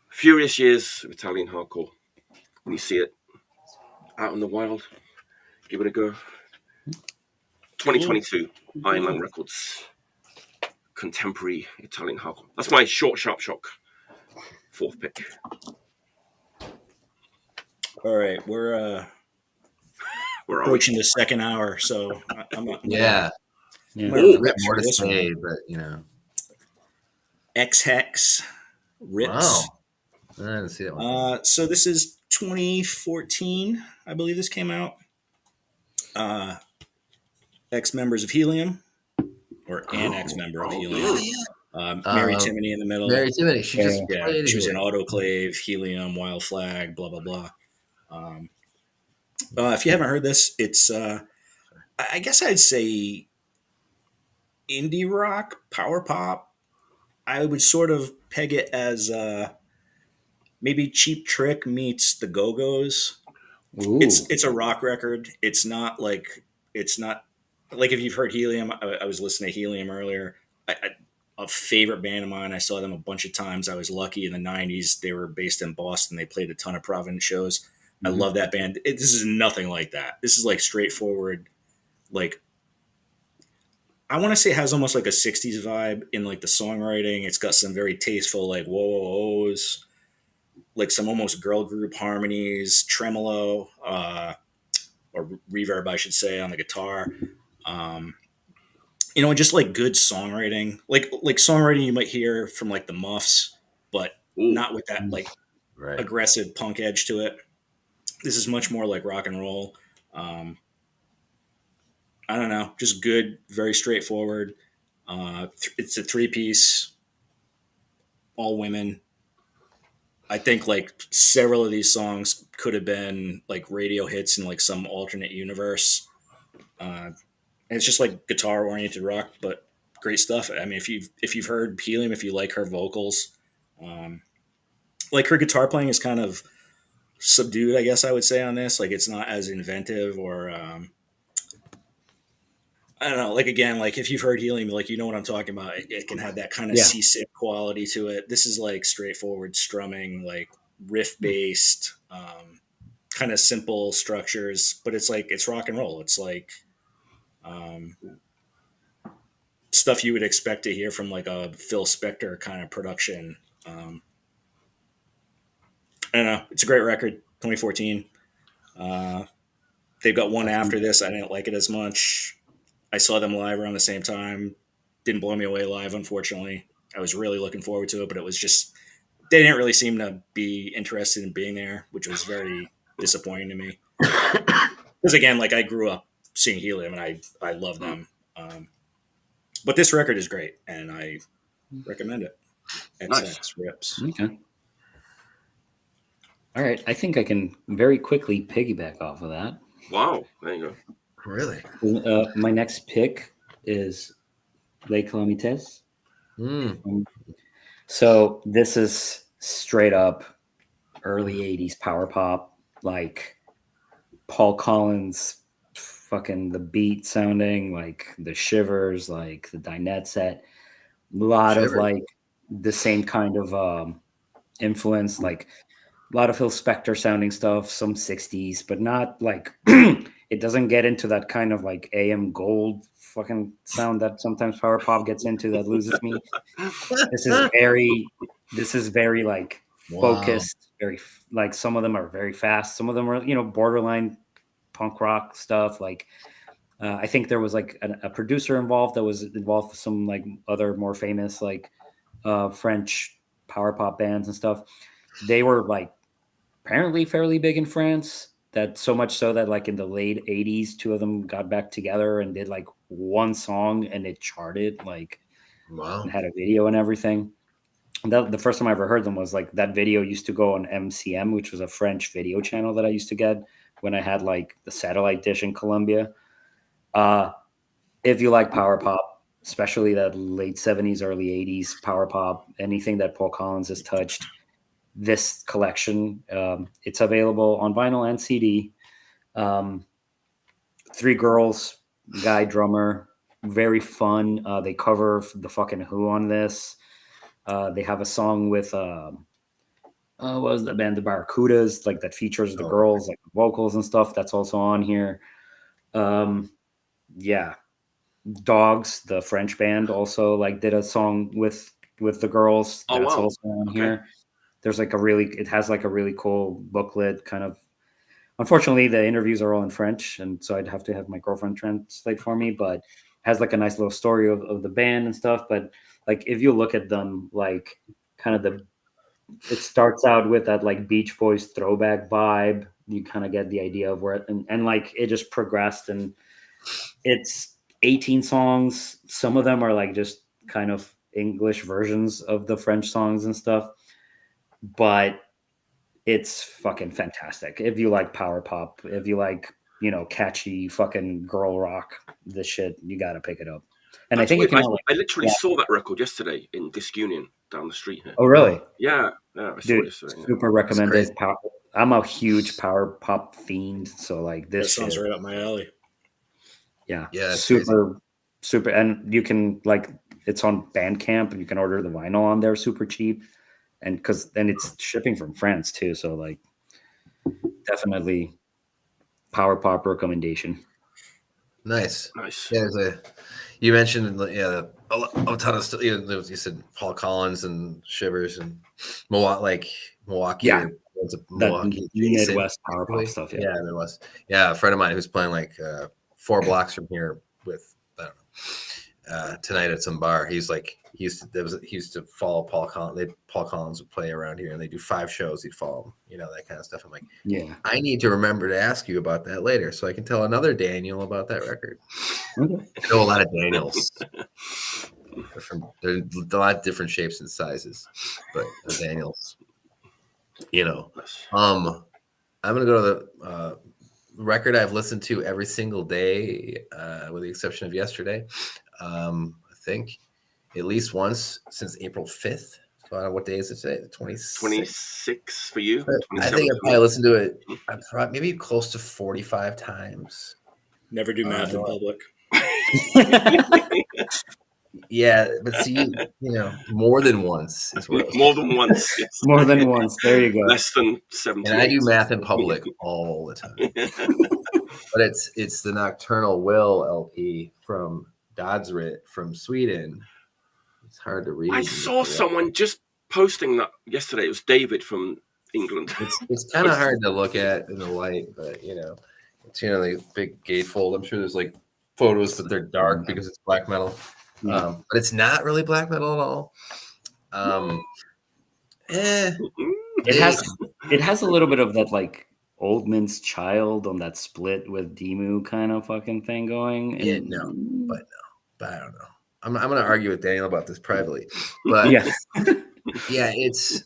furious years of Italian hardcore, when you see it out in the wild, give it a go. 2022, Iron Lung Records, contemporary Italian hardcore. That's my short, sharp shock. 4th pick. All right, we're approaching the second hour, so I'm not. Yeah. More to say, but you know. X-Hex Rips. Wow. I didn't see that one. So this is 2014, I believe this came out. Ex-members of Helium, or an ex-member of Helium. Mary Timony in the middle. Mary Timony. She was in Autoclave, Helium, Wild Flag, blah, blah, blah. If you haven't heard this, it's, I guess I'd say indie rock, power pop. I would sort of peg it as maybe Cheap Trick meets the Go-Go's. It's a rock record. It's not like if you've heard Helium. I was listening to Helium earlier. A favorite band of mine. I saw them a bunch of times. I was lucky in the 90s. They were based in Boston. They played a ton of Providence shows. Mm-hmm. I love that band. This is nothing like that. This is like straightforward, like I want to say it has almost like a 60s vibe in like the songwriting. It's got some very tasteful like whoa-oh-ohs, like some almost girl group harmonies, tremolo, or reverb, I should say, on the guitar. Just like good songwriting, like songwriting you might hear from like the Muffs, but not with that like aggressive punk edge to it. This is much more like rock and roll. I don't know, just good, very straightforward. It's a 3-piece, all women. I think like several of these songs could have been like radio hits in like some alternate universe. And it's just like guitar oriented rock, but great stuff. I mean, if you've heard Helium, if you like her vocals, like her guitar playing is kind of subdued, I guess I would say on this. Like it's not as inventive or I don't know. Like again, like if you've heard Helium, like you know what I'm talking about. It can have that kind of seasick quality to it. This is like straightforward strumming, like riff based, kind of simple structures, but it's like it's rock and roll. It's like stuff you would expect to hear from like a Phil Spector kind of production. I don't know. It's a great record. 2014. They've got one after this. I didn't like it as much. I saw them live around the same time. Didn't blow me away live, unfortunately. I was really looking forward to it, but it was just they didn't really seem to be interested in being there, which was very disappointing to me. Because again, like I grew up seeing Helium, and I love them. But this record is great, and I recommend it. Nice. Rips. Okay. All right. I think I can very quickly piggyback off of that. Wow. There you go. Really? My next pick is Les Calamités. So this is straight up early 80s power pop, like Paul Collins, fucking the beat sounding, like the Shivers, like the Dinette set. A lot of like the same kind of influence, like a lot of Phil Spector sounding stuff, some 60s, but not like it doesn't get into that kind of like AM gold fucking sound that sometimes power pop gets into that loses me. This is very like focused, very like some of them are very fast, some of them are, you know, borderline punk rock stuff. Like I think there was like a producer involved that was involved with some like other more famous like French power pop bands and stuff. They were like apparently fairly big in France, that so much so that like in the late 80s, two of them got back together and did like one song and it charted, like and had a video and everything. And the first time I ever heard them was like that video used to go on MCM, which was a French video channel that I used to get when I had like the satellite dish in Colombia. If you like power pop, especially that late 70s, early 80s power pop, anything that Paul Collins has touched, this collection, it's available on vinyl and CD. Three girls, guy drummer, very fun. They cover the fucking Who on this. They have a song with what was the band, the Barracudas, like that features the girls, like vocals and stuff. That's also on here. Yeah, Dogs, the French band, also like did a song with the girls. That's also on here. There's like it has like a really cool booklet kind of. Unfortunately, the interviews are all in French, and so I'd have to have my girlfriend translate for me, but it has like a nice little story of the band and stuff. But like, if you look at them, like kind of it starts out with that like Beach Boys throwback vibe. You kind of get the idea of where and like it just progressed, and it's 18 songs. Some of them are like just kind of English versions of the French songs and stuff. But it's fucking fantastic. If you like power pop, if you like, you know, catchy fucking girl rock, this shit, you got to pick it up. And That's I think I literally saw that record yesterday in Disc Union down the street here. Oh, really? Yeah. I saw it yesterday. Super recommended. I'm a huge power pop fiend, so like this sounds right up my alley. Yeah, super. And you can like, it's on Bandcamp, and you can order the vinyl on there super cheap. And because then it's shipping from France too, so like definitely power pop recommendation. Nice. Yeah, you mentioned a ton of stuff. You said Paul Collins and Shivers and Milwaukee. Yeah, Milwaukee Midwest power pop stuff. Yeah, Midwest. Yeah, a friend of mine who's playing like 4 blocks from here with I don't know tonight at some bar. He's like. He used to follow Paul Collins. Paul Collins would play around here, and they do 5 shows. He'd follow him, you know, that kind of stuff. I'm like, yeah, I need to remember to ask you about that later, so I can tell another Daniel about that record. I know a lot of Daniels. There's a lot of different shapes and sizes, but Daniels, you know. I'm gonna go to the record I've listened to every single day, with the exception of yesterday. I think, at least once since April 5th. So what day is it today? The 26th? 26 for you. I think I probably listened to it maybe close to 45 times. Never do math in public. Yeah, but see, more than once is where more than once. Yes. More than once. There you go. Less than 70. And I do math in public all the time. But it's the Nocturnal Will LP from Dodsrit from Sweden. It's hard to read. I saw someone just posting that yesterday. It was David from England. It's kind of hard to look at in the light, but it's the big gatefold. I'm sure there's like photos, but they're dark because it's black metal. But it's not really black metal at all. It has a little bit of that like Oldman's Child on that split with Demu kind of fucking thing going. And, but I don't know. I'm going to argue with Daniel about this privately, but it's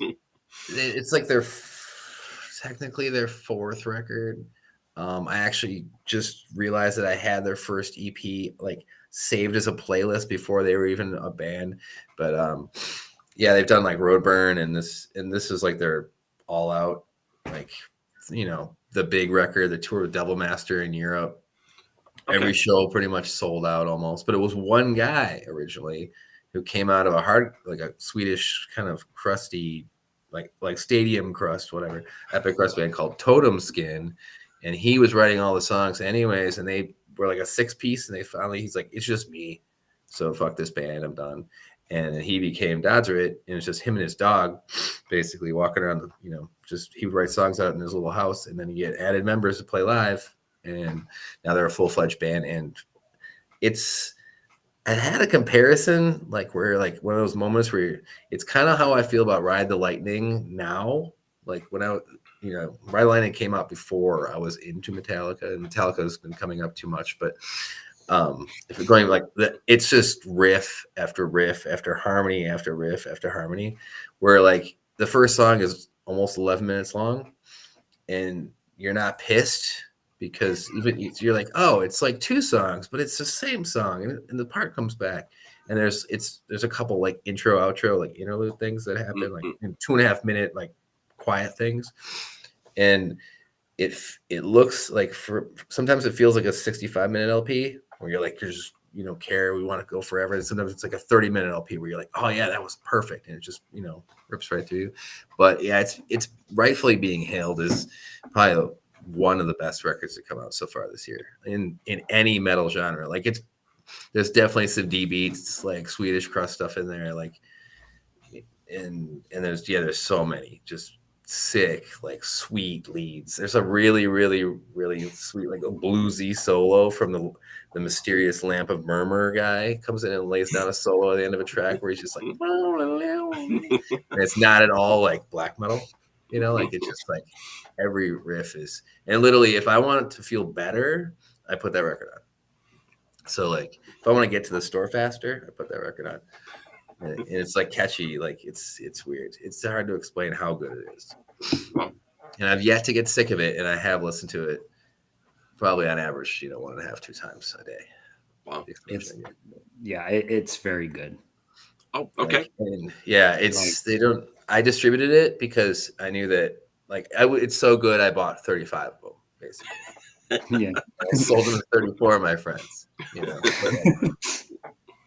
like technically their fourth record. I actually just realized that I had their first EP like saved as a playlist before they were even a band. But they've done like Roadburn and this is like their all out, like, the big record, the tour with Devil Master in Europe. Okay. Every show pretty much sold out almost, but it was one guy originally who came out of a Swedish kind of crusty, like stadium crust, whatever, epic crust band called Totem Skin. And he was writing all the songs anyways. And they were like a 6-piece. And he's like, it's just me. So fuck this band. I'm done. And then he became Dodsrit. And it's just him and his dog basically walking around, he would write songs out in his little house. And then he get added members to play live. And now they're a full-fledged band. And I had a comparison, like where like one of those moments where it's kind of how I feel about Ride the Lightning now. Like when Ride the Lightning came out before I was into Metallica, and Metallica has been coming up too much. But if you're going like it's just riff after riff after harmony after riff after harmony, where like the first song is almost 11 minutes long, and you're not pissed. Because even you're like, oh, it's like 2 songs, but it's the same song, and the part comes back, and there's a couple like intro, outro, like interlude things that happen, like in 2.5 minute like quiet things, and it looks like sometimes it feels like a 65-minute LP where you're like you don't care, we want to go forever, and sometimes it's like a 30-minute LP where you're like, oh yeah, that was perfect, and it just rips right through you. But yeah, it's rightfully being hailed as probably one of the best records to come out so far this year in any metal genre. Like there's definitely some D beats, like Swedish crust stuff in there, like and there's so many just sick, like sweet leads. There's a really, really, really sweet, like a bluesy solo from the mysterious Lamp of Murmur guy comes in and lays down a solo at the end of a track where he's just like and it's not at all like black metal, like it's just like every riff is, and literally if I want it to feel better, I put that record on. So like if I want to get to the store faster, I put that record on. And it's like catchy, like it's weird. It's hard to explain how good it is. And I've yet to get sick of it, and I have listened to it probably on average, 1.5, 2 times a day. Wow. It's very good. Oh, okay. I distributed it because I knew that it's so good I bought 35 of them, basically. Yeah. I sold them to 34 of my friends,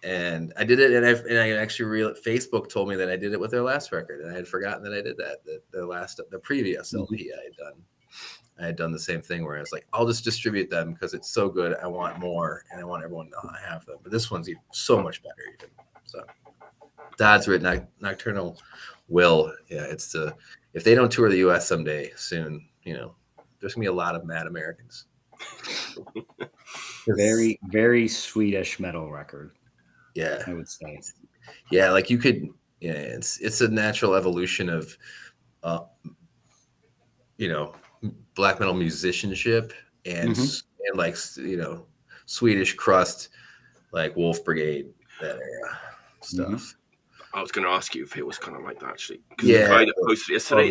and I did it, and I actually Facebook told me that I did it with their last record, and I had forgotten that I did that. The previous LP I had done the same thing where I was like, I'll just distribute them because it's so good. I want more, and I want everyone to have them. But this one's so much better, even. So Dodsrit Nocturnal Will. Yeah, if they don't tour the U.S. someday soon, there's gonna be a lot of mad Americans. Very, very Swedish metal record. Yeah, I would say. Yeah, like you could. Yeah, it's a natural evolution of, black metal musicianship and like Swedish crust, like Wolf Brigade, that era stuff. I was going to ask you if it was kind of like that, actually. Because the guy that posted yesterday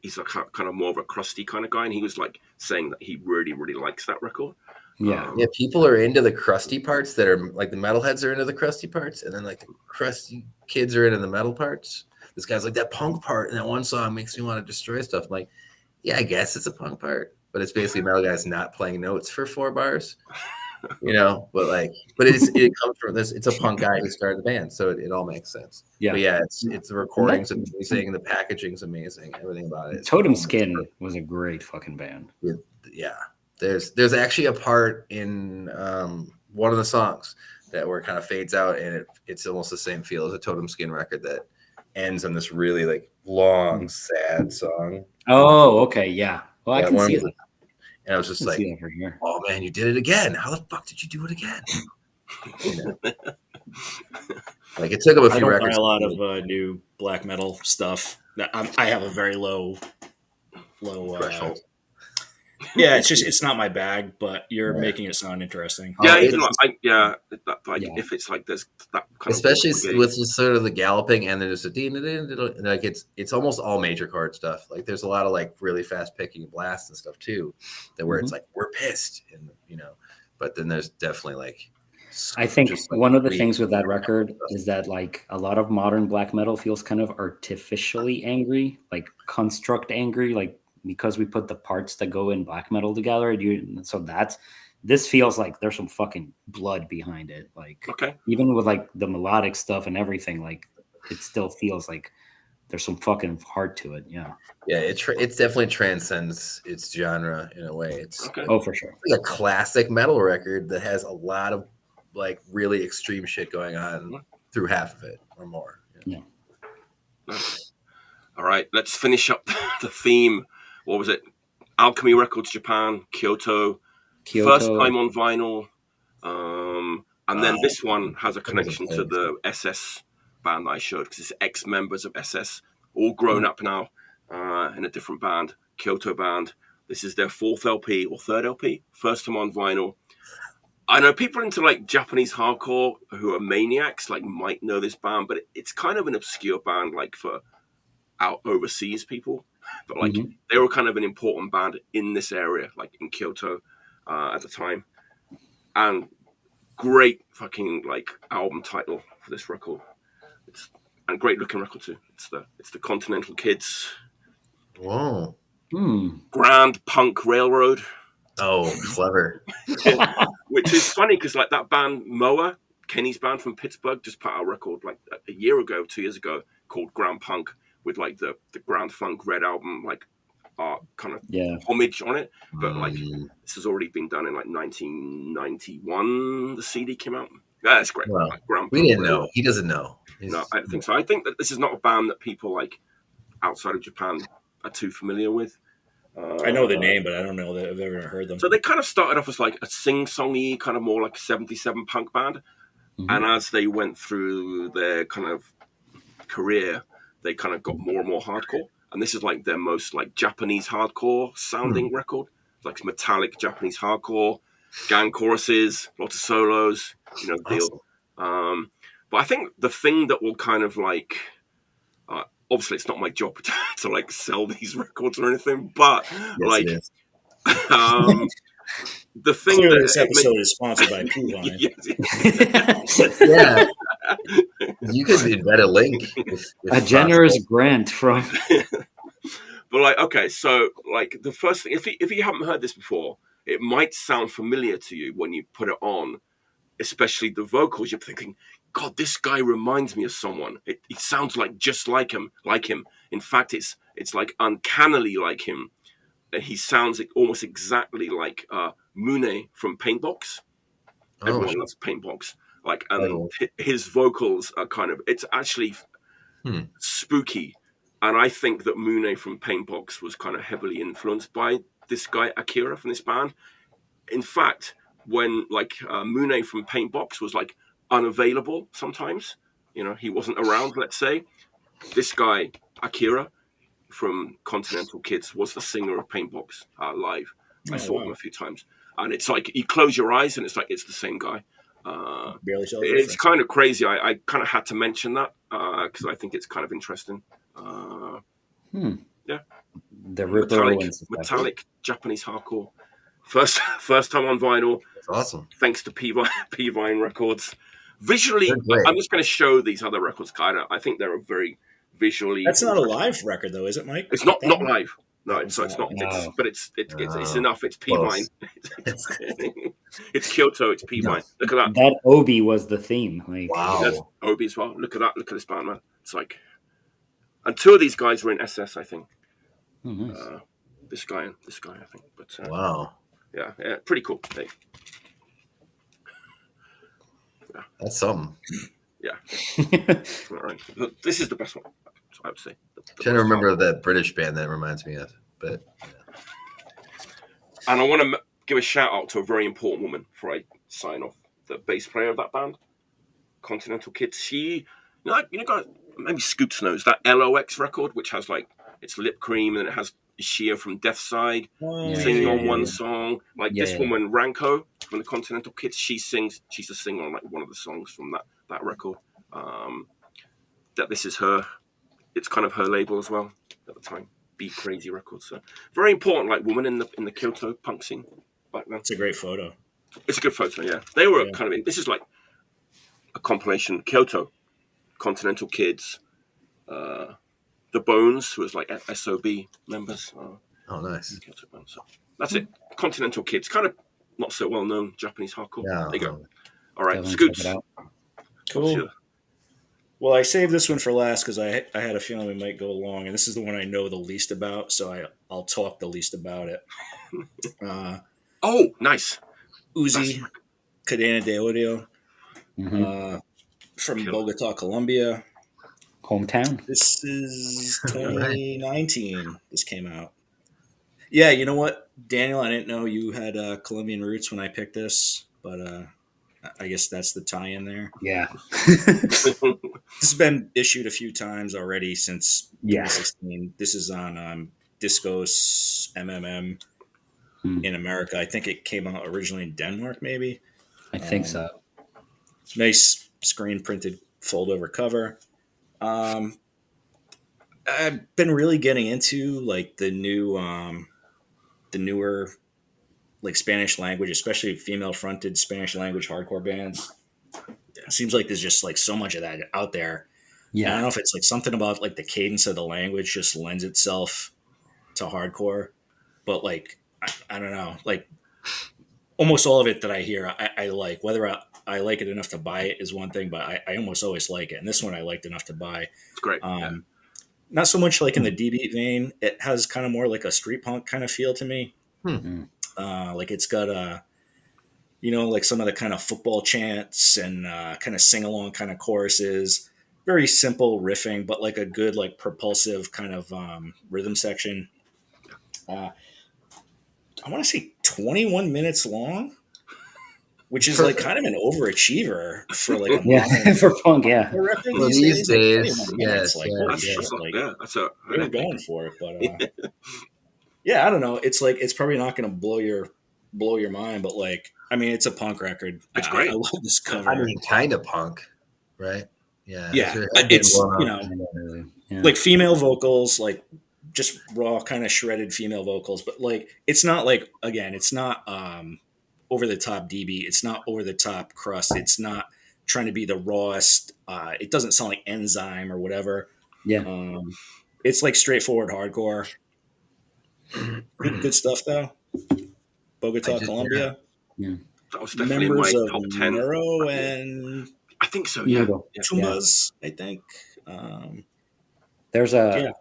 he's like kind of more of a crusty kind of guy, and he was like saying that he really, really likes that record. Yeah. Yeah, people are into the crusty parts that are like the metalheads are into the crusty parts, and then like the crusty kids are into the metal parts. This guy's like, that punk part in that one song makes me want to destroy stuff. I'm like, yeah, I guess it's a punk part, but it's basically metal guys not playing notes for 4 bars, you know. But it comes from this. It's a punk guy who started the band, so it all makes sense. Yeah. But yeah, it's the recording's amazing, the packaging's amazing, everything about it. Totem Skin was a great fucking band. Yeah. There's actually a part in one of the songs that where it kind of fades out, and it's almost the same feel as a Totem Skin record that ends on this really like long, sad song. Oh, okay, yeah. Well, I can see it. And I was just like, oh man, you did it again. How the fuck did you do it again? You know? Like it took him a few records. I buy a lot of new black metal stuff. I have a very low threshold. Yeah, it's not my bag, but you're making it sound interesting. Yeah, even if it's like there's that kind especially of with sort of the galloping and then there's a like it's almost all major chord stuff. Like there's a lot of like really fast picking blasts and stuff too, that where it's like we're pissed, and you know, but then there's definitely like. I think one of the things with that record is that like a lot of modern black metal feels kind of artificially angry, like construct angry, like. Because we put the parts that go in black metal together, this feels like there's some fucking blood behind it. Like, even with like the melodic stuff and everything, like it still feels like there's some fucking heart to it. Yeah, yeah, it definitely transcends its genre in a way. It's for sure, like a classic metal record that has a lot of like really extreme shit going on through half of it or more. Yeah. All right, let's finish up the theme. What was it? Alchemy Records Japan, Kyoto. First time on vinyl. And then this one has a connection to the SS band that I showed, because it's ex-members of SS, all grown up now in a different band, Kyoto band. This is their 4th LP or 3rd LP, first time on vinyl. I know people into like Japanese hardcore who are maniacs like might know this band, but it's kind of an obscure band like for out overseas people. But like they were kind of an important band in this area, like in Kyoto at the time. And great fucking like album title for this record. And great looking record too. It's the Continental Kids. Whoa. Grand Punk Railroad. Oh, clever. Which is funny because like that band Moa, Kenny's band from Pittsburgh, just put out a record like a year ago, 2 years ago, called Grand Punk, with like the Grand Funk Red album like art kind of homage on it. But like this has already been done in like 1991. The CD came out. Yeah, that's great. Well, like Grand we Punk didn't Railroad. know. He doesn't know. No, I don't think so. I think that this is not a band that people like outside of Japan are too familiar with. I know the name, but I don't know that I've ever heard them. So they kind of started off as like a sing-songy, kind of more like 77 punk band. And as they went through their kind of career, they kind of got more and more hardcore. And this is like their most like Japanese hardcore sounding record. Like metallic Japanese hardcore, gang choruses, lots of solos, you know, deal. But I think the thing that will kind of like, obviously it's not my job to like sell these records or anything, but like, the thing clearly that this episode is sponsored by Puvine. Yeah, you could embed a link. If a generous grant from. But like, okay, so like the first thing, if you haven't heard this before, it might sound familiar to you when you put it on, especially the vocals. You're thinking, God, this guy reminds me of someone. It sounds like just like him. In fact, it's like uncannily like him. He sounds almost exactly like Mune from Paintbox. Everyone loves Paintbox. Like, and his vocals are kind of, it's actually spooky. And I think that Mune from Paintbox was kind of heavily influenced by this guy Akira from this band. In fact, when like Mune from Paintbox was like unavailable sometimes, you know, he wasn't around, let's say, this guy Akira from Continental Kids was the singer of Paintbox live. I saw him a few times, and it's like you close your eyes and it's like it's the same guy. It's kind of crazy. I kind of had to mention that because I think it's kind of interesting. Yeah, The Ripper metallic Japanese hardcore First time on vinyl. That's awesome. Thanks to P Vine Records. Visually, They're great. I'm just going to show these other records. I think they're a very visually. That's not a live record, though, is it, Mike? It's not That one? live. No, That it's one's not. not. It's, No. but it's No. enough. It's P Vine. Close. It's Kyoto. It's P Vine. Look at that. That Obi was the theme. Like, Wow. There's Obi as well. Look at that. Look at this band, man. It's like, and two of these guys were in SS, I think. oh, nice. This guy, I think. But Wow. yeah, pretty cool. Hey. That's something. Yeah. All right. This is the best one, I would say. Trying to remember that British band that reminds me of, but And I want to give a shout out to a very important woman before I sign off. The bass player of that band, Continental Kids. She, guys, maybe Scoops knows that LOX record, which has like it's lip cream and it has Shia from Deathside singing on one song. Like this woman, Ranko from the Continental Kids, she's a singer on like one of the songs from that record. That this is her. It's kind of her label as well at the time. Be Crazy Records. So very important, like woman in the Kyoto punk scene back then. It's a great photo. It's a good photo, yeah. They were kind of this is like a compilation. Kyoto, Continental Kids, the Bones, who was like SOB members. oh, nice. Kyoto band. So that's it. Continental Kids, kind of not so well known Japanese hardcore. Yeah. There you go. All right, Definitely Scoots. check it out. Cool. Well, I saved this one for last because I had a feeling we might go long, and this is the one I know the least about, so I'll talk the least about it. Oh, nice. Uzi, Cadena de Odio, Mhm. from Bogota, Colombia. Hometown. This is 2019. This came out. Yeah, you know what, Daniel? I didn't know you had Colombian roots when I picked this, but I guess that's the tie-in there. Yeah. This has been issued a few times already since Yeah. 2016. This is on Discos MMM in America. I think it came out originally in Denmark, maybe. I think so. Nice screen printed fold over cover. I've been really getting into like the newer like Spanish language, especially female fronted Spanish language hardcore bands. It seems like there's just like so much of that out there. And I don't know if it's like something about like the cadence of the language just lends itself to hardcore, but like I don't know, like almost all of it that I hear I like. Whether I like it enough to buy it is one thing, but I almost always like it. And this one I liked enough to buy. It's great. Not so much like in the D-beat vein. It has kind of more like a street punk kind of feel to me. Like it's got like some of the kind of football chants and kind of sing along kind of choruses. Very simple riffing, but like a good like propulsive kind of rhythm section. I want to say 21 minutes long, which is like kind of an overachiever for like a for punk, yeah. record Well, these days, 21 minutes, yes, like, yeah, holy That's, shit, that's not, like, yeah, that's a. they were going for it, but yeah, I don't know. It's like it's probably not going to blow your mind, but like I mean, it's a punk record. It's great. I love this cover. I mean, kind of punk, right? Yeah. Yeah, Sure. it's Yeah. like female vocals, like just raw kind of shredded female vocals, but like it's not like again, it's not over the top DB. It's not over the top Crust. It's not trying to be the rawest. It doesn't sound like Enzyme or whatever. Yeah. It's like straightforward hardcore. Good stuff though. Bogota, Colombia. Yeah. That was definitely Members my of top 10. Neuro and I think so. Yeah. Tumbas, I think. There's a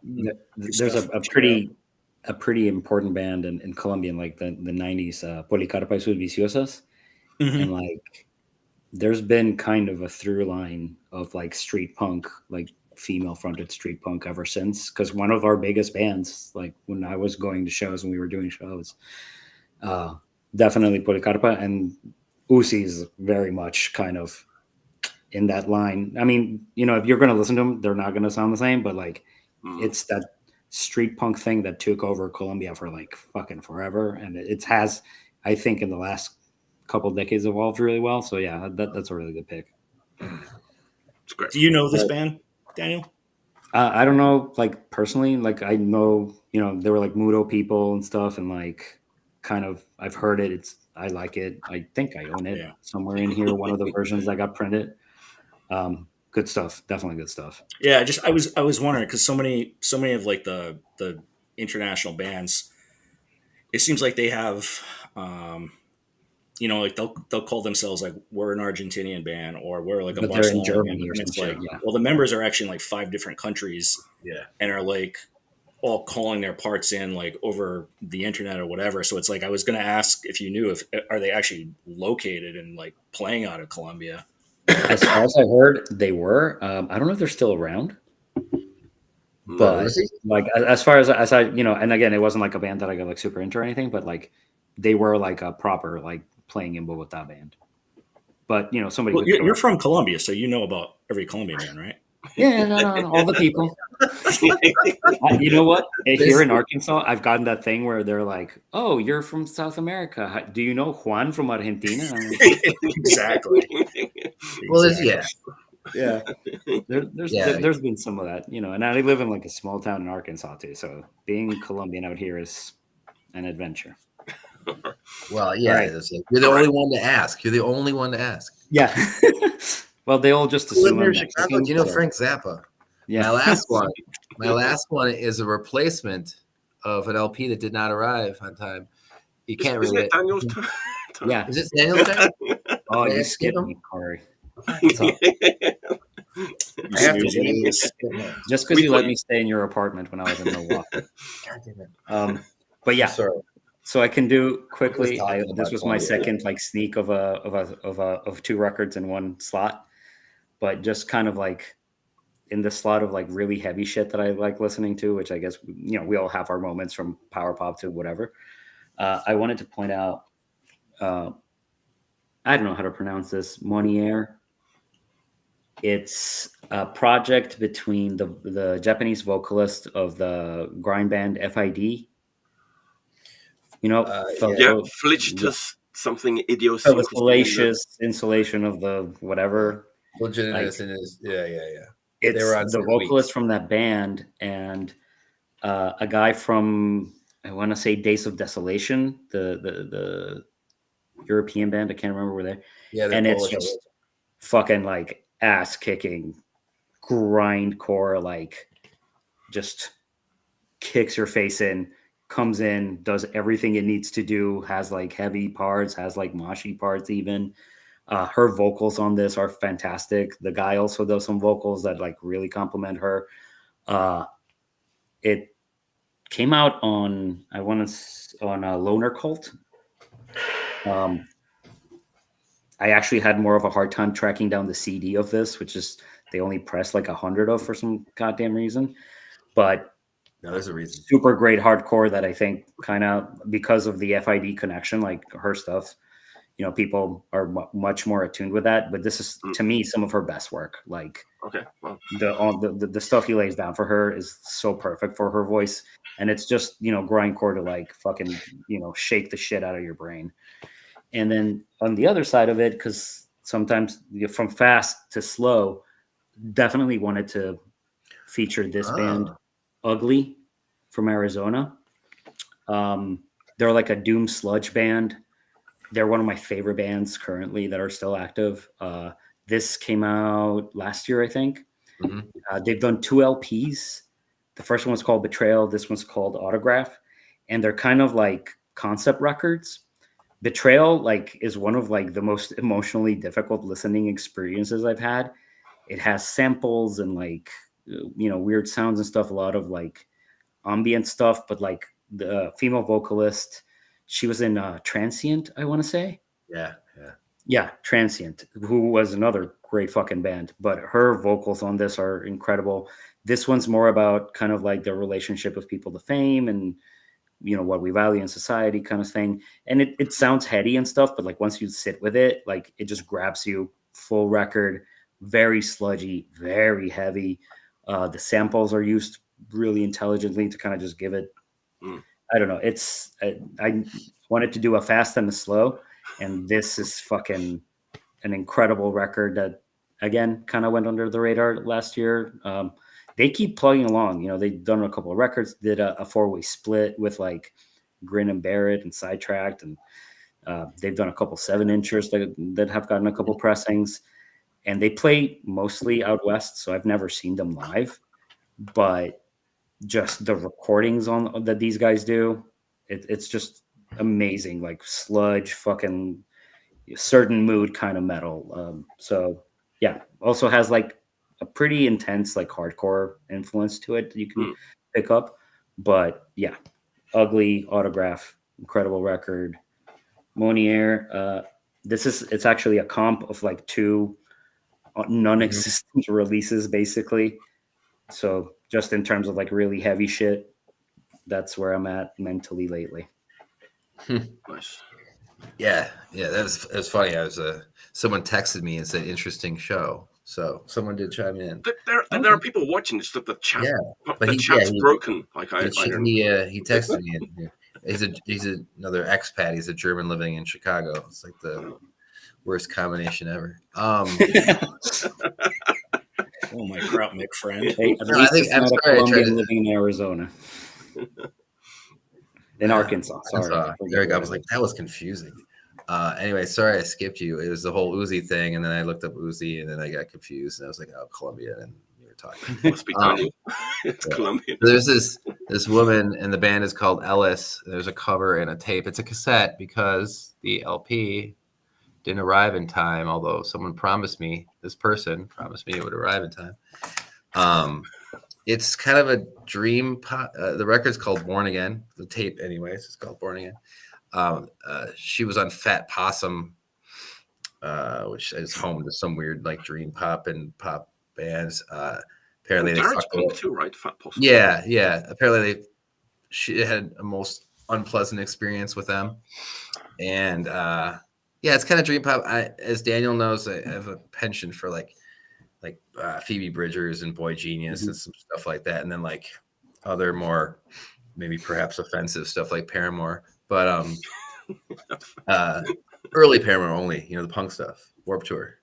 There's a pretty important band in Colombia in like the 90s, Policarpa y sus Viciosas. And like there's been kind of a through line of like street punk, like female fronted street punk ever since, because one of our biggest bands, like when I was going to shows and we were doing shows, definitely Policarpa, and Uzi is very much kind of in that line. I mean, if you're going to listen to them, they're not going to sound the same, but like it's that street punk thing that took over Colombia for like fucking forever, and it has, I think, in the last couple decades evolved really well. So yeah, that's a really good pick. It's great. Do you know this band, Daniel? I don't know, like personally, like I know, they were like Mudo people and stuff, and like I've heard it. I like it. I think I own it Yeah. somewhere in here. One of the versions that got printed. Good stuff. Definitely good stuff. Yeah, I was wondering because so many of like the international bands, it seems like they have, like they'll call themselves like we're an Argentinian band or we're like a But they're in Barcelona band, Germany or and some it's shit. like, Yeah. well, the members are actually in like 5 different countries Yeah. and are like all calling their parts in like over the internet or whatever. So it's like I was going to ask if you knew if are they actually located and like playing out of Colombia. As far as I heard, they were. I don't know if they're still around. But like as far as I and again, it wasn't like a band that I got like super into or anything, but like they were like a proper like playing in Bogota band. But somebody. Well, you're from Colombia, so you know about every Colombian band, right? Yeah, no, all the people. You know what? Here in Arkansas, I've gotten that thing where they're like, "Oh, you're from South America. Do you know Juan from Argentina?" Exactly. Well, yeah. There's been some of that, and I live in like a small town in Arkansas too. So being Colombian out here is an adventure. Well, yeah, right. You're the only one to ask. You're the only one to ask. Yeah. Well, they all just assume I'm Mexican. You know Frank Zappa. Yeah. My last one is a replacement of an LP that did not arrive on time. You can't really. Isn't it Daniel's time? Yeah. Is it Daniel's time? Oh, you skipped me, Cory. Just because you let me stay in your apartment when I was in Milwaukee. God damn it. But yeah. Sorry. So I can do quickly. This was my second like sneak of 2 records in one slot, but just kind of like in the slot of like really heavy shit that I like listening to, which I guess we all have our moments from power pop to whatever. I wanted to point out. I don't know how to pronounce this. Monnier. It's a project between the Japanese vocalist of the grind band FID. Felicitas something idiosyncrasy. Fallacious insulation of the whatever. Legitimacy is yeah. It's the vocalist from that band and a guy from I want to say Days of Desolation, the European band. I can't remember where they. Yeah, and it's just fucking like ass kicking, grindcore, like just kicks your face in. Comes in, does everything it needs to do, has like heavy parts, has like moshy parts even. Her vocals on this are fantastic. The guy also does some vocals that like really compliment her. It came out on a Loner Cult. I actually had more of a hard time tracking down the CD of this, which is they only pressed like 100 of for some goddamn reason. But no, there's a reason. Super great hardcore that I think kind of because of the FID connection, like her stuff, people are much more attuned with that. But this is to me some of her best work. Like, okay, well. the stuff he lays down for her is so perfect for her voice, and it's just grindcore to like fucking shake the shit out of your brain. And then on the other side of it, because sometimes from fast to slow, definitely wanted to feature this band. Ugly from Arizona. They're like a doom sludge band. They're one of my favorite bands currently that are still active. This came out last year, I think. Mm-hmm. They've done 2 LPs. The first one was called Betrayal. This one's called Autograph. And they're kind of like concept records. Betrayal like is one of like the most emotionally difficult listening experiences I've had. It has samples and like weird sounds and stuff, a lot of like ambient stuff, but like the female vocalist, she was in Transient, I want to say. Yeah, Transient, who was another great fucking band, but her vocals on this are incredible. This one's more about kind of like the relationship of people to fame and what we value in society kind of thing. And it sounds heady and stuff, but like once you sit with it, like it just grabs you. Full record, very sludgy, very heavy. The samples are used really intelligently to kind of just give it. I don't know. I wanted to do a fast and a slow, and this is fucking an incredible record that again kind of went under the radar last year. They keep plugging along. They've done a couple of records, did a 4-way split with like Grin and Bear It and Sidetracked, and they've done a couple 7-inchers that have gotten a couple pressings, and they play mostly out west, so I've never seen them live, but just the recordings on that these guys do, it's just amazing, like sludge, fucking certain mood kind of metal. So yeah, also has like a pretty intense like hardcore influence to it that you can pick up. But yeah, Ugly, Autograph, incredible record. Monier, it's actually a comp of like 2 non-existent releases basically. So just in terms of like really heavy shit, that's where I'm at mentally lately. Nice. Yeah, that's funny. I was someone texted me and said interesting show, so someone did chime in. There are people watching this. That the chat, but chat's broken. Like he texted me. And he's another expat. He's a German living in Chicago. It's like the worst combination ever. Oh my crap, Mick friend. Hey, I think I'm sorry. Colombian living in Arizona. In Arkansas. Sorry. There we go. I was like, that was confusing. Anyway, sorry I skipped you. It was the whole Uzi thing, and then I looked up Uzi, and then I got confused, and I was like, oh, Colombia, and you were talking. Must be Daniel. It's Colombian. There's this woman, and the band is called Ellis. There's a cover and a tape. It's a cassette because the LP didn't arrive in time, although this person promised me it would arrive in time. It's kind of a dream pop. The record's called Born Again. The tape, anyways, is called Born Again. She was on Fat Possum, which is home to some weird like dream pop and pop bands. Apparently they fucked up too, right? Fat Possum. Yeah. Apparently she had a most unpleasant experience with them, and it's kind of dream pop. As Daniel knows, I have a penchant for like Phoebe Bridgers and Boy Genius and some stuff like that, and then like other more maybe perhaps offensive stuff like Paramore, but early Paramore only, the punk stuff, Warped Tour,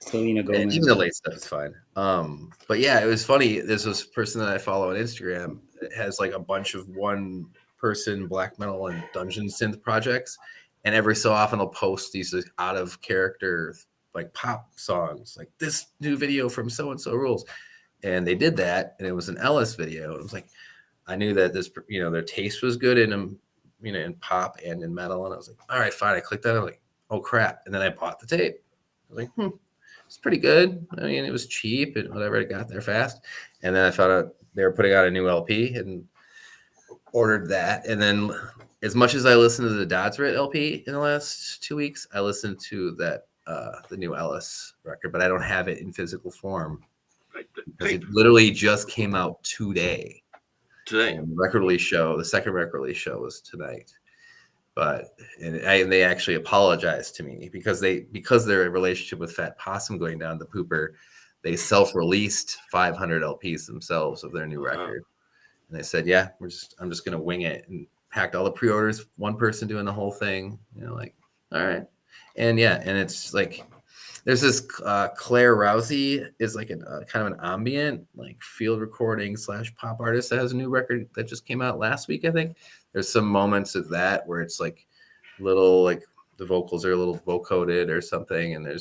Selena Gomez. Even the late stuff is fine. But yeah, it was funny. There's this person that I follow on Instagram. It has like a bunch of one-person black metal and dungeon synth projects, and every so often they'll post these out of character like pop songs, like this new video from so and so rules, and they did that, and it was an Ellis video. It was like I knew that this, their taste was good in in pop and in metal, and I was like, all right, fine. I clicked on it, I'm like, oh crap, and then I bought the tape. I was like, it's pretty good. I mean, it was cheap and whatever. It got there fast, and then I found out they were putting out a new LP and ordered that, and then. As much as I listened to the Dodsrit LP in the last 2 weeks, I listened to that the new Ellis record, but I don't have it in physical form because it literally just came out today. And the second record release show was tonight. But they actually apologized to me because their relationship with Fat Possum going down the pooper, they self-released 500 LPs themselves of their new record, and they said, "Yeah, I'm just gonna wing it," and packed all the pre-orders. One person doing the whole thing, like, all right, and it's like there's this Claire Rousey is like kind of an ambient like field recording / pop artist that has a new record that just came out last week. I think there's some moments of that where it's like little like the vocals are a little vocoded or something, and it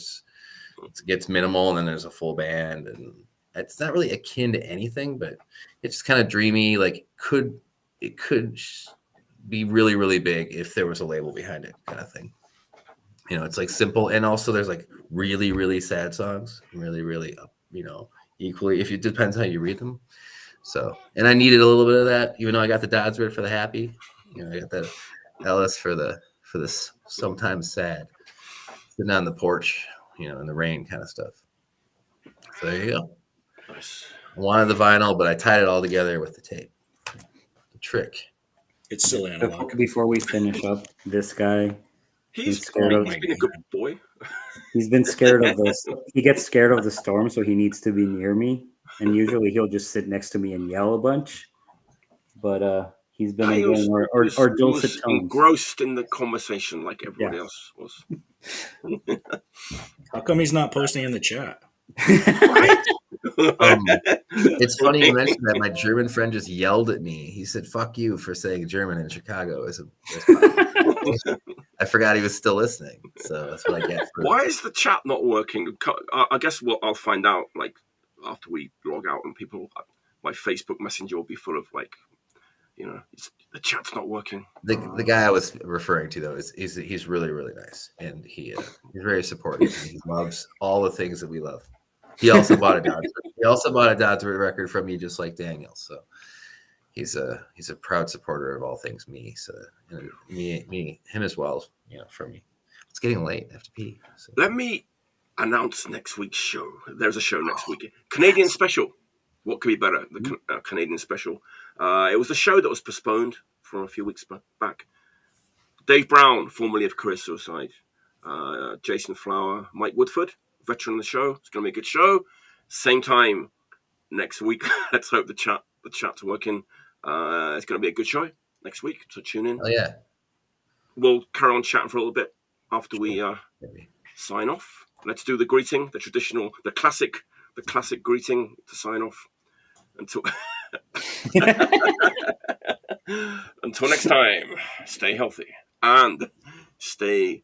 gets minimal, and then there's a full band, and it's not really akin to anything, but it's just kind of dreamy. Like it could be really, really big if there was a label behind it, kind of thing. It's like simple, and also there's like really, really sad songs, really, really, equally. It depends how you read them. So, and I needed a little bit of that, even though I got the Dodsrit for the happy. I got the Ellis for this sometimes sad, sitting on the porch, in the rain kind of stuff. So there you go. Nice. I wanted the vinyl, but I tied it all together with the tape. The trick. It's still analog. Before we finish up, this guy, he's been a good boy. He's been scared of this. He gets scared of the storm, so he needs to be near me. And usually he'll just sit next to me and yell a bunch. But he's been or dulcet tones. Engrossed in the conversation like everybody else was. How come he's not posting in the chat? Right? It's funny you mentioned that. My German friend just yelled at me. He said, "Fuck you for saying German in Chicago." I forgot he was still listening. So that's what I get. Why is the chat not working? I guess what I'll find out like after we log out, and people, my Facebook Messenger will be full of like, the chat's not working. The guy I was referring to though he's really, really nice, and he's very supportive. And he loves all the things that we love. He also bought a Dodge record from me, just like Daniel. So he's a proud supporter of all things me. So him as well. For me, it's getting late. I have to pee. So. Let me announce next week's show. There's a show next week. Canadian special. What could be better? The Canadian special. It was a show that was postponed from a few weeks back. Dave Brown, formerly of Career Suicide. Jason Flower, Mike Woodford, veteran of the show. It's going to be a good show. Same time next week. Let's hope the chat's working. It's going to be a good show next week. So tune in. Oh yeah. We'll carry on chatting for a little bit after we sign off. Let's do the greeting, the traditional, the classic greeting to sign off. Until next time, stay healthy and stay